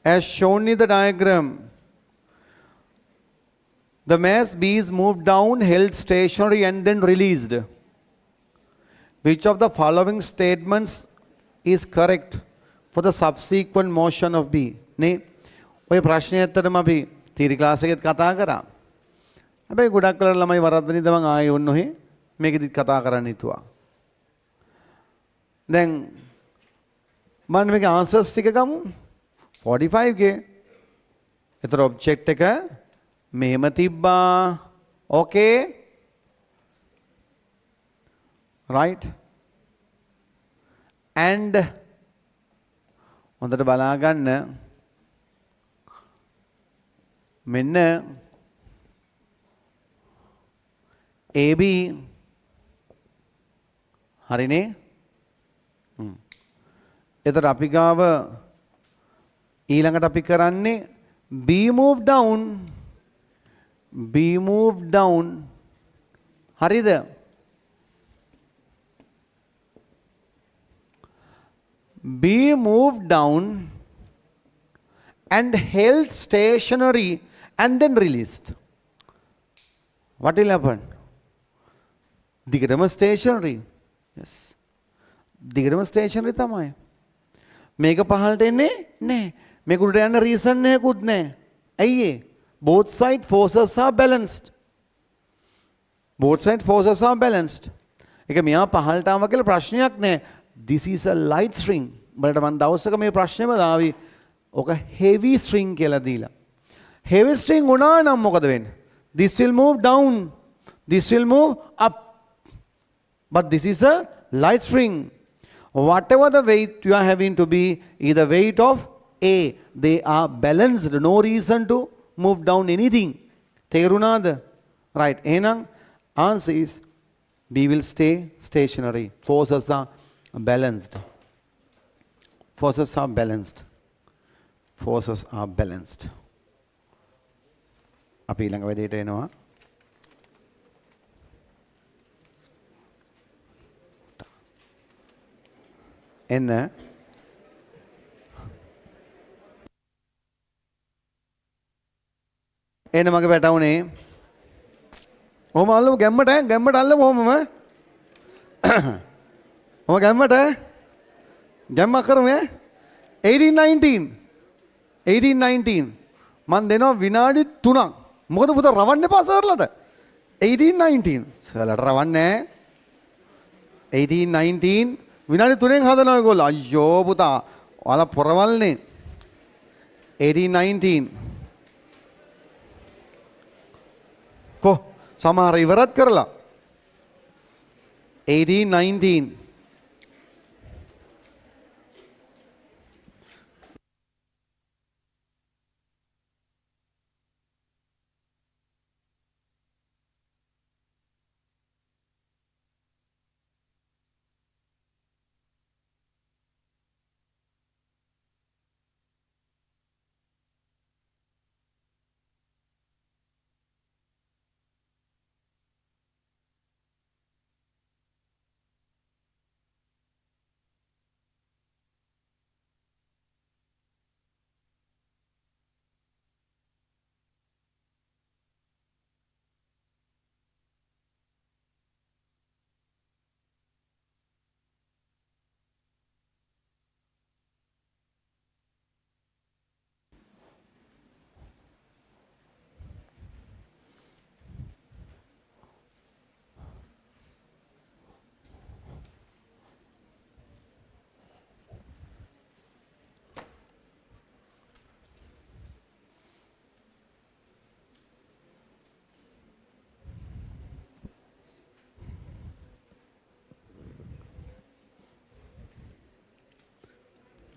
as shown in the diagram. The mass B is moved down, held stationary and then released. Which of the following statements is correct for the subsequent motion of B? නේ ඔය ප්‍රශ්නේ ඇත්තටම අපි තීරි class එකේත් කතා කරා. හැබැයි ගොඩක් වෙලාවට ළමයි වරද්දන ඉඳන් මම ආයේ ඔන්නෝහේ මේකෙදිත් කතා කරන්න හිතුවා. දැන් මම මේකේ ආන්සර්ස් ටික ගමු. 45 ගේ. ඒතර ඔබ්ජෙක්ට් එක මෙහෙම තිබ්බා. Okay? Right? And හොඳට බලා ගන්න මෙන්න AB හරිනේ. එතකොට අපි ගාව ඊළඟට අපි කරන්නේ B move down හරිද? B moved down and held stationary and then released. What will happen? දිගටම stationary. Yes. දිගටම stationary තමයි. මේක පහළට එන්නේ නැහැ. මේක උඩට යන්න reason එකකුත් නැහැ. ඇයි ඒ? Both side forces are balanced. Both side forces are balanced. ඒක මෙයා පහළට ආවා කියලා ප්‍රශ්නයක් නැහැ. This is a light string. බලන්න මම දවසක මේ ප්‍රශ්නේම දාවි. ඔක heavy string කියලා දීලා. Heavy string වුණා නම් මොකද වෙන්නේ? This will move down. This will move up. But this is a light string. Whatever the weight you are having to be is the weight of A. They are balanced. No reason to move down anything. තේරුණාද? Right. එහෙනම් answer is B will stay stationary. Forces are balanced. Forces are balanced. Forces are balanced. අපි ඊළඟ වැඩේට එනවා. එන්න මගේ වැටුනේ. ඔහොම අල්ලමු ගැම්මට අල්ලමු ඔහොමම. ඔහොම ගැම්මක් කරමු ඈ. 1819 මන් දෙනවා විනාඩි 3ක්. මොකද පුතා රවන්න එපා සර්ලට. 1819 සර්ලට රවන්නේ නැහැ. 1819 විනාඩි 3න් හදනවා ඒගොල්ලෝ. අයියෝ පුතා ඔයාලා පොරවල්නේ. 1819 කො සමහර ඉවරත් කරලා 1819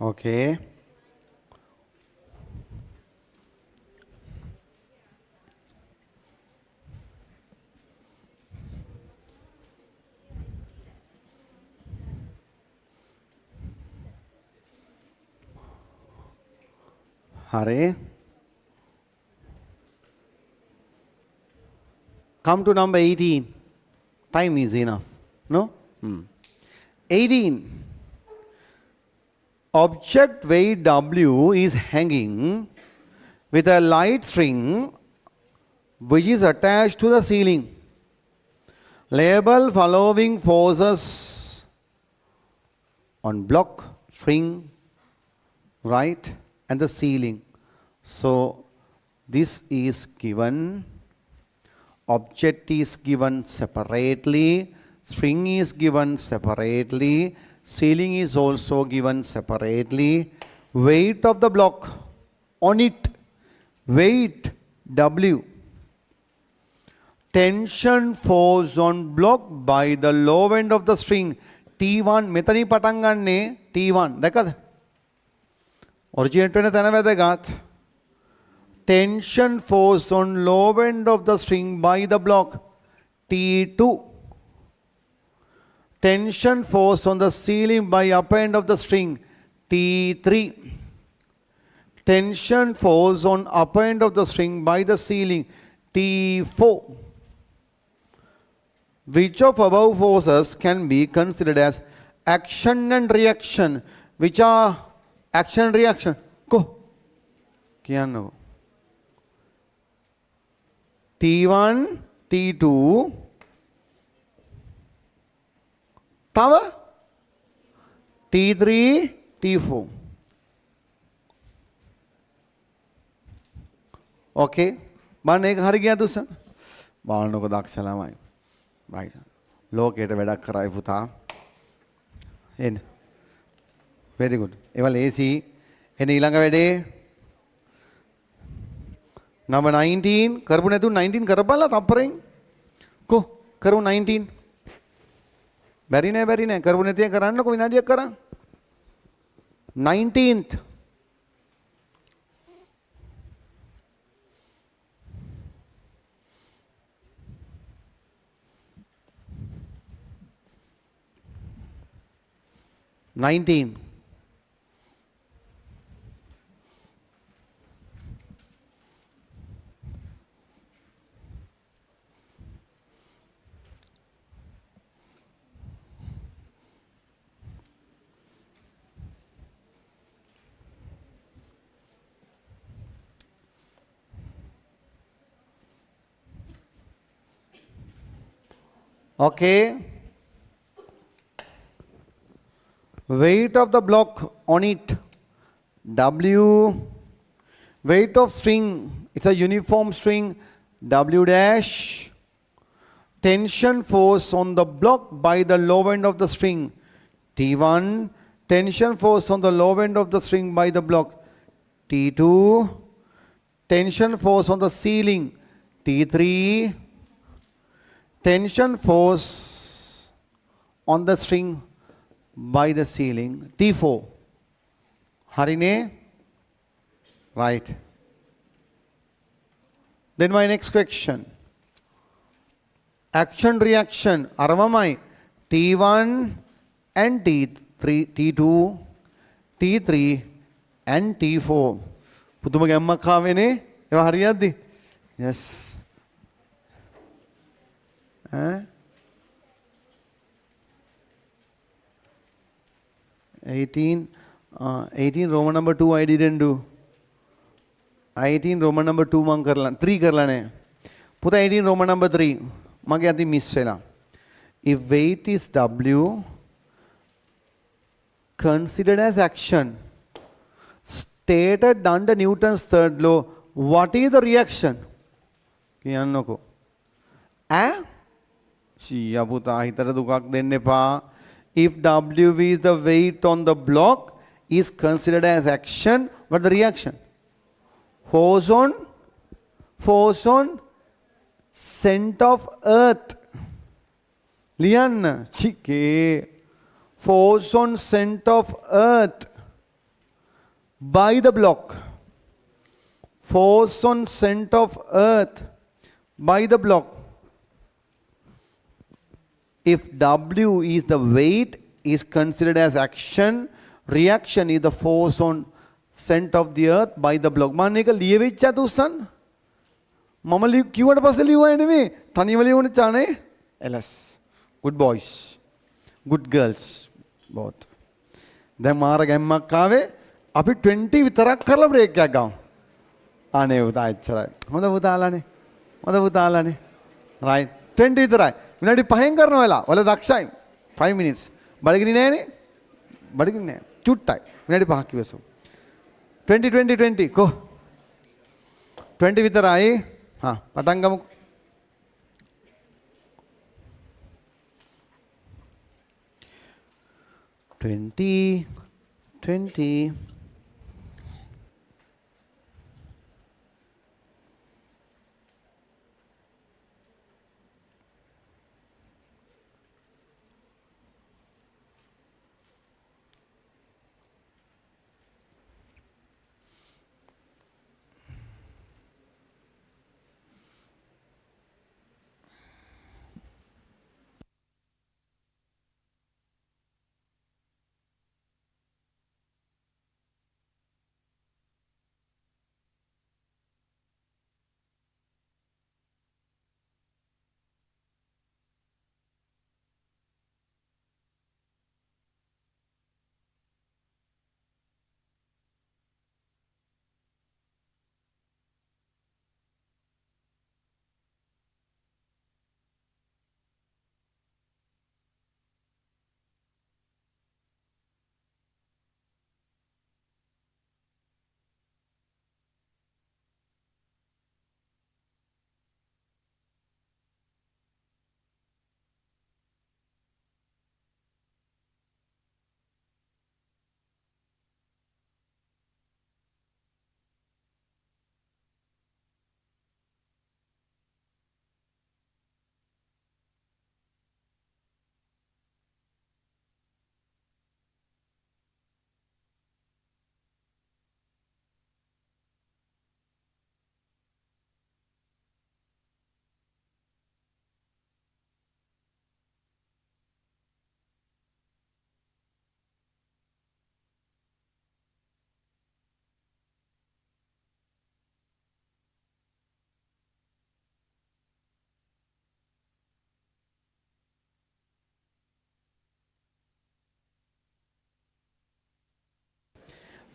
Okay. Hare. Come to number 18. Time is enough. No? 18. Object weight W is hanging with a light string which is attached to the ceiling. Label following forces on block, string, right, and the ceiling. So this is given. Object is given separately. String is given separately. Ceiling is also given separately. Weight of the block on it. Weight W. Tension force on block by the low end of the string. T1. මෙතනින් පටන් ගන්නේ T1. දැකද? Originate වෙන තැන වැදගත්. Tension force on low end of the string by the block. T2. Tension force on the ceiling by upper end of the string. T3. Tension force on upper end of the string by the ceiling. T4. Which of above forces can be considered as action and reaction? Which are action and reaction? Go. කියන්නකෝ. T1, T2. තව T3, T4. Okay. බලන්න ඒක හරි ගියාද උස්සන්න? බලන්නකො දක්ෂ ළමයි. right. ලෝකයට වැඩක් කරයි පුතා. එන්න. very good. ඒවල AC එන්න ඊළඟ වැඩේ. number 19 කරපු නැතු 19 කරපල්ලා තප්පරෙන්. කො කරු 19. බැරි නෑ කරපු නැතිව කරන්නකො විනාඩියක් කරන් 19th Okay. Weight of the block on it, W. Weight of string, it's a uniform string, W dash. Tension force on the block by the low end of the string, T1. Tension force on the low end of the string by the block, T2. Tension force on the ceiling, T3. Tension force on the string by the ceiling, T4. Harine? Right. Then my next question. Action reaction, Aravamai, T1 and T3, T2, T3 and T4. Putuma gamma kavene, eva hariyaddi? Yes. 18 Roman number 2 I didn't do. 18 Roman number 2 man karla 3 karla ne. Puta 18 Roman number 3 mage ati miss vela. If weight is W considered as action stated under Newton's third law, what is the reaction? Kiyannoko. Shiya puta hitara dukak denne pa. If W is the weight on the block is considered as action, what the reaction? Force on scent of earth. Lian, chike. Force on scent of earth by the block. Force on scent of earth by the block. If W is the weight is considered as action, reaction is the force on scent of the earth by the block. Maneka liyevicha tusan? Mama kiwata passa liwa eneme taniwa liwuna chane? LS. Good boys. Good girls. Both. Then mara gemma kave api 20 vitarak karla break kya gaon. Ane uta achara. Hoda utaalane. Right. 20 vitarai. Minadi pahen karna wala. Wala dakshai. 5 minutes. Badigini nae ne? Badigini nae. Chuttai. Minadi pahaki vesu. 20. Go. 20 vitarai. Ha. Patangamu. 20.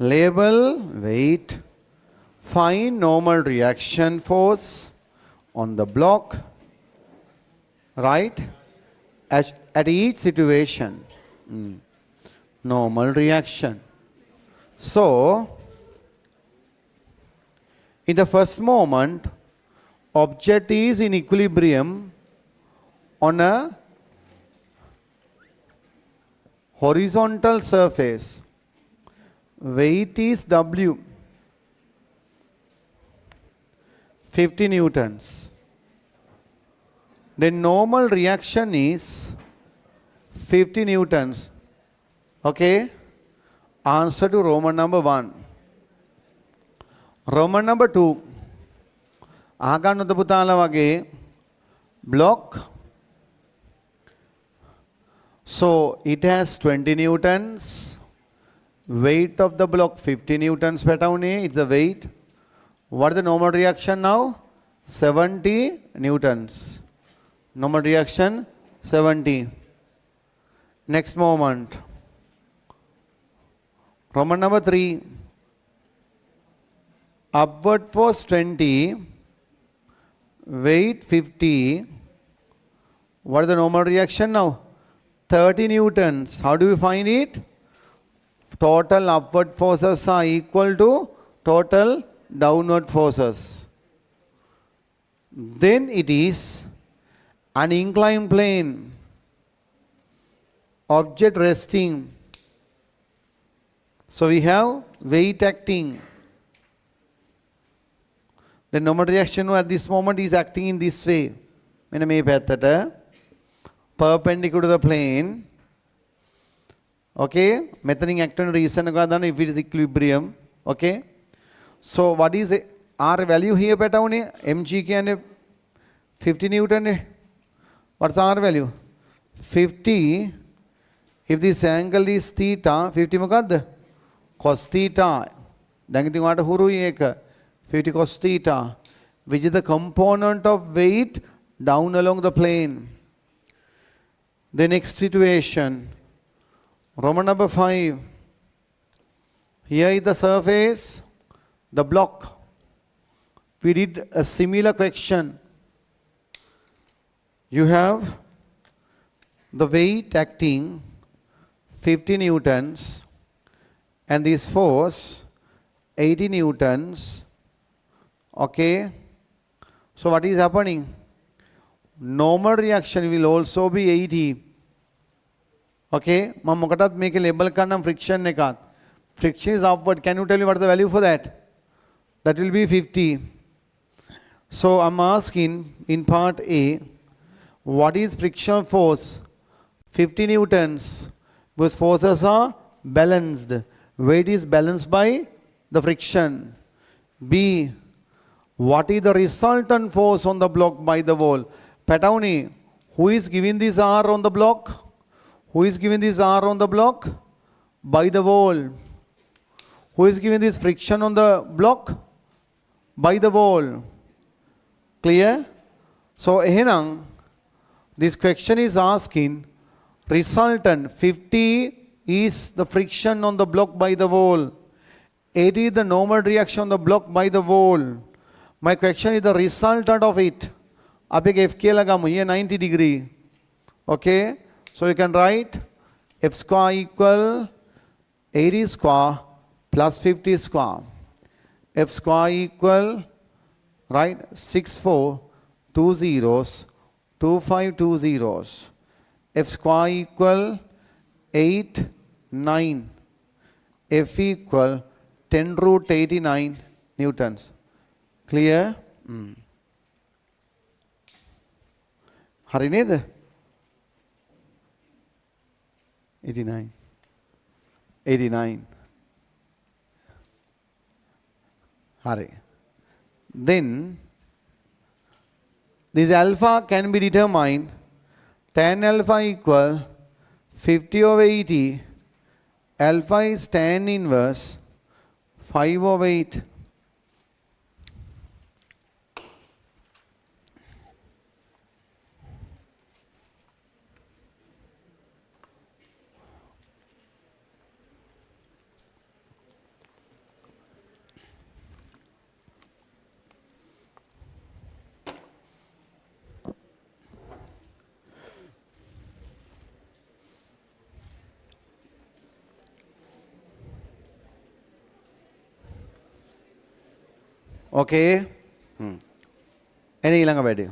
Label, weight, find normal reaction force on the block, right? at each situation. Normal reaction. So, in the first moment, object is in equilibrium on a horizontal surface. Weight is W, 50 newtons. Then normal reaction is 50 newtons. Okay? Answer to Roman number 1. Roman number 2. ආගන්නත පුතාලා වගේ block. So it has 20 newtons. Weight of the block 50 newtons petawne. It's the weight. What is the normal reaction now? 70 newtons. Normal reaction 70. Next moment. Roman number 3. Upward force 20. Weight 50. What is the normal reaction now? 30 newtons. How do we find it? Total upward forces are equal to total downward forces. Then it is an inclined plane. Object resting. So we have weight acting. The normal reaction at this moment is acting in this way. මෙන්න මේ පැත්තට perpendicular to the plane. Okay, මෙතනින් act වෙන reason එක ගන්න if it is equilibrium. Okay, so what is R value here පැටවුනේ? mg කියන්නේ 50 newton නේ. What's R value? 50. If this angle is theta, 50 මොකද්ද? cos theta. දැන් ඉතින් ඔයාලට හුරුයි ඒක. 50 cos theta, which is the component of weight down along the plane. The next situation, Roman number 5. Here is the surface, the block. We did a similar question. You have the weight acting 50 newtons and this force 80 newtons. Okay, so what is happening? Normal reaction will also be 80. Okay, මම මොකටත් මේකේ label කරනම් friction එකත්. Friction is upward. Can you tell me what is the value for that? That will be 50. So I'm asking in part A, what is friction force? 50 newtons. Because forces are balanced. Weight is balanced by the friction. B, what is the resultant force on the block by the wall? Petawni, who is giving this R on the block? Who is giving this R on the block? By the wall. Who is giving this friction on the block? By the wall. Clear? So, එහෙනම්, this question is asking, resultant 50 is the friction on the block by the wall. 80 is the normal reaction on the block by the wall. My question is the resultant of it. Abhi F කියලා ගමු. Here 90 degree. Okay. So you can write F square equal 80 square plus 50 square. F square equal, right, 64 2 zeros 25 2 zeros. F square equal 8 9. F equal 10 root 89 newtons. Clear? හරි නේද? 89. 89. හරි. Then this alpha can be determined. Tan alpha equal 50 over 80. Alpha is tan inverse 5 over 8. Okay. එන ඊළඟ වැඩේ.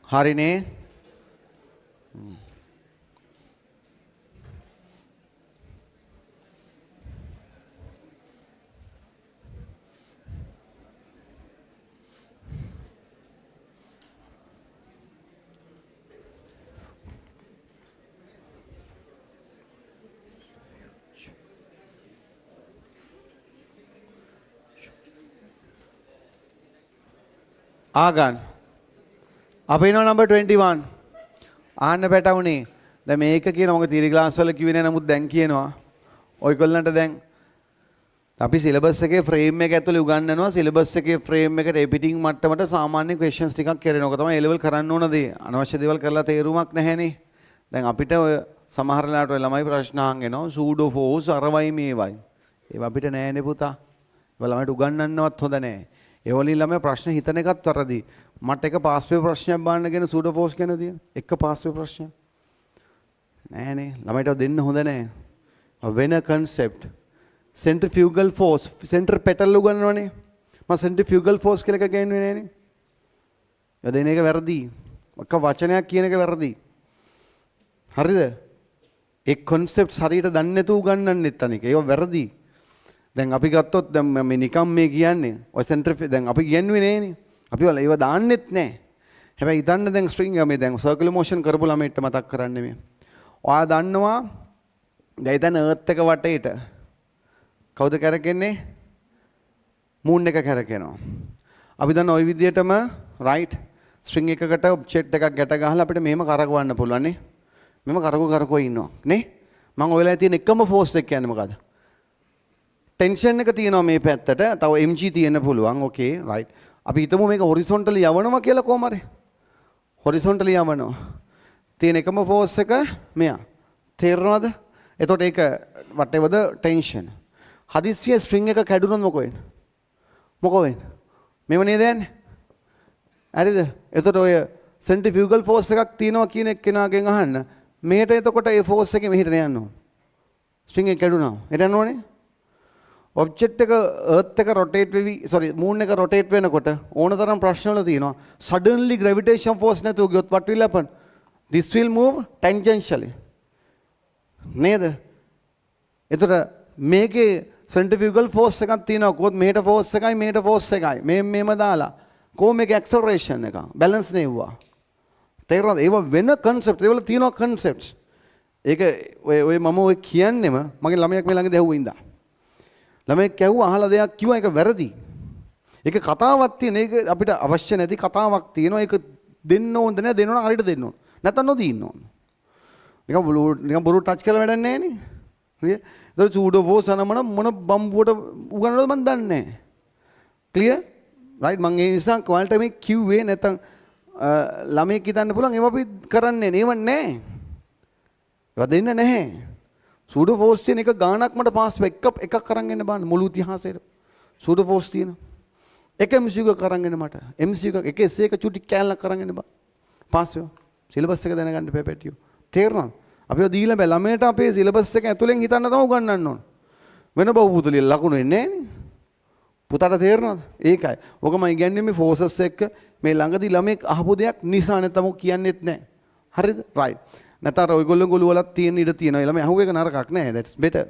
හරිනේ. Argon අපි එනවා number 21 ආන්න පැටවුනේ දැන් මේක කියන මොකද තියරි ක්ලාස් වල කිව්වේ නෑ නමුත් දැන් කියනවා ඔයගොල්ලන්ට දැන් අපි සිලබස් එකේ ෆ්‍රේම් එක ඇතුලේ උගන්වනවා සිලබස් එකේ ෆ්‍රේම් එකට රිපීටිංగ్ මට්ටමට සාමාන්‍ය ක්වෙස්චන්ස් ටිකක් කරනවා. ඔක තමයි A level කරන්න ඕන දේ. අනවශ්‍ය දේවල් කරලා තේරුමක් නැහැනේ. දැන් අපිට ඔය සමහර ලාට ඔය ළමයි ප්‍රශ්න අහගෙනවා සූඩෝ ෆෝස් අරවයි මේවයි. ඒවා අපිට නෑනේ පුතා. ඒවා ළමයිට උගන්වන්නවත් හොඳ නෑ. ඒ වලින් ළමයි ප්‍රශ්න හිතන එකත් වැරදි. මට එක පාස් පේපර් ප්‍රශ්නයක් බලන්න කියන සූඩෝ ෆෝස් ගැන තියෙන. එක පාස් පේපර් ප්‍රශ්නයක්. නෑනේ. ළමයිට දෙන්න හොඳ නෑ. වෙන concept. Centrifugal force. Centripetal උගන්වනවනේ. මම centrifugal force කියලා එක ගන්නේ නෑනේ. ඒ දෙන එක වැරදි. එක වචනයක් කියන එක වැරදි. හරිද? ඒ concepts හරියට දන්නේ නැතුව උගන්වන්නෙත් අනික. ඒක වැරදි. දැන් අපි ගත්තොත් දැන් මේ නිකම් මේ කියන්නේ ඔය දැන් අපි කියන්නේ නෑනේ. අපි වල ඒව දාන්නෙත් නෑ. හැබැයි හිතන්න දැන් ස්ට්‍රින්ග් මේ දැන් සර්කියුලර් මොෂන් කරපු ළමයිට මතක් කරන්නේ මේ. ඔයා දන්නවා දැන් ඉතින් earth එක වටේට කවුද කැරකෙන්නේ? මූන් එක කැරකෙනවා. අපි දන්න ওই විදිහටම right ස්ට්‍රින්ග් එකකට ඔබ්ජෙක්ට් එකක් ගැට ගහලා අපිට මෙහෙම කරකවන්න පුළුවන් නේ. මෙහෙම කරකෝ ඉන්නවා නේ. මම ඔය වෙලාවේ තියෙන එකම ෆෝස් එක කියන්නේ මොකද්ද? ටෙන්ෂන් එක තියෙනවා මේ පැත්තට. තව mg තියෙන්න පුළුවන්. ඕකේ right. අපි හිතමු මේක හොරිසොන්ටලි යවනවා කියලා කොහම හරි. හොරිසොන්ටලි යවනවා. තියෙන එකම ෆෝස් එක මෙයා. තේරෙනවද? එතකොට ඒක whatever the tension. හදිස්සිය ස්ට්‍රින්ග් එක කැඩුනොත් මොකෝ වෙන්නේ? මොකෝ වෙන්නේ? මෙව නේද යන්නේ? හරිද? එතකොට ඔය සෙන්ට්‍රිෆියුගල් ෆෝස් එකක් තියෙනවා කියන එක්කෙනාගෙන් අහන්න. මෙහෙට එතකොට ඒ ෆෝස් එකේ මෙහෙට යන්න ඕන. ස්ට්‍රින්ග් එක කැඩුනා. එට යන්න ඕනේ. ඔබ්ජෙක්ට් එක earth එක rotate වෙවි moon එක rotate වෙනකොට ඕන තරම් ප්‍රශ්න වල තියෙනවා. Suddenly gravitation force නැතුව ගියොත් what will happen? This will move tangentially. නේද? එතකොට මේකේ centrifugal force එකක් තියෙනවා. කොහොත් මෙහෙට force එකයි මෙහෙට force එකයි. මේම දාලා. කොහොම මේක acceleration එක. balance නෙවුවා. තේරුණාද? ඒව වෙන concept. ඒවල තියෙනවා concepts. ඒක ඔය මම ඔය කියන්නෙම මගේ ළමයක් මේ ළඟදී ඇහුවා ඉඳා. ළමයි කැවුවා අහලා දෙයක් කිව්වා ඒක වැරදි. ඒක කතාවක් තියෙන. ඒක අපිට අවශ්‍ය නැති කතාවක් තියෙනවා. ඒක දෙන්න ඕනද නැහැ දෙන්න ඕන හරියට දෙන්න ඕන. නැත්නම් නොදී ඉන්න ඕන. නිකන් බොරු ටච් කරලා වැඩක් නැහැ නේ. හරිද? ඒතර සූඩෝ ෆෝස් මොන බම්බුවට උගන්වනවද මන් දන්නේ නැහැ. ක්ලියර්? රයිට් මම ඒ නිසා ඔයාලට මේ කිව්වේ නැත්නම් ළමයි හිතන්න පුළුවන් ඒව අපි කරන්නේ නේ. ඒව නැහැ. ඒව දෙන්න නැහැ. සූඩෝ ෆෝස් තියෙන එක ගානක් මට පාස් එකක් අරන් එන්න බලන්න මුළු ඉතිහාසයේ. සූඩෝ ෆෝස් තියෙන. එක MCQ එකක් අරන් එන්න මට. MCQ එක essay එක චුටි කෑල්ලක් අරන් එන්න බලන්න. පාස් වෙනවා. සිලබස් එක දැනගන්න පැපැටියෝ. තේරුණාද? අපිව දීලා බෑ ළමයට අපේ සිලබස් එක ඇතුලෙන් හිතන්න තමයි උගන්වන්න ඕන. වෙන බහුබුතුලිය ලකුණු එන්නේ නැහැ නේ. පුතාට තේරෙනවද? ඒකයි. ඔක මම කියන්නේ මේ ෆෝසස් එක්ක මේ ළඟදී ළමෙක් අහපු දෙයක් නිසා නැත්නම් ඔක කියන්නේත් නැහැ. හරිද? right. නැත්නම් ඔයගොල්ලෝ ගොළු වලත් තියෙන ඉඩ තියෙනවා. ළමයි අහුව එක නරකක් නෑ. that's better.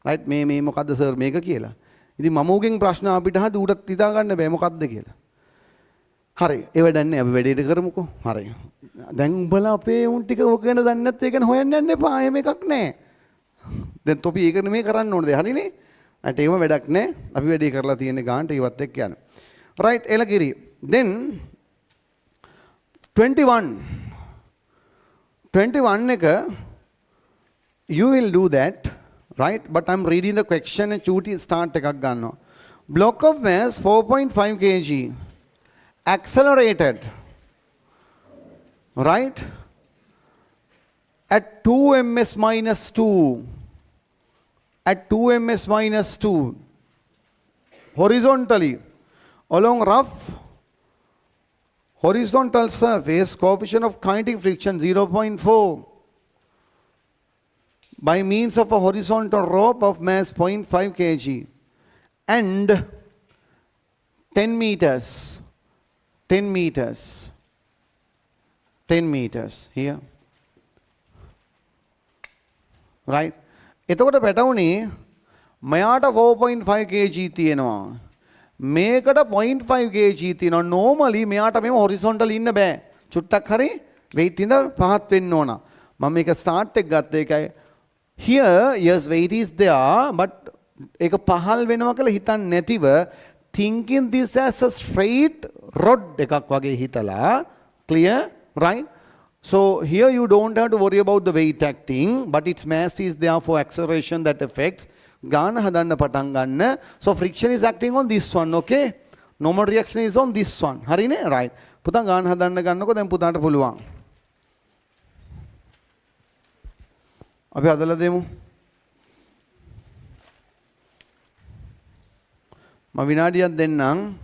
right. මේ මොකද්ද සර් මේක කියලා. ඉතින් මම උගෙන් ප්‍රශ්න අපිට අහද්දි ඌටත් හිතා ගන්න බෑ මොකද්ද කියලා. හරි. ඒ වැඩක් නෑ. අපි වැඩේට කරමුකෝ. හරි. දැන් උඹලා අපේ උන් ටික ඔක ගැන දන්නේ නැත්නම් ඒක ගැන හොයන්න යන්න එපා. එහෙම එකක් නෑ. දැන් තොපි ඒක නෙමෙයි කරන්න ඕනේ. හරිනේ? අට ඒව වැඩක් නෑ. අපි වැඩේ කරලා තියෙන ගානට ඒවත් එක්ක යන්න. right. එලකිරි. then 21 එක you will do that, right? But I'm reading the question and චූටි start එකක් ගන්නවා. Block of mass 4.5 kg accelerated, right? At 2 ms minus 2. At 2 ms minus 2. Horizontally along rough horizontal surface, coefficient of kinetic friction 0.4. by means of a horizontal rope of mass 0.5 kg and 10 meters, 10 meters, 10 meters here. Right? එතකොට පැටවුනේ මෙයාට 4.5 kg තියෙනවා. මේකට 0.5 kg තියෙනවා. normally මෙයාට මෙම horizontal ඉන්න බෑ. චුට්ටක් හරි weight ඉඳ පහත් වෙන්න ඕන. මම මේක start එක ගත්ත එකයි. Here yes weight is there but ඒක පහල් වෙනවා කියලා හිතන්නේ නැතිව thinking this as a straight rod එකක් වගේ හිතලා clear right. So here you don't have to worry about the weight acting, but its mass is there for acceleration that affects. ගාන හදන්න පටන් ගන්න. So friction is acting on this one, okay? Normal reaction is on this one. හරිනේ? Right. පුතා ගාන හදන්න ගන්නකො දැන් පුතාට පුළුවන්. අපි හදලා දෙමු. මම විනාඩියක් දෙන්නම්.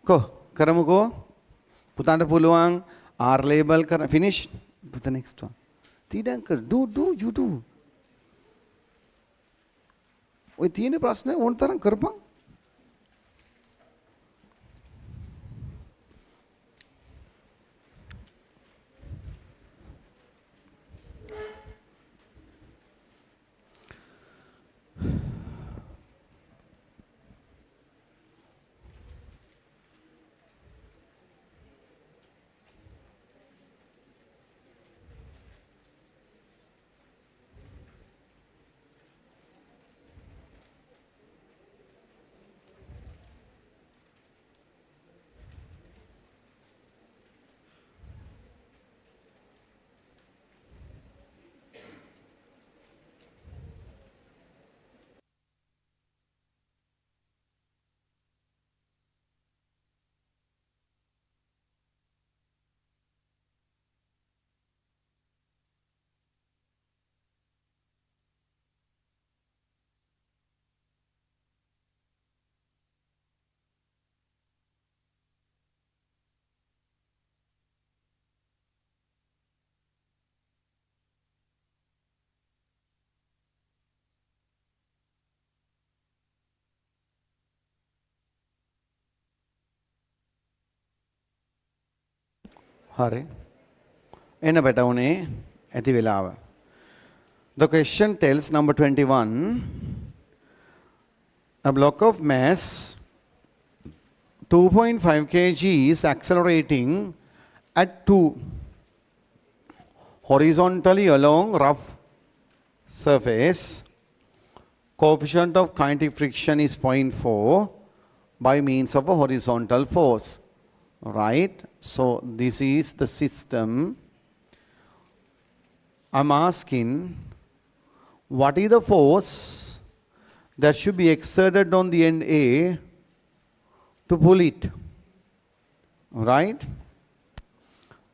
Go, කරමුකෝ. පුතාට පුළුවන් R label කර finish put the next one. තීඩංකර් do you do. ඔය තියෙන ප්‍රශ්න ඕන තරම් කරපන්. හරි. එන්න පැටවුනේ ඇති වෙලාව. The question tells number 21. A block of mass 2.5 kg is accelerating at 2 horizontally along rough surface. Coefficient of kinetic friction is 0.4 by means of a horizontal force. Right? So this is the system. I'm asking what is the force that should be exerted on the end A to pull it. Right?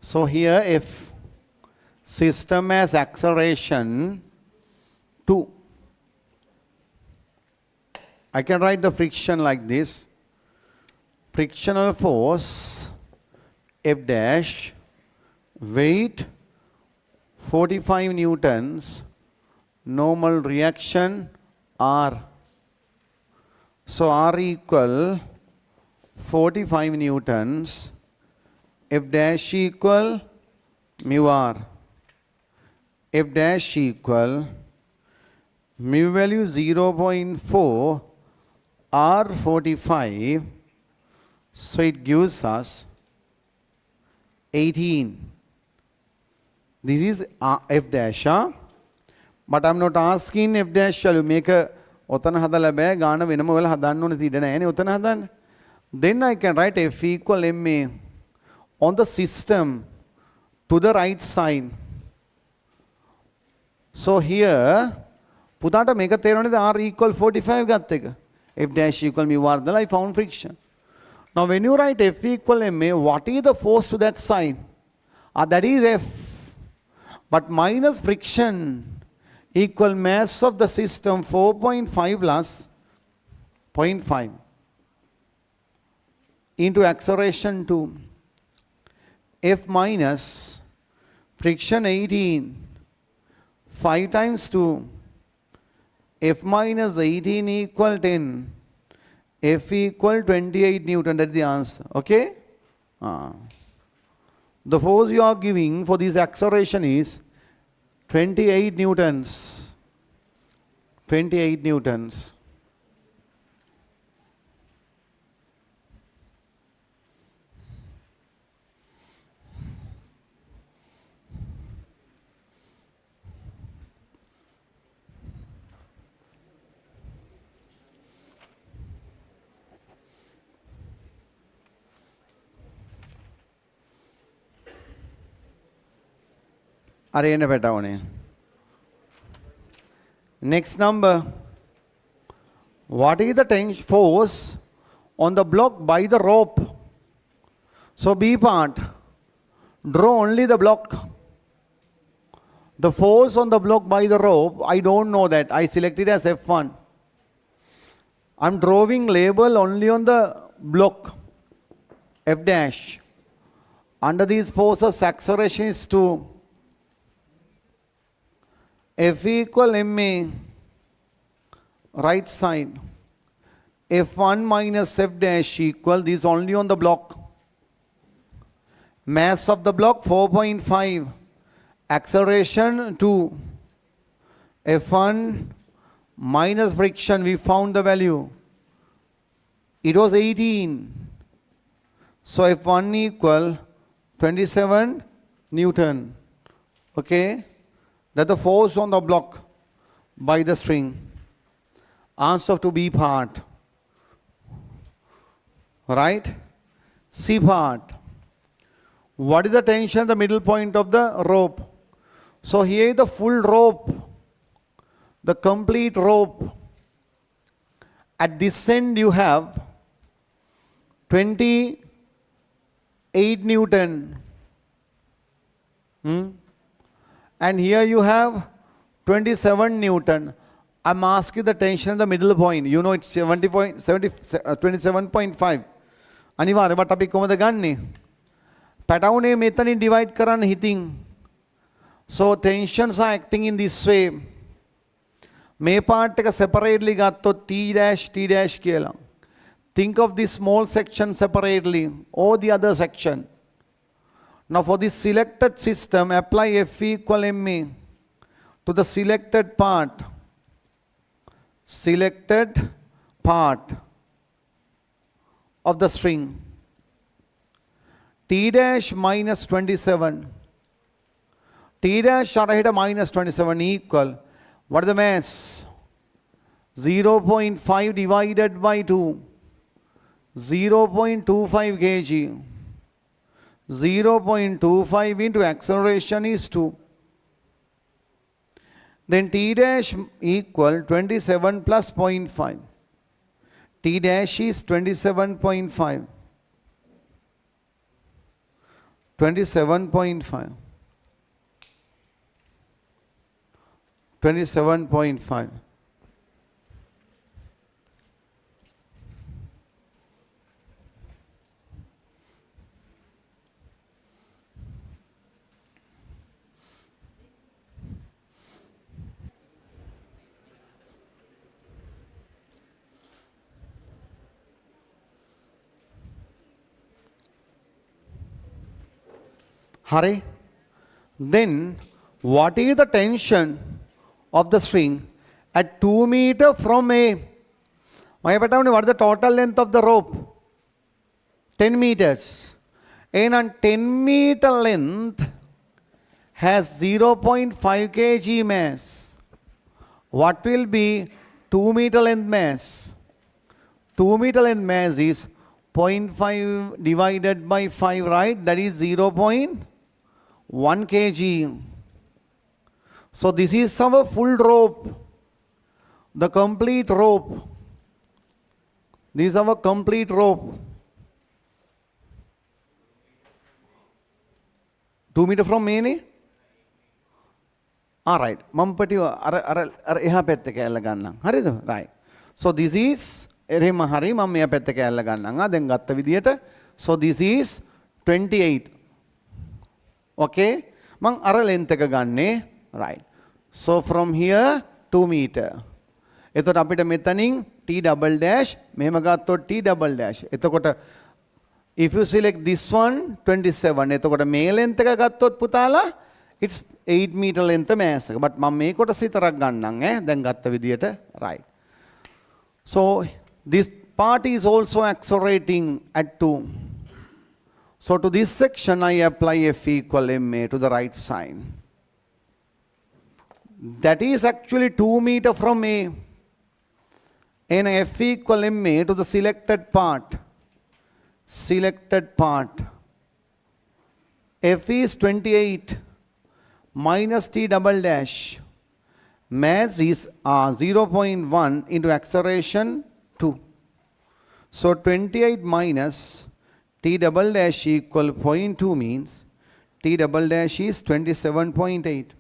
So here if system has acceleration 2, I can write the friction like this. Frictional force F dash, weight 45 newtons, normal reaction R. So R equal 45 newtons, F dash equal mu R. F dash equal mu value 0.4 R 45. So it gives us 18. This is F dash, but I'm not asking F dash shall you make a ඔතන හදලා බෑ ගාන වෙනම වල හදන්න ඕනේ තියද නැහැ නේ ඔතන හදන්න. Then I can write F equal MA on the system to the right side. So here, පුතාට මේක තේරෙනවද R equal 45 ගත්ත එක? F dash equal mu r I found friction. Now when you write F equal ma, what is the force to that side? That is F. But minus friction equal mass of the system 4.5 plus 0.5 into acceleration 2. F minus friction 18, 5 times 2, F minus 18 equal 10, F equal 28 Newton, that's the answer, okay? The force you are giving for this acceleration is 28 Newtons, 28 Newtons. Arena Petavone. Next number. What is the tension force on the block by the rope? So B part, draw only the block. The force on the block by the rope, I don't know that. I selected as F1. I'm drawing label only on the block, F dash. Under these forces, acceleration is 2. F equal ma, right side. F1 minus F dash equal, this only on the block. Mass of the block 4.5. Acceleration 2. F1 minus friction, we found the value. It was 18. So F1 equal 27 Newton. Okay? That's the force on the block by the string. Answer to B part. Right? C part. What is the tension at the middle point of the rope? So here is the full rope, the complete rope. At this end you have 28 Newton. And here you have 27 Newton. I'm asking the tension at the middle point. You know it's 27.5. අනිවාර්යයෙන් but අපි කොහොමද ගන්නෙ? පැටවුනේ මෙතනින් divide කරන්න හිතින්. So tensions are acting in this way. මේ part එක separately ගත්තොත් T dash කියලා. Think of this small section separately or the other section. Now for this selected system, apply F equal ma to the selected part. Selected part of the string. T dash minus 27. T dash minus 27 equal. What is the mass? 0.5 divided by 2. 0.25 kg. 0.25 into acceleration is 2. Then T dash equal 27 plus 0.5. T dash is 27.5. 27.5. 27.5. Hurry. Then what is the tension of the string at 2 meters from A? What is the total length of the rope? 10 meters. And 10 meter length has 0.5 kg mass. What will be 2 meter length mass? 2 meter length mass is 0.5 divided by 5, right? That is 0.1 kg. So this is our full rope, the complete rope. This is our complete rope. 2 meter from me? Alright. Mampati eha pette kella gannan. Harida? Right. So this is එහෙම හරි මම මෙයා පැත්ත කෑල්ල ගන්නම්. දැන් ගත්ත විදියට. So this is 28. Okay? මං අර length එක ගන්නෙ. Right. So from here 2 meter. එතකොට අපිට මෙතනින් T double dash මෙහෙම ගත්තොත් T double dash. එතකොට if you select this one 27. එතකොට මේ length එක ගත්තොත් පුතාලා it's 8 meter length mass එක. but මම මේ කොටස විතරක් ගන්නම් ඈ. දැන් ගත්ත විදියට. Right. So this part is also accelerating at 2. So to this section I apply F equal ma to the right side. That is actually 2 meter from A. And F equal ma to the selected part. Selected part. F is 28 minus T double dash. Mass is 0.1 into acceleration 2. So 28 minus T double dash equal 0.2 means T double dash is 27.8.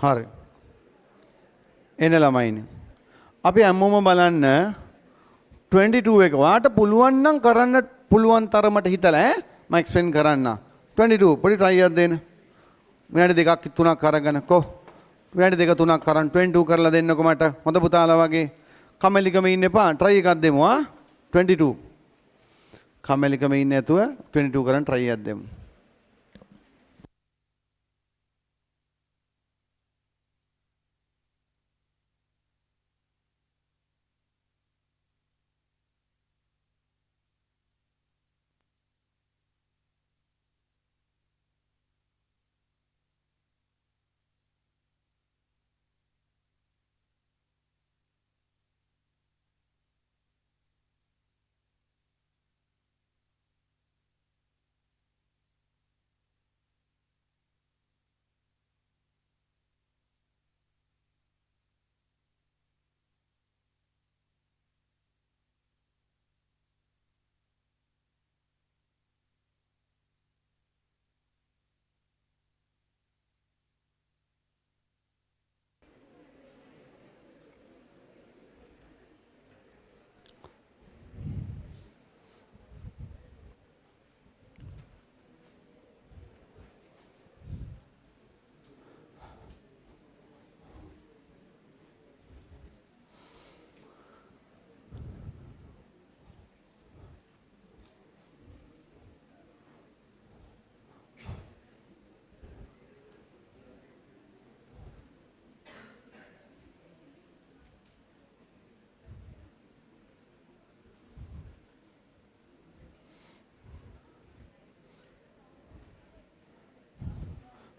හරි. එන ළමයිනේ. අපි හැමෝම බලන්න 22 එක. ඔයාට පුළුවන් නම් කරන්න පුළුවන් තරමට හිතලා ඈ මම එක්ස්ප්ලেইন කරන්න. 22 පොඩි try එකක් දෙන්න. විනාඩි දෙකක් තුනක් අරගෙන කො. විනාඩි දෙක තුනක් කරන් 22 කරලා දෙන්නකො මට. හොඳ පුතාලා වගේ. කමැලිකම ඉන්න එපා. try එකක් දෙමු ආ. 22. කමැලිකම ඉන්නේ නැතුව 22 කරන් try එකක් දෙමු.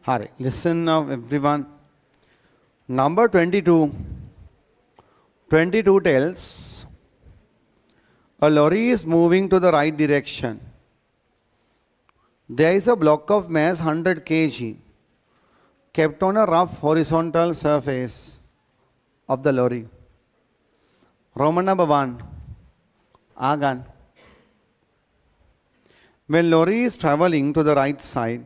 Hari, listen now everyone. Number 22. 22 tells a lorry is moving to the right direction. There is a block of mass 100 kg kept on a rough horizontal surface of the lorry. Roman number 1. Agan. When lorry is traveling to the right side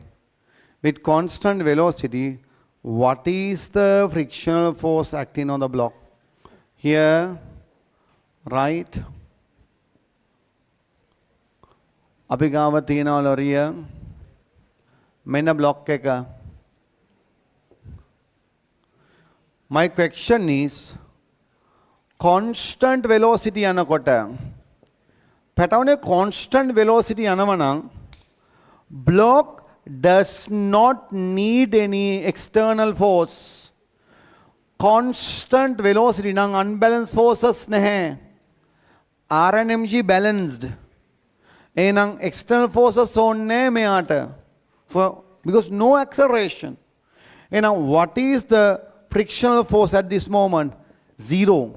with constant velocity, what is the frictional force acting on the block? Here, right. අපි ගාව තියෙනවා ලොරිය මෙන්න block එක. My question is constant velocity යනකොට පැටවුනේ constant velocity යනවා නම් block does not need any external force. Constant velocity නම් unbalanced forces නැහැ. R and mg balanced. එහෙනම් external forces ඕනේ මෙයාට. Because no acceleration. එහෙනම් what is the frictional force at this moment? Zero.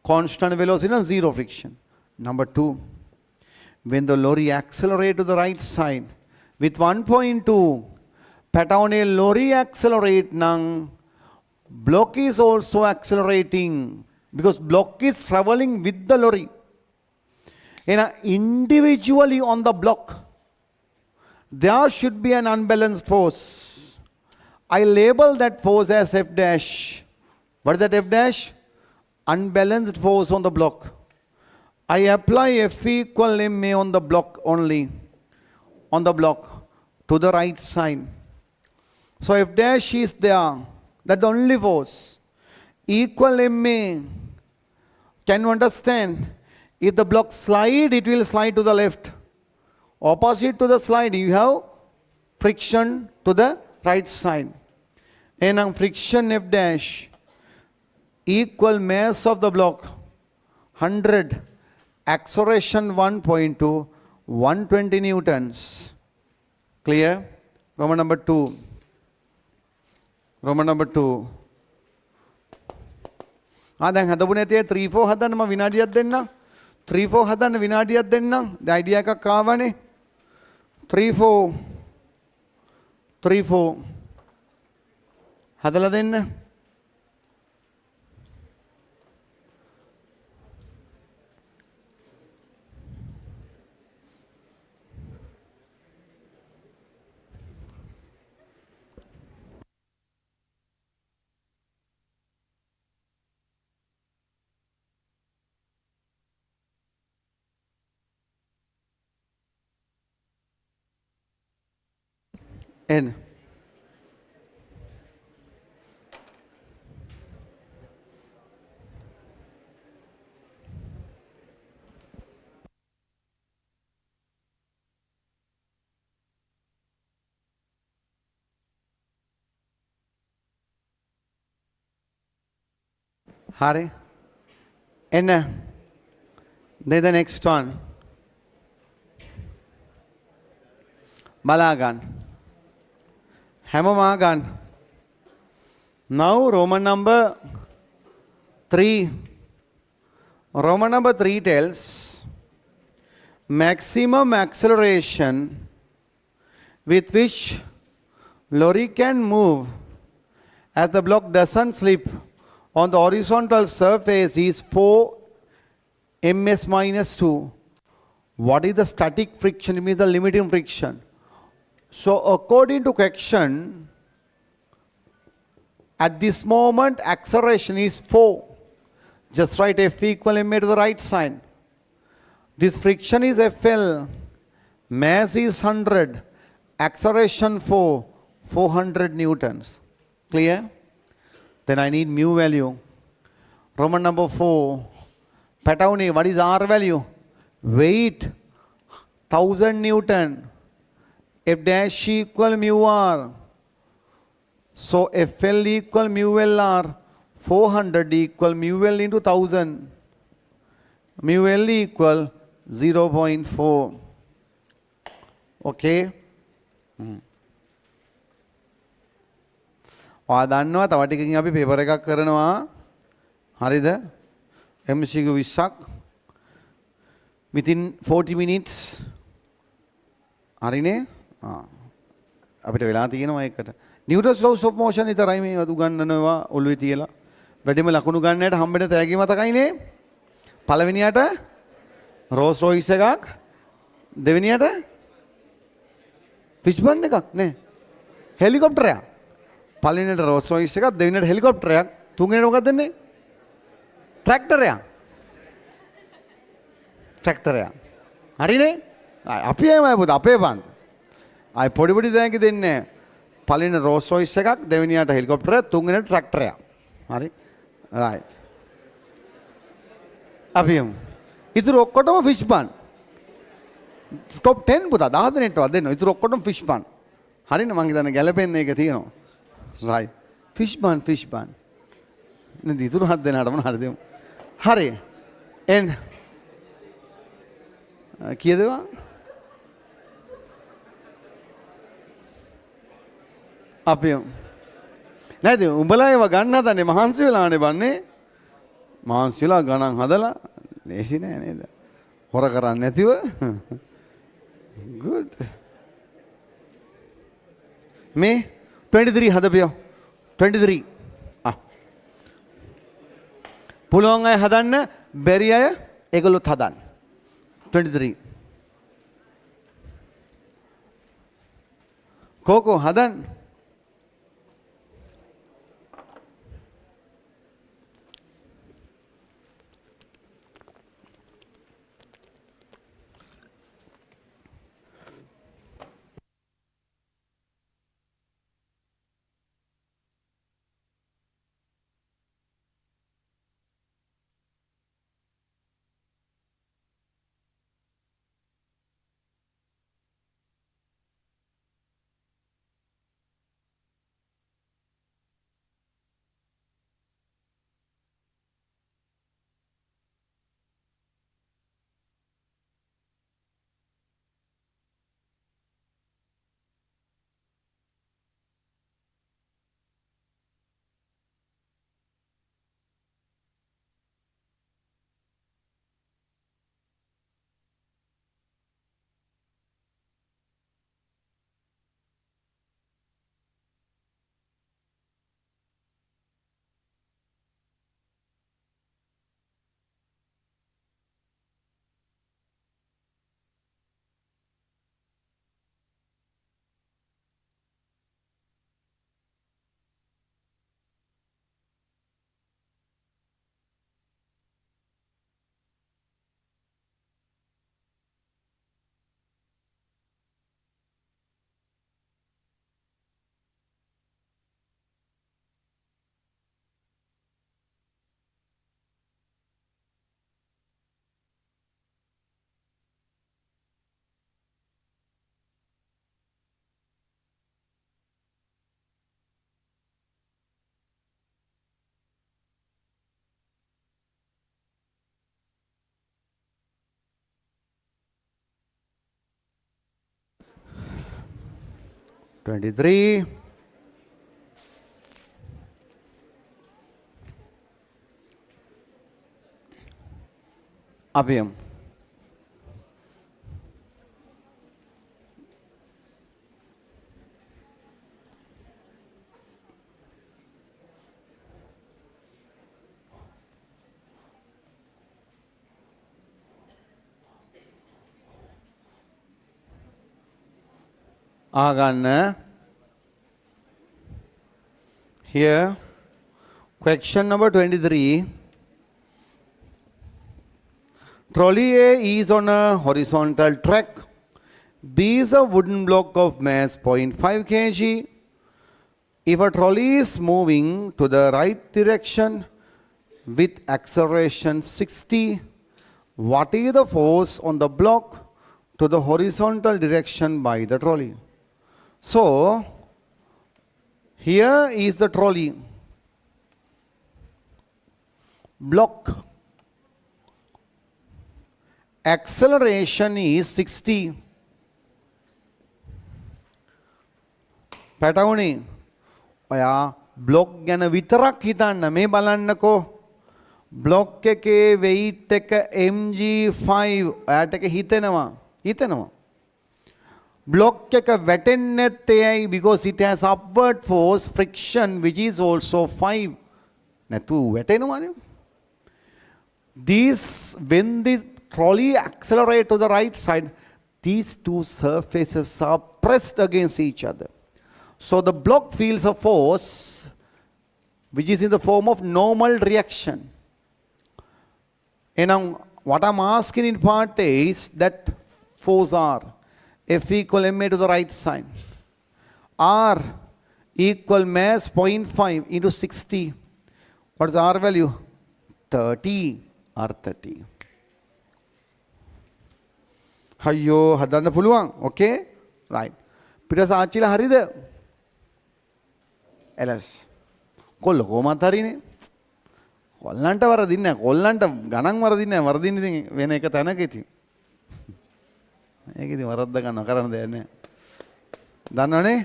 Constant velocity and zero friction. Number 2. When the lorry accelerates to the right side with 1.2, පැටවුනේ lorry accelerate නම් block is also accelerating because block is traveling with the lorry. And individually on the block, there should be an unbalanced force. I label that force as F dash. What is that F dash? Unbalanced force on the block. I apply F equal ma on the block only. On the block to the right side. So F dash is there. That's the only force. Equal ma. Can you understand? If the block slide, it will slide to the left. Opposite to the slide, you have friction to the right side. And friction F dash equal mass of the block 100, acceleration 1.2, 120 newtons. Clear? Roman number 2. Roman number 2. දැන් හදපු නැතිය 3-4 හදන්න මම විනාඩියක් දෙන්නම්. 3-4 හදන්න විනාඩියක් දෙන්නම්. දැන් idea එකක් ආවනේ. 3-4 හදලා දෙන්න. N. Hari. N. Then the next one. Balagan. Hamagan. Now Roman number 3. Roman number 3 tells maximum acceleration with which lorry can move as the block doesn't slip on the horizontal surface is 4 ms minus 2. What is the static friction? It means the limiting friction. So according to question, at this moment acceleration is 4. Just write F equal ma to the right side. This friction is FL. Mass is 100. Acceleration 400 newtons. Clear? Then I need mu value. Roman number 4. Patauni, what is R value? Weight 1000 Newton. F dash equal mu R. So FL equal mu LR. 400 equal mu L into 1000. Mu L equal 0.4. Okay? ඔයා දන්නවා තව ටිකකින් අපි paper එකක් කරනවා. හරිද? MCQ 20ක් within 40 minutes. හරිනේ? අපිට වෙලා තියෙනවා ඒකට. නිව්ටන්ස් laws of motion විතරයි මේ උගන්වනවා ඔළුවේ තියලා. වැඩිම ලකුණු ගන්නට හම්බෙන තෑගි මතකයිනේ. පළවෙනියට රෝල්ස් රොයිස් එකක්, දෙවෙනියට ෆිෂ්බර්න් එකක් නේ. හෙලිකොප්ටරයක්. පළවෙනියට රෝල්ස් රොයිස් එකක්, දෙවෙනියට හෙලිකොප්ටරයක්, තුන්වෙනියට මොකක්ද දෙන්නේ? ට්‍රැක්ටරයක්. ට්‍රැක්ටරයක්. හරිනේ? අපි එමය පුතා අපේ පන්ති. අය පොඩි පොඩි දෙයක් දෙන්නේ. පළවෙනි රෝල්ස් රොයිස් එකක්, දෙවෙනියට හෙලිකොප්ටරය, තුන්වෙනියට ට්‍රැක්ටරයක්. හරි. right. අපි යමු. ඉතුරු ඔක්කොටම ෆිෂ් බන්. top 10 පුතා 10 දෙනෙක්ටවත් දෙන්න. ඉතුරු ඔක්කොටම ෆිෂ් බන්. හරිනේ මං හිතන්නේ ගැලපෙන්නේ ඒක තියෙනවා. right. ෆිෂ් බන්. නේද ඉතුරු 7 දෙනාටම හරි දෙමු. හරි. එන් කීයද ඒවා? අපි නේද උඹලා ඒවා ගන්න හදන්නේ මහන්සි වෙලානේ බන්නේ. මහන්සිලා ගණන් හදලා ලේසි නෑ නේද? හොර කරන්නේ නැතිව. good. මේ 23 හදපියෝ. 23. පුළුවන් අය හදන්න, බැරි අය ඒගොල්ලොත් හදන්න. 23. කෝකෝ හදන්න. Twenty-three. අපි යමු. ආගන්න. Here, question number 23. Trolley A is on a horizontal track. B is a wooden block of mass 0.5 kg. If a trolley is moving to the right direction with acceleration 60, what is the force on the block to the horizontal direction by the trolley? So, here is the trolley. Block. Acceleration is 60. පැටවුණේ ඔයා block ගැන විතරක් හිතන්න මේ බලන්නකෝ block එකේ weight එක mg5 ඔයාට එක හිතෙනවා block එක වැටෙන්නෙත් එයයි because it has upward force friction which is also 5 නැතු වැටෙනවනේ these when this trolley accelerate to the right side these two surfaces are pressed against each other so the block feels a force which is in the form of normal reaction and now what I'm asking in part is that force R F equal ma to the right side. R equal mass 0.5 into 60. What is R value? 30. R 30. Hayyo hadanna puluwan. Okay? Right. Pita saachila harida. LS. කොල්ල කොහොමත් හරිනේ. කොල්ලන්ට වරදින්නේ නැහැ. කොල්ලන්ට ගණන් වරදින්නේ නැහැ. වරදින්නේ ඉතින් වෙන එක තැනක ඉතින්. ඒක ඉතින් වරද්ද ගන්න කරන්න දෙයක් නැහැ. දන්නවනේ?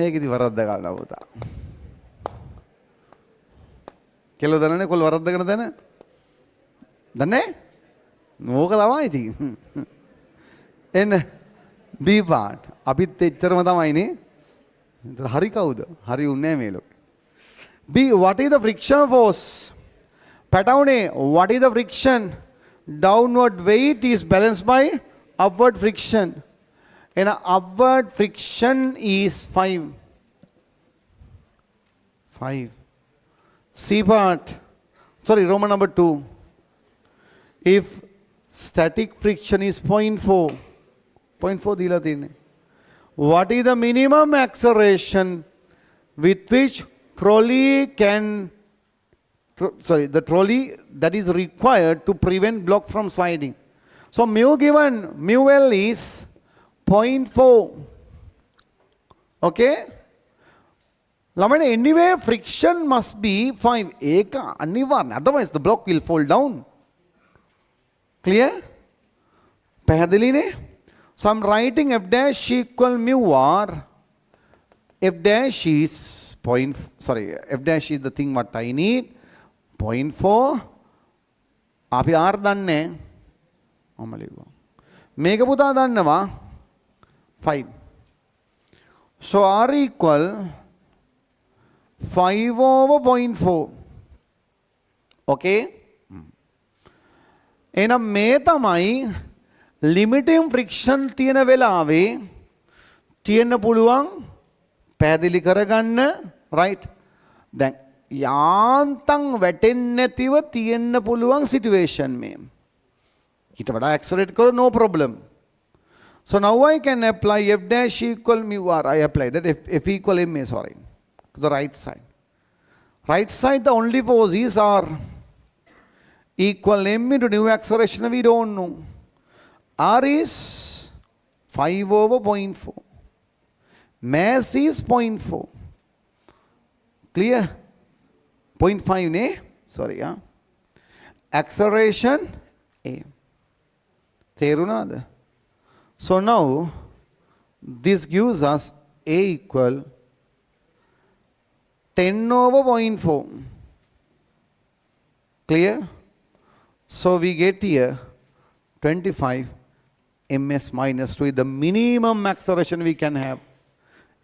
ඒක ඉතින් වරද්ද ගන්නවා පුතා. කෙල්ල දන්නවනේ කොල්ල වරද්ද ගන්න තැන? දන්නේ? ඕක තමයි ඉතින්. එන්න B part. අපිත් එච්චරම තමයිනේ. හරි කවුද? හරි උන්නේ මේ ලෝකේ. B, what is the friction force? පැටවුනේ, what is the friction? Downward weight is balanced by upward friction. And upward friction is 5. 5. C part. Sorry, Roman number 2. If static friction is 0.4. 0.4 දීලා තියෙන්නේ. What is the minimum acceleration with which trolley can, the trolley that is required to prevent block from sliding? So mu given, mu L is 0.4. Okay? Lamane, anyway, friction must be 5. Eka anivarnya. Otherwise the block will fall down. Clear? පැහැදිලි නේ? So I'm writing F dash equal mu R. F dash is F dash is the thing what I need. 0.4. අපි R දන්නේ. අමලිවා. මේක පුතා දන්නවා 5. So R equal 5 over 0.4. Okay? එහෙනම් මේ තමයි limiting friction තියෙන වෙලාවේ තියෙන්න පුළුවන් පැහැදිලි කරගන්න right. දැන් යාන්තම් වැටෙන්නේ නැතිව තියෙන්න පුළුවන් situation මේ. ඊට වඩා accelerate කර no problem. So now I can apply F dash equal mu R. I apply that F equal ma, sorry, to the right side. Right side the only force is R equal m into new acceleration we don't know. R is 5 over 0.4. Mass is 0.4. Clear? 0.5 ne? Sorry. Acceleration A. Therunada. So now this gives us A equal 10 over 0.4. Clear? So we get here 25 ms minus 2 is the minimum acceleration we can have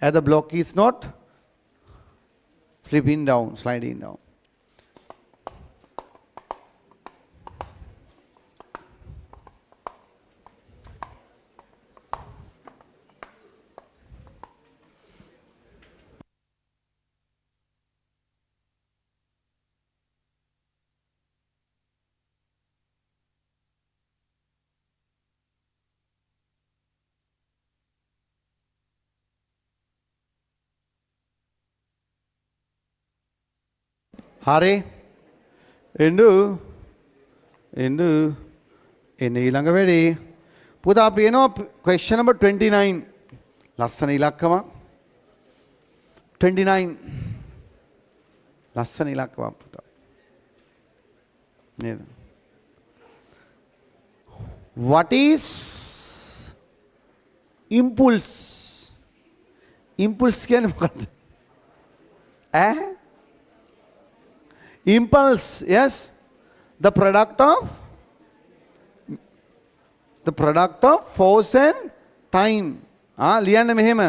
as the block is not sliding down. හරි එන්න ඊළඟ වැඩේ පුතා අපි එනවා question number 29 ලස්සන ඉලක්කමක් 29 ලස්සන ඉලක්කමක් පුතා නේද what is impulse කියන්නේ මොකක්ද impulse, yes, the product of force and time. ලියන්න මෙහෙම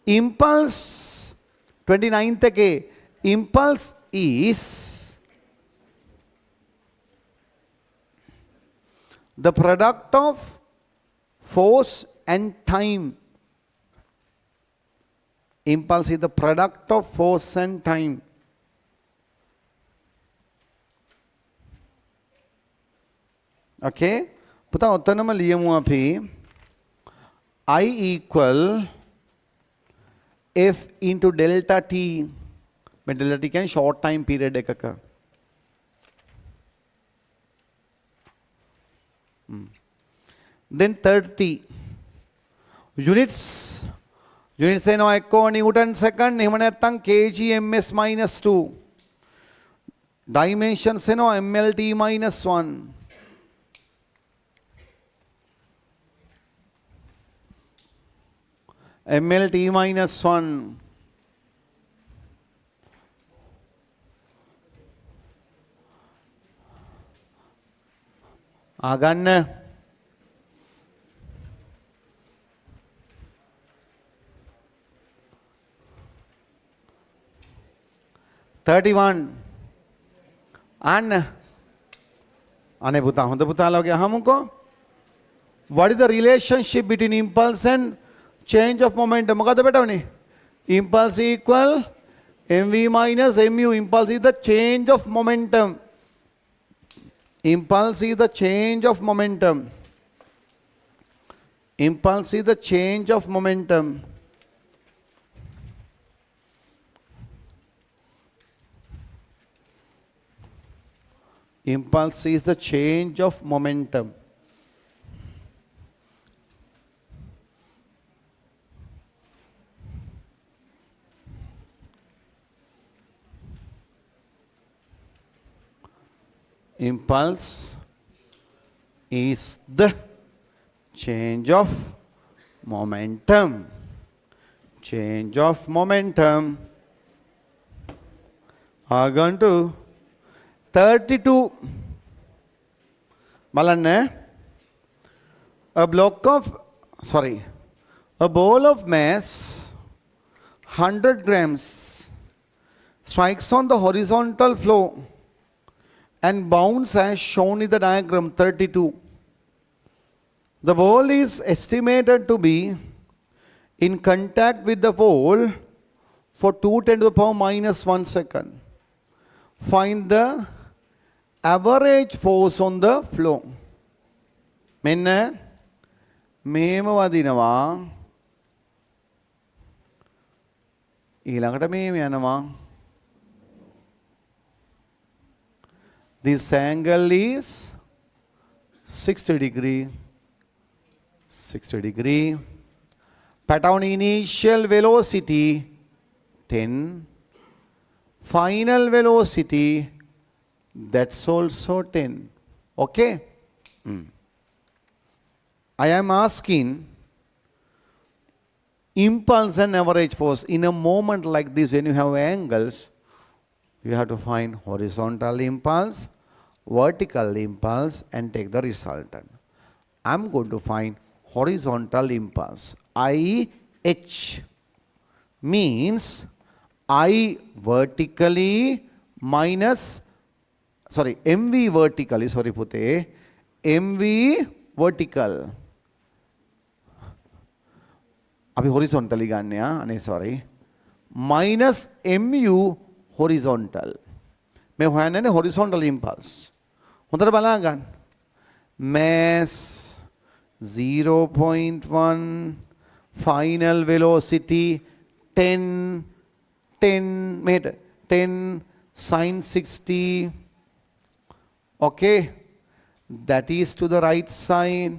impulse 29th එකේ impulse is the product of force and time. Impulse is the product of force and time. Okay, පුතා ඔතනම ලියමු අපි I equal F into delta t. මේ delta t කියන්නේ short time period එකක. Then 30 units එනවා එක්කෝ Newton second එහෙම නැත්නම් kg ms minus 2 dimensions එනවා mlt minus 1 mlt minus 1 ආගන්න 31 අන්න අනේ පුතා හොඳ පුතාලා වගේ අහමුකෝ what is the relationship between impulse and change of momentum මොකද බටවනේ impulse equal mv minus mu impulse is the change of momentum impulse is the change of momentum impulse is the change of momentum impulse is the change of momentum impulse is the change of momentum change of momentum are going to 32 බලන්න a ball of mass 100 grams strikes on the horizontal floor and bounce as shown in the diagram 32 the ball is estimated to be in contact with the pole for 2 × 10⁻⁻1 second find the average force on the floor මෙන්න මේම වදිනවා ඊළඟට මේම යනවා this angle is 60 degree pattern initial velocity 10 final velocity that's also 10 okay I am asking impulse and average force in a moment like this when you have angles you have to find horizontal impulse vertical impulse and take the resultant I'm going to find horizontal impulse IH means I vertically minus mv vertically mv vertical අපි horizontally ගන්නයා අනේ minus mu horizontal මේ හොයන්නේ horizontal impulse හොඳට බලා ගන්න mass 0.1 final velocity 10 meter 10 sin 60 okay that is to the right side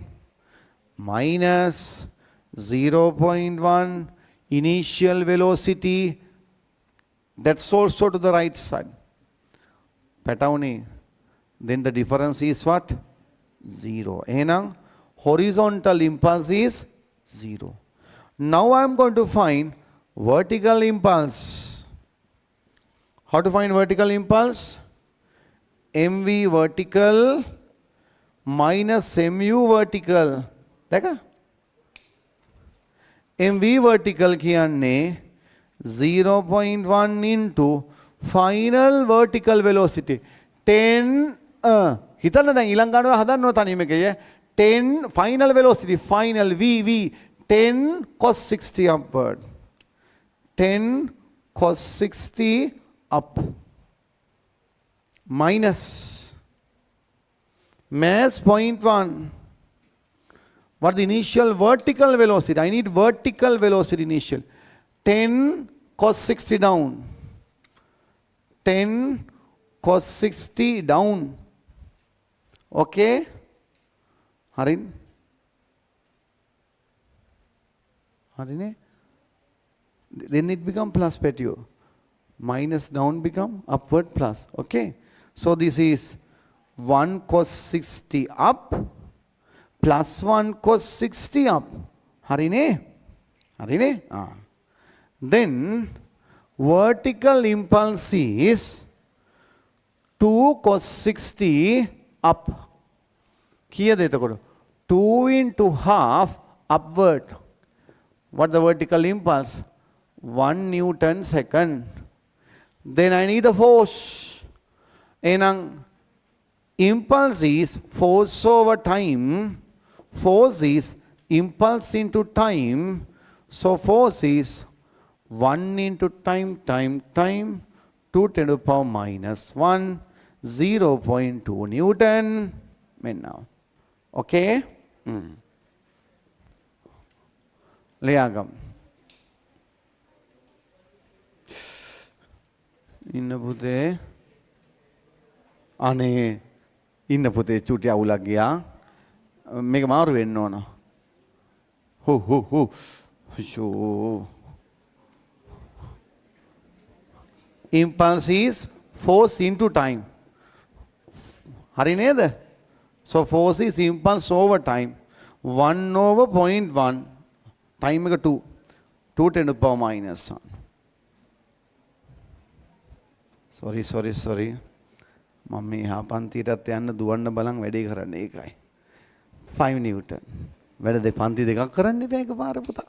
minus 0.1 initial velocity that's also to the right side පැටවුනේ then the difference is what 0 එහෙනම් horizontal impulse is 0 now I am going to find vertical impulse how to find vertical impulse mv vertical minus mu vertical දැක mv vertical කියන්නේ 0.1 into final vertical velocity 10 හිතන්න දැන් ඊළඟ ගණුව හදන්න ඕන තනියම එකේ 10 final velocity final v 10 cos 60 upward 10 cos 60 up minus mass 0.1 What the initial vertical velocity? I need vertical velocity initial. 10 cos 60 down. 10 cos 60 down. Okay? Harin? Harine? Then it become plus petio. Minus down become upward plus. Okay? So this is 1 cos 60 up plus 1 cos 60 up. Harine? Harine? Then vertical impulse is 2 cos 60 up. Kiyada etakota 2 into half upward. What the vertical impulse? 1 Newton second. Then I need a force. Enang impulse is force over time. Force is impulse into time. So force is 1 into time, 2 10 to the power minus 1, 0.2 Newton. Now. Okay? Leagam. ඉන්න පුතේ අනේ ඉන්න පුතේ චුටි අවුලක් ගියා මේක මාරු වෙන්න ඕන who show impulse is force into time හරි නේද so force is impulse over time 1 over 0.1 time එක 2 10 to the power minus 1 sorry මම මේ හා පන්තියටත් යන්න දුවන්න බලන් වැඩේ කරන්න ඒකයි 5 newton වැඩ පන්ති දෙකක් කරන්න එපා එකපාර පුතා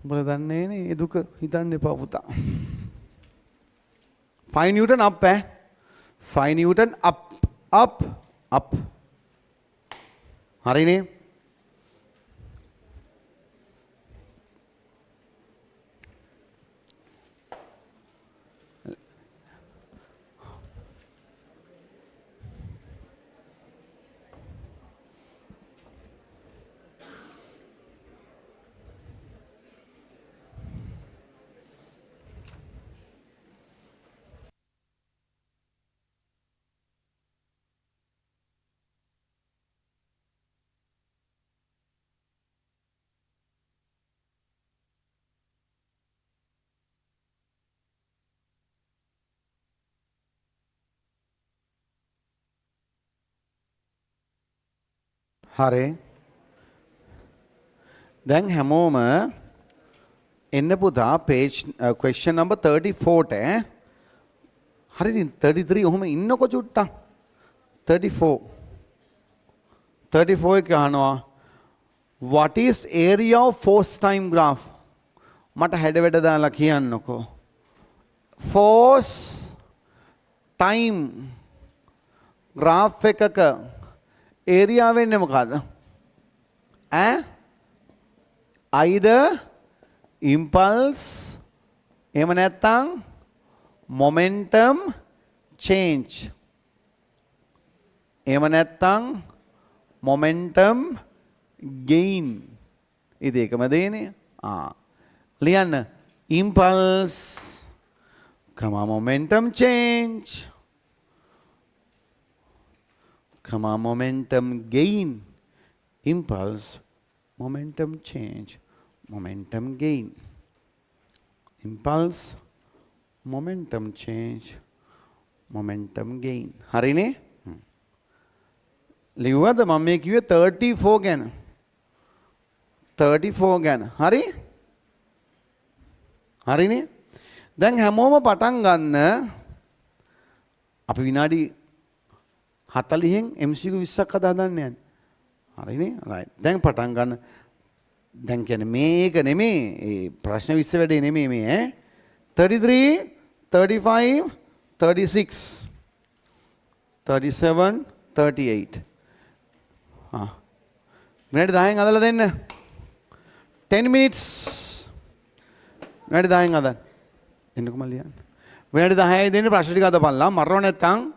උඹලා දන්නේ නේ ඒ දුක හිතන්න එපා පුතා 5 newton up 5 newton up හරිනේ හරි දැන් හැමෝම එන්න පුතා page question number 34ට හරි ඉතින් 33 ඔහොම ඉන්නකො චුට්ටක් 34 එක අහනවා what is area of force time graph මට හැඩ වැඩ දාලා කියන්නකෝ force time graph එකක area වෙන්නේ මොකද්ද either impulse එහෙම නැත්නම් momentum change එහෙම නැත්නම් momentum gain ඉතින් ඒකම දෙන්නේ ලියන්න impulse momentum change momentum gain impulse momentum change momentum gain impulse momentum change momentum gain හරිනේ ලිව්වද මම මේ කිව්වේ 34 ගැන 34 ගැන හරිනේ දැන් හැමෝම පටන් ගන්න අපි විනාඩි 40න් MCQ 20ක් හදාගන්න යන්නේ. හරිනේ? right. දැන් පටන් ගන්න. දැන් කියන්නේ මේක නෙමෙයි. ඒ ප්‍රශ්න 20 වැඩේ නෙමෙයි මේ 33, 35, 36, 37, 38. මිනිත් 10න් හදලා දෙන්න. 10 minutes. මිනිත් 10න් හදන්න. එන්නකො මම ලියන්න. මිනිත් 10යි දෙන්න ප්‍රශ්න ටික හදපන්ලා. මරව නැත්තම්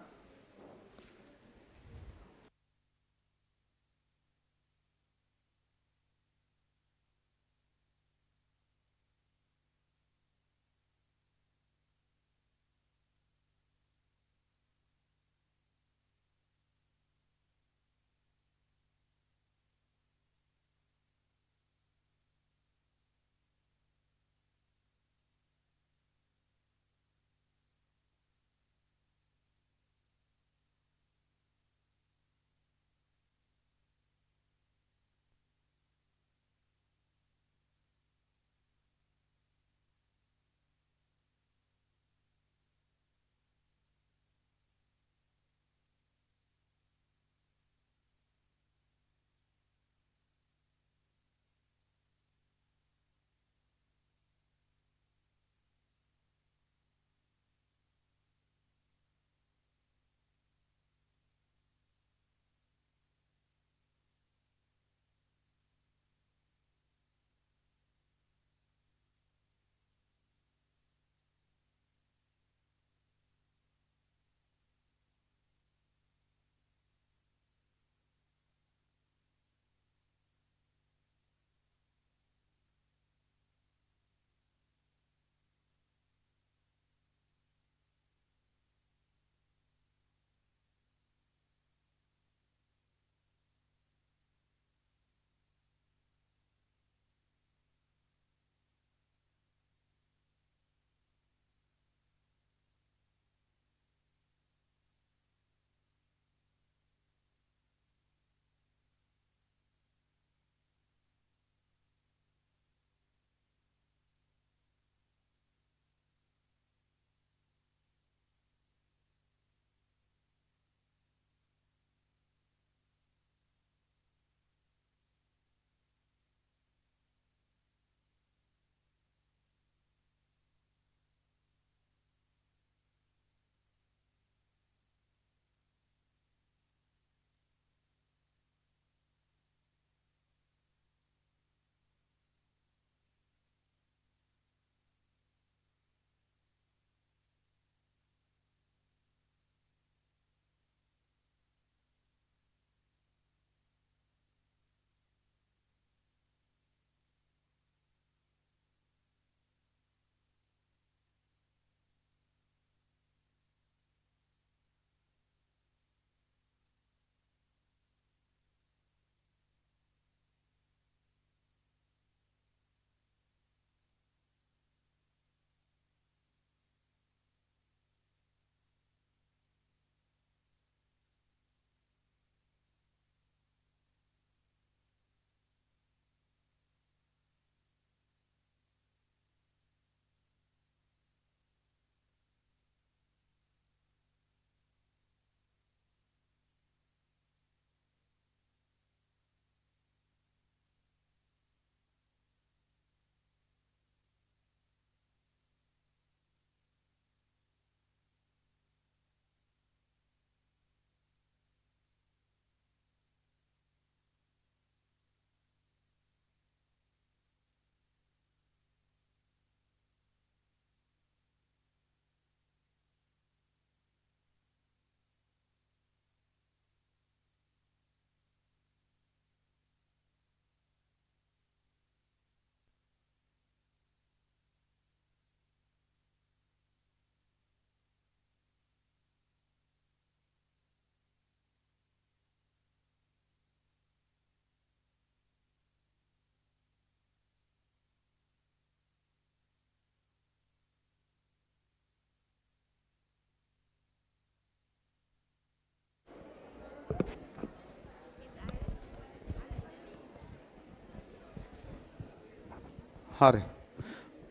හරි.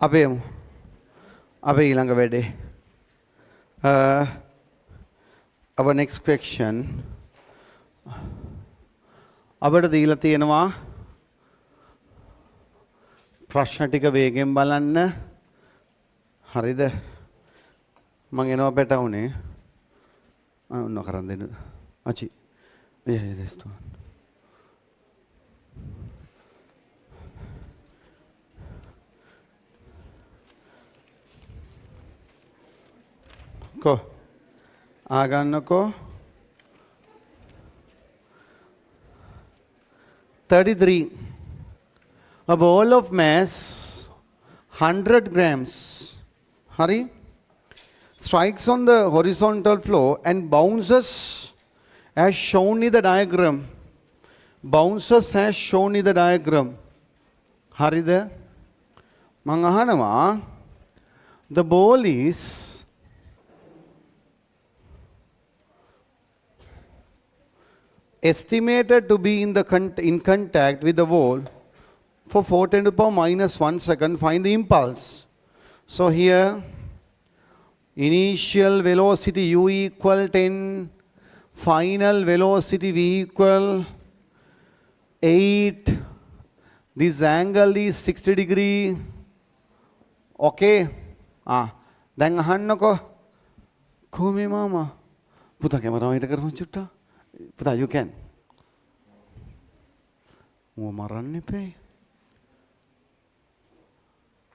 අපි යමු. අපි ඊළඟ වැඩේ. Our next question. අපිට දීලා තියෙනවා ප්‍රශ්න ටික වේගෙන් බලන්න. හරිද? මම එනවා පැටවුනේ. ඔන්න කරන් දෙන්න. අචි. එයි දෙස්තු. को आगन्नको 33. A ball of mass 100 grams, hurry, strikes on the horizontal floor and bounces as shown in the diagram. Bounces as shown in the diagram. Hurry there. Mangahanama, the ball is estimated to be in contact with the wall for 4 × 10⁻⁻1 second. Find the impulse. So here initial velocity u equal 10, final velocity v equal 8. This angle is 60 degree. Okay. දැන් අහන්නකෝ. කොහොමද මාමා? පුතා කැමරාව හිට කරමු චුට්ටා. Puta, you can.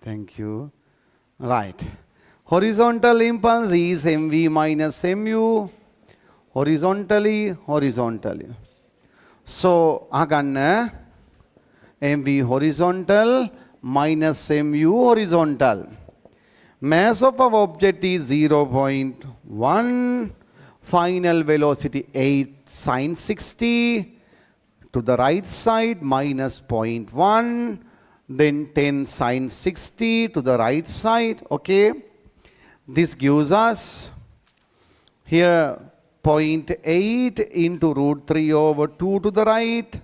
Thank you. Right. Horizontal impulse is mv minus mu. Horizontally. So, aganna mv horizontal minus mu horizontal. Mass of our object is 0.1. Final velocity 8 sin 60, to the right side minus 0.1, then 10 sin 60 to the right side. Okay, this gives us here 0.8 into √3/2 to the right,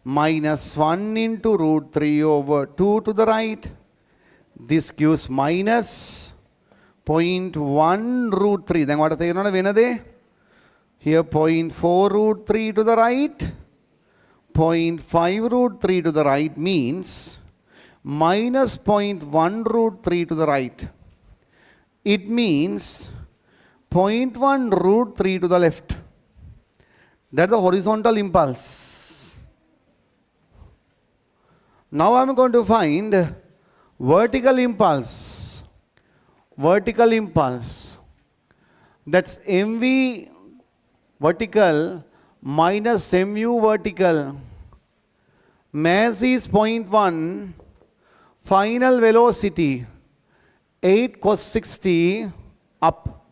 minus 1 into √3/2 to the right. This gives minus 0.1 √3. Then what are they? Here 0.4 √3 to the right, 0.5 √3 to the right means minus 0.1 √3 to the right. It means 0.1 √3 to the left. That's the horizontal impulse. Now I'm going to find vertical impulse. Vertical impulse. That's mv vertical minus mu vertical. Mass is 0.1. Final velocity 8 cos 60 up.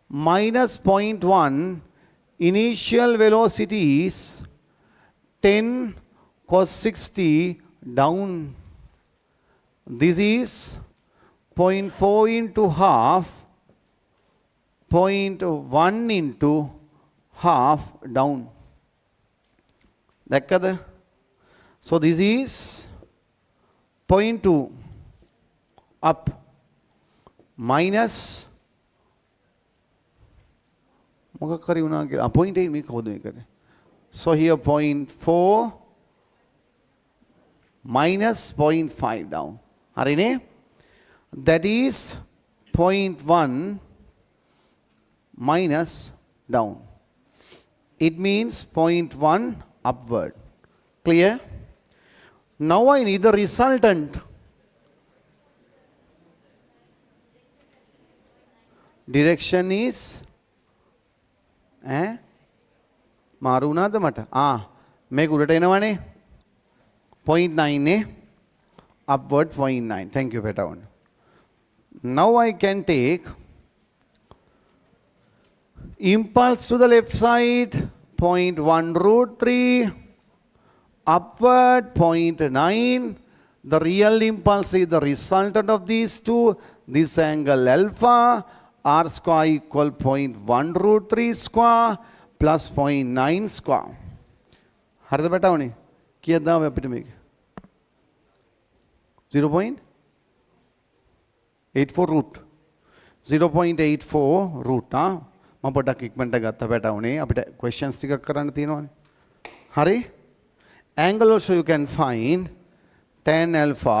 Minus 0.1. Initial velocity is 10 cos 60 down. This is 0.4 into half, 0.1 into half down. Dekkada? So this is 0.2 up minus 0.8 me khode kare. So here 0.4 minus 0.5 down. Harine? That is 0.1 minus down. It means 0.1 upward. Clear? Now I need the resultant. Direction is මාරු වුණාද මට? මේක උඩට එනවනේ 0.9 නේ. Upward 0.9. Thank you, Petaon. Now I can take impulse to the left side 0.1 √3, upward 0.9. The real impulse is the resultant of these two. This angle alpha, r square equal 0.1 √3 square plus 0.9 square. හරිද Petaon? කීයද දාම අපිට මේක? 0.84 root. 0.84 root. මම පොඩ්ඩක් ඉක්මනට ගත්ත පැටවුනේ අපිට questions ටිකක් කරන්න තියෙනවානේ. හරි? Angle also you can find tan alpha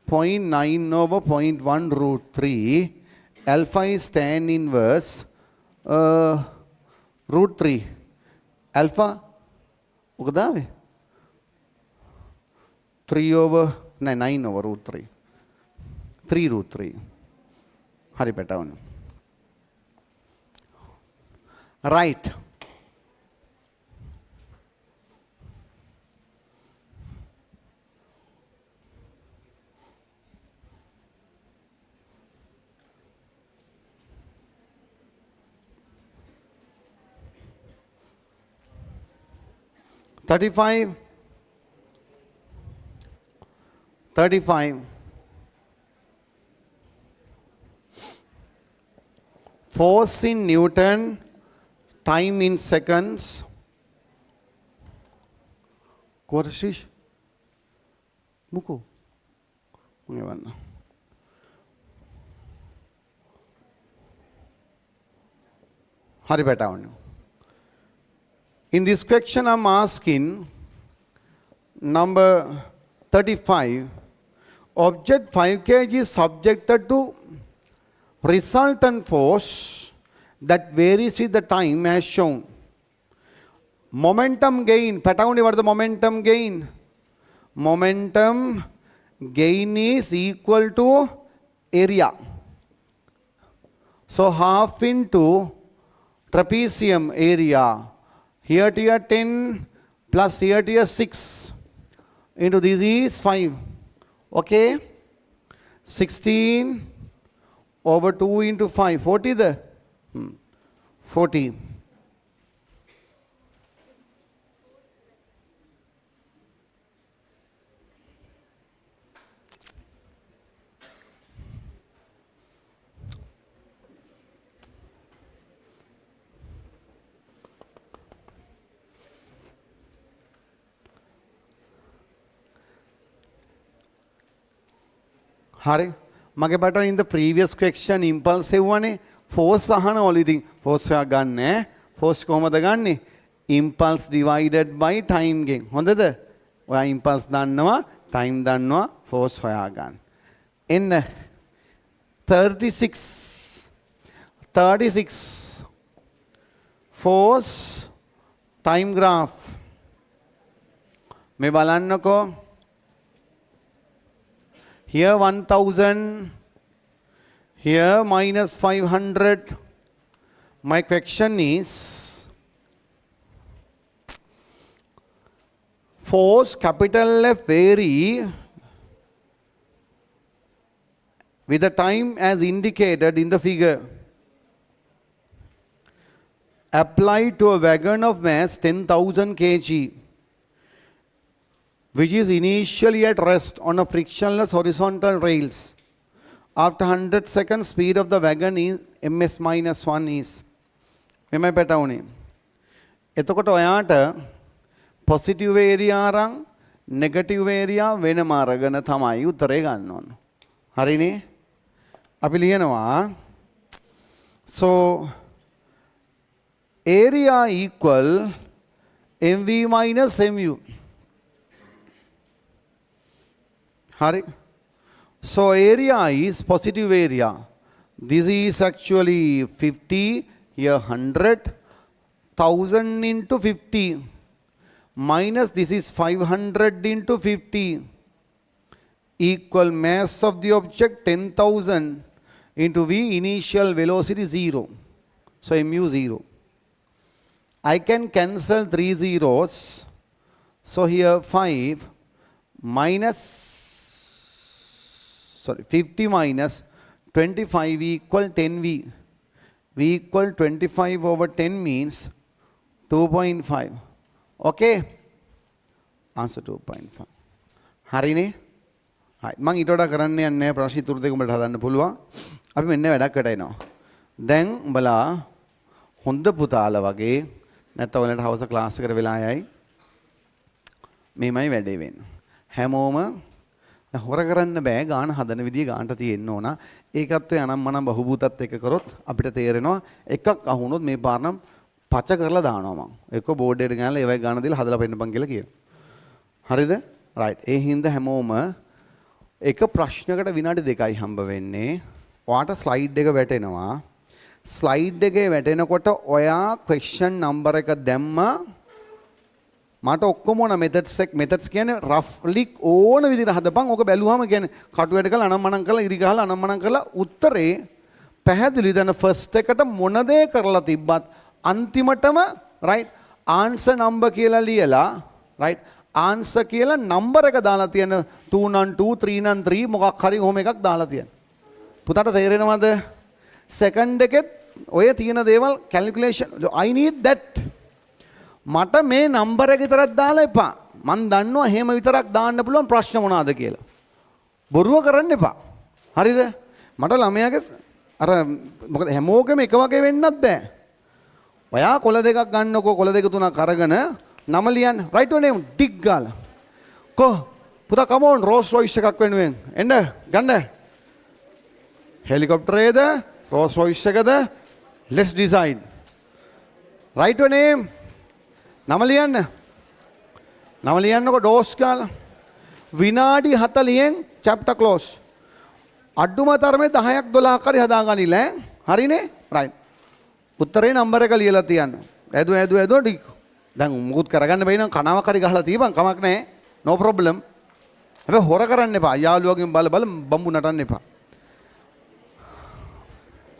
0.9 over 0.1 root 3. Alpha is tan inverse root 3. Alpha මොකද ආවේ? 3 over 9 over root 3. 3 root 3. හරි පැටවුනේ. Right. Thirty-five. Force in Newton, time in seconds. Korshish. Muku. Hari beta on. In this question I'm asking number 35. Object 5 kg is subjected to resultant force that varies with the time as shown. Momentum gain. Patavuni, what is the momentum gain? Momentum gain is equal to area. So half into trapezium area. Here to here 10 plus here to here 6 into this is 5. Okay? 16 over 2 into 5. 40 there? 40. Hari, මගේ button in the previous question impulse එවුවනේ force අහනවලු ඉතින් force හොයා ගන්න force කොහමද ගන්නෙ impulse divided by time gain හොඳද ඔයා impulse දන්නවා time දන්නවා force හොයා ගන්න එන්න 36 force time graph මේ බලන්නකෝ. Here 1000, here minus 500. My question is, force capital F vary with the time as indicated in the figure. Applied to a wagon of mass 10,000 kg. Which is initially at rest on a frictionless horizontal rails. After 100 seconds, speed of the wagon is ms minus 1 is. මෙමය පැටවුනේ. එතකොට ඔයාට positive area අරන් negative area වෙනම අරගෙන තමයි උත්තරේ ගන්න ඕන. හරිනේ? අපි ලියනවා. So area equal mv minus mu. Hari. So area is positive area. This is actually 50, here 100, 1000 into 50 minus this is 500 into 50 equal mass of the object 10,000 into v initial velocity 0. So mu 0. I can cancel 3 zeros. So here 5 minus 50 minus 25 equal 10v. V equal 25 over 10 means 2.5. Okay? Answer 2.5. හරිනේ? හරි. මම ඊට වඩා කරන්න යන්නේ නැහැ ප්‍රශ්න ඉතුරු දෙක උඹට හදන්න පුළුවන්. අපි මෙන්න වැඩකට එනවා. දැන් උඹලා හොඳ පුතාලා වගේ නැත්නම් ඔයාලට හවස ක්ලාස් එකට වෙලා යයි. මේමයි වැඩේ වෙන්නේ. හැමෝම හොර කරන්න බෑ ගාන හදන විදිය ගානට තියෙන්න ඕන. ඒකත් ඔය අනම්මනම් බහුබූතත් එක්ක කරොත් අපිට තේරෙනවා එකක් අහුනොත් මේ පාර නම් පච කරලා දානවා මං. එක්ක බෝඩ් එකට ගානලා ඒවයි ගාන දීලා හදලා පෙන්නපන් කියලා කියනවා. හරිද? රයිට්. ඒ හින්දා හැමෝම එක ප්‍රශ්නකට විනාඩි 2යි හම්බ වෙන්නේ. ඔයාට ස්ලයිඩ් එක වැටෙනවා. ස්ලයිඩ් එකේ වැටෙනකොට ඔයා ක්වෙස්චන් නම්බර් එක දැම්මා. මට ඔක්කොම ඕන මෙතඩ්ස් කියන්නේ රෆ්ලි ඕන විදිහට හදපන්. ඕක බැලුවාම කියන්නේ කටු වැඩ කරලා අනම්මනම් කරලා ඉරි ගහලා අනම්මනම් කරලා උත්තරේ පැහැදිලි දැන් ෆස්ට් එකට මොන දේ කරලා තිබ්බත් අන්තිමටම රයිට් ආන්සර් නම්බර් කියලා ලියලා රයිට් ආන්සර් කියලා නම්බර් එක දාලා තියෙන 2 නම් 2 3 නම් 3 මොකක් හරි ඔහොම එකක් දාලා තියෙන. පුතාට තේරෙනවද? සෙකන්ඩ් එකෙත් ඔය තියෙන දේවල් කැල්කියුලේෂන් I need that. මට මේ නම්බර එක විතරක් දාලා එපා. මන් දන්නවා එහෙම විතරක් දාන්න පුළුවන් ප්‍රශ්න මොනවාද කියලා. බොරුව කරන්න එපා. හරිද? මට ළමයාගේ අර මොකද හැමෝගෙම එක වගේ වෙන්නත් බෑ. ඔයා කොළ දෙකක් ගන්නකො කොළ දෙක තුනක් අරගෙන නම ලියන්න. right your name ටික් ගාලා. පුතා come on Rolls Royce එකක් වෙනුවෙන්. එන්න ගන්න. හෙලිකොප්ටරේද Rolls Royce එකද let's decide. right your name නම ලියන්න. නම ලියන්නකො ඩෝස් ගාලා. විනාඩි 40න් chapter close. අඩුම තරමේ 10ක් 12ක් හරි හදාගනින්න ඈ. හරිනේ? right. උත්තරේ නම්බර එක ලියලා තියන්න. ඇදුව ටික. දැන් මුකුත් කරගන්න බැයි නම් කනාවක් හරි ගහලා තියපන් කමක් නැහැ. no problem. හැබැයි හොර කරන්න එපා. යාළුවගෙන් බල බම්බු නටන්න එපා.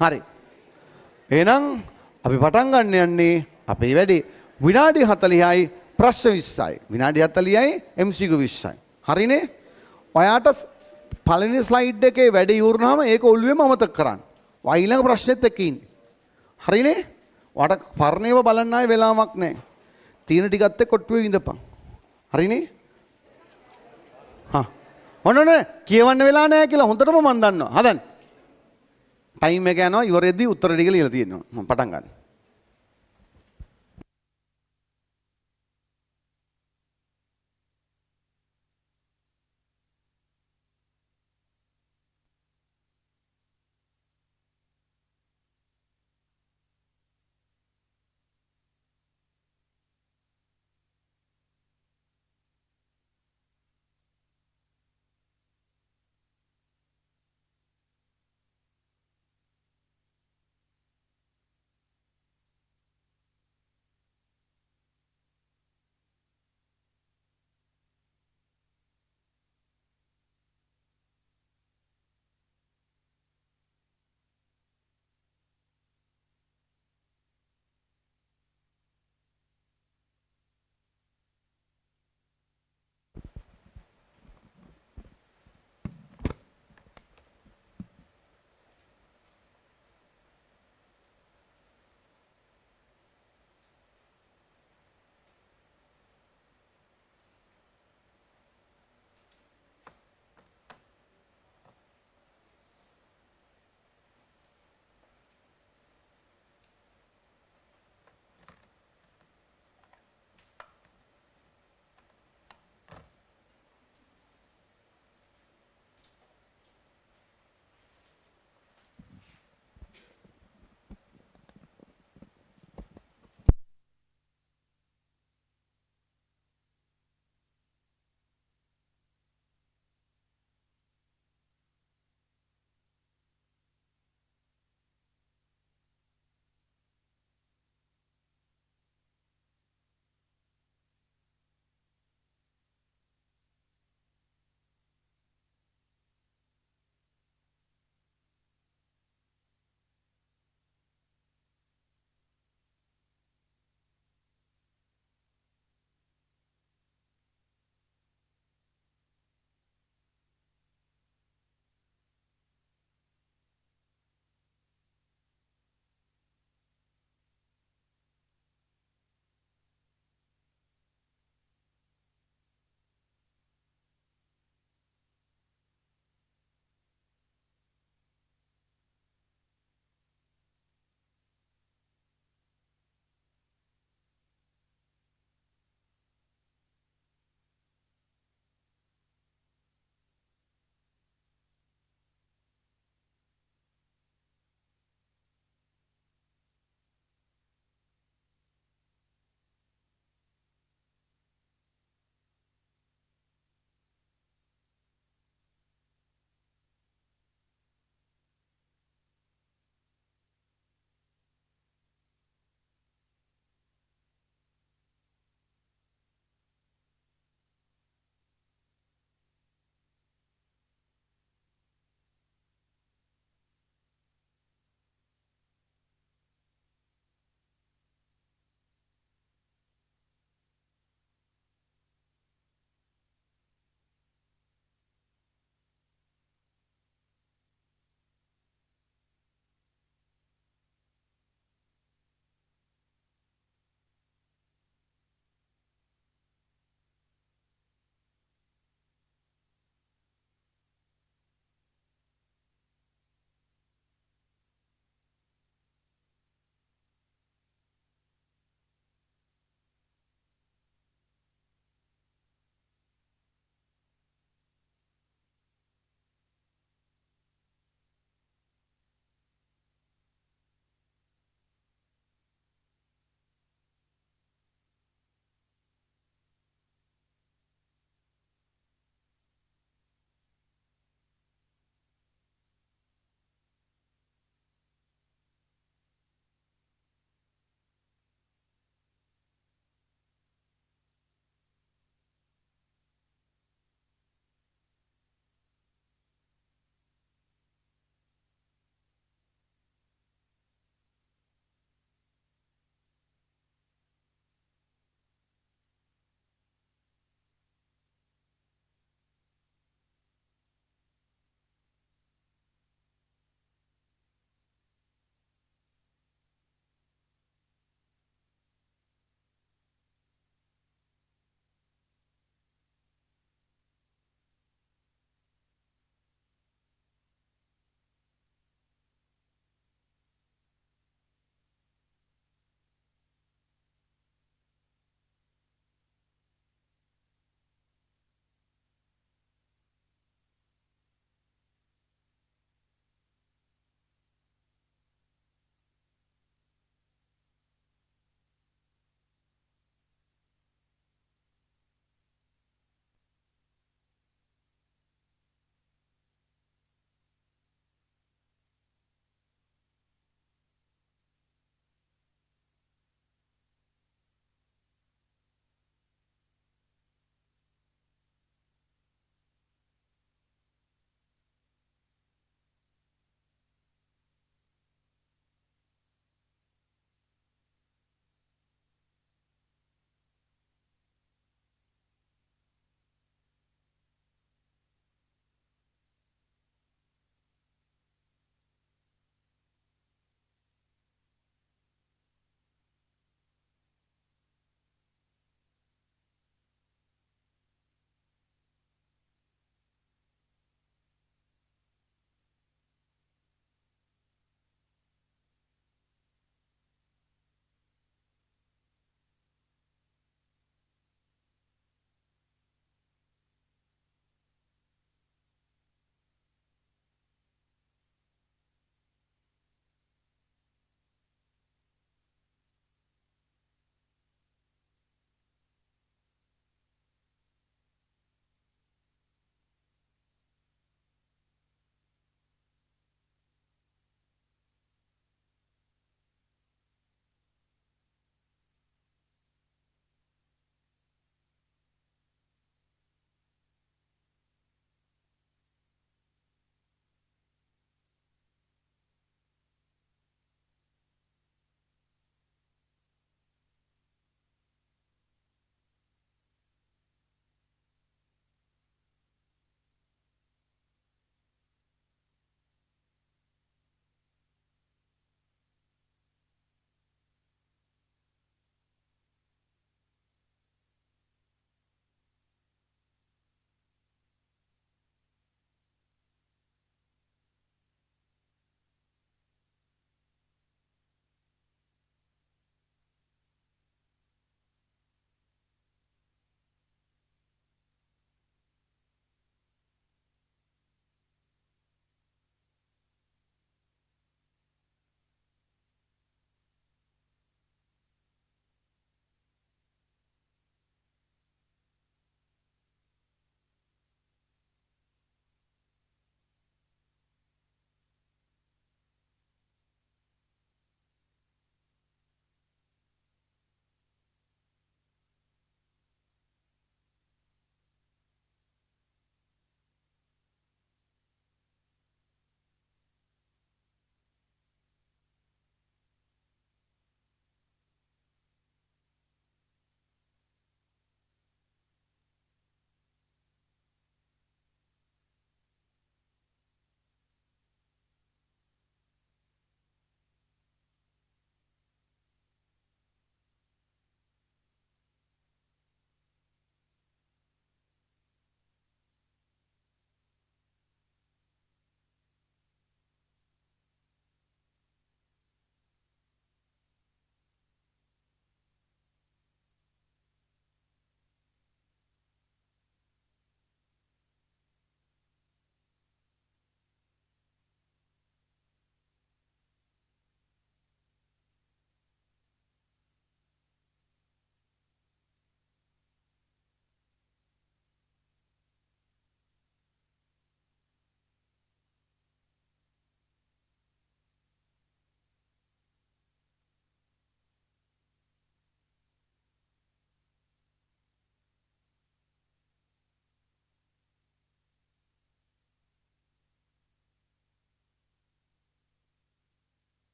හරි. එහෙනම් අපි පටන් ගන්න යන්නේ අපේ වැඩේ. විනාඩි 40යි ප්‍රශ්න 20යි. විනාඩි 40යි MCQ 20යි. හරිනේ? ඔයාට පළවෙනි ස්ලයිඩ් එකේ වැඩ ඉවරනහම ඒක ඔළුවේම අමතක කරන්න. ඔයා ඊළඟ ප්‍රශ්නෙත් එක්ක ඉන්නේ. හරිනේ? ඔයාට පරණේව බලන්න ආයේ වෙලාවක් නැහැ. තියෙන ටිකත් එක්ක කොට්ටුවේ විඳපන්. හරිනේ? හා. මොනනේ කියවන්න වෙලා නැහැ කියලා හොඳටම මම දන්නවා. හදන්න. ටයිම් එක යනවා ඉවරෙද්දී උත්තර ටික ලියලා තියෙනවා. මම පටන් ගන්නවා.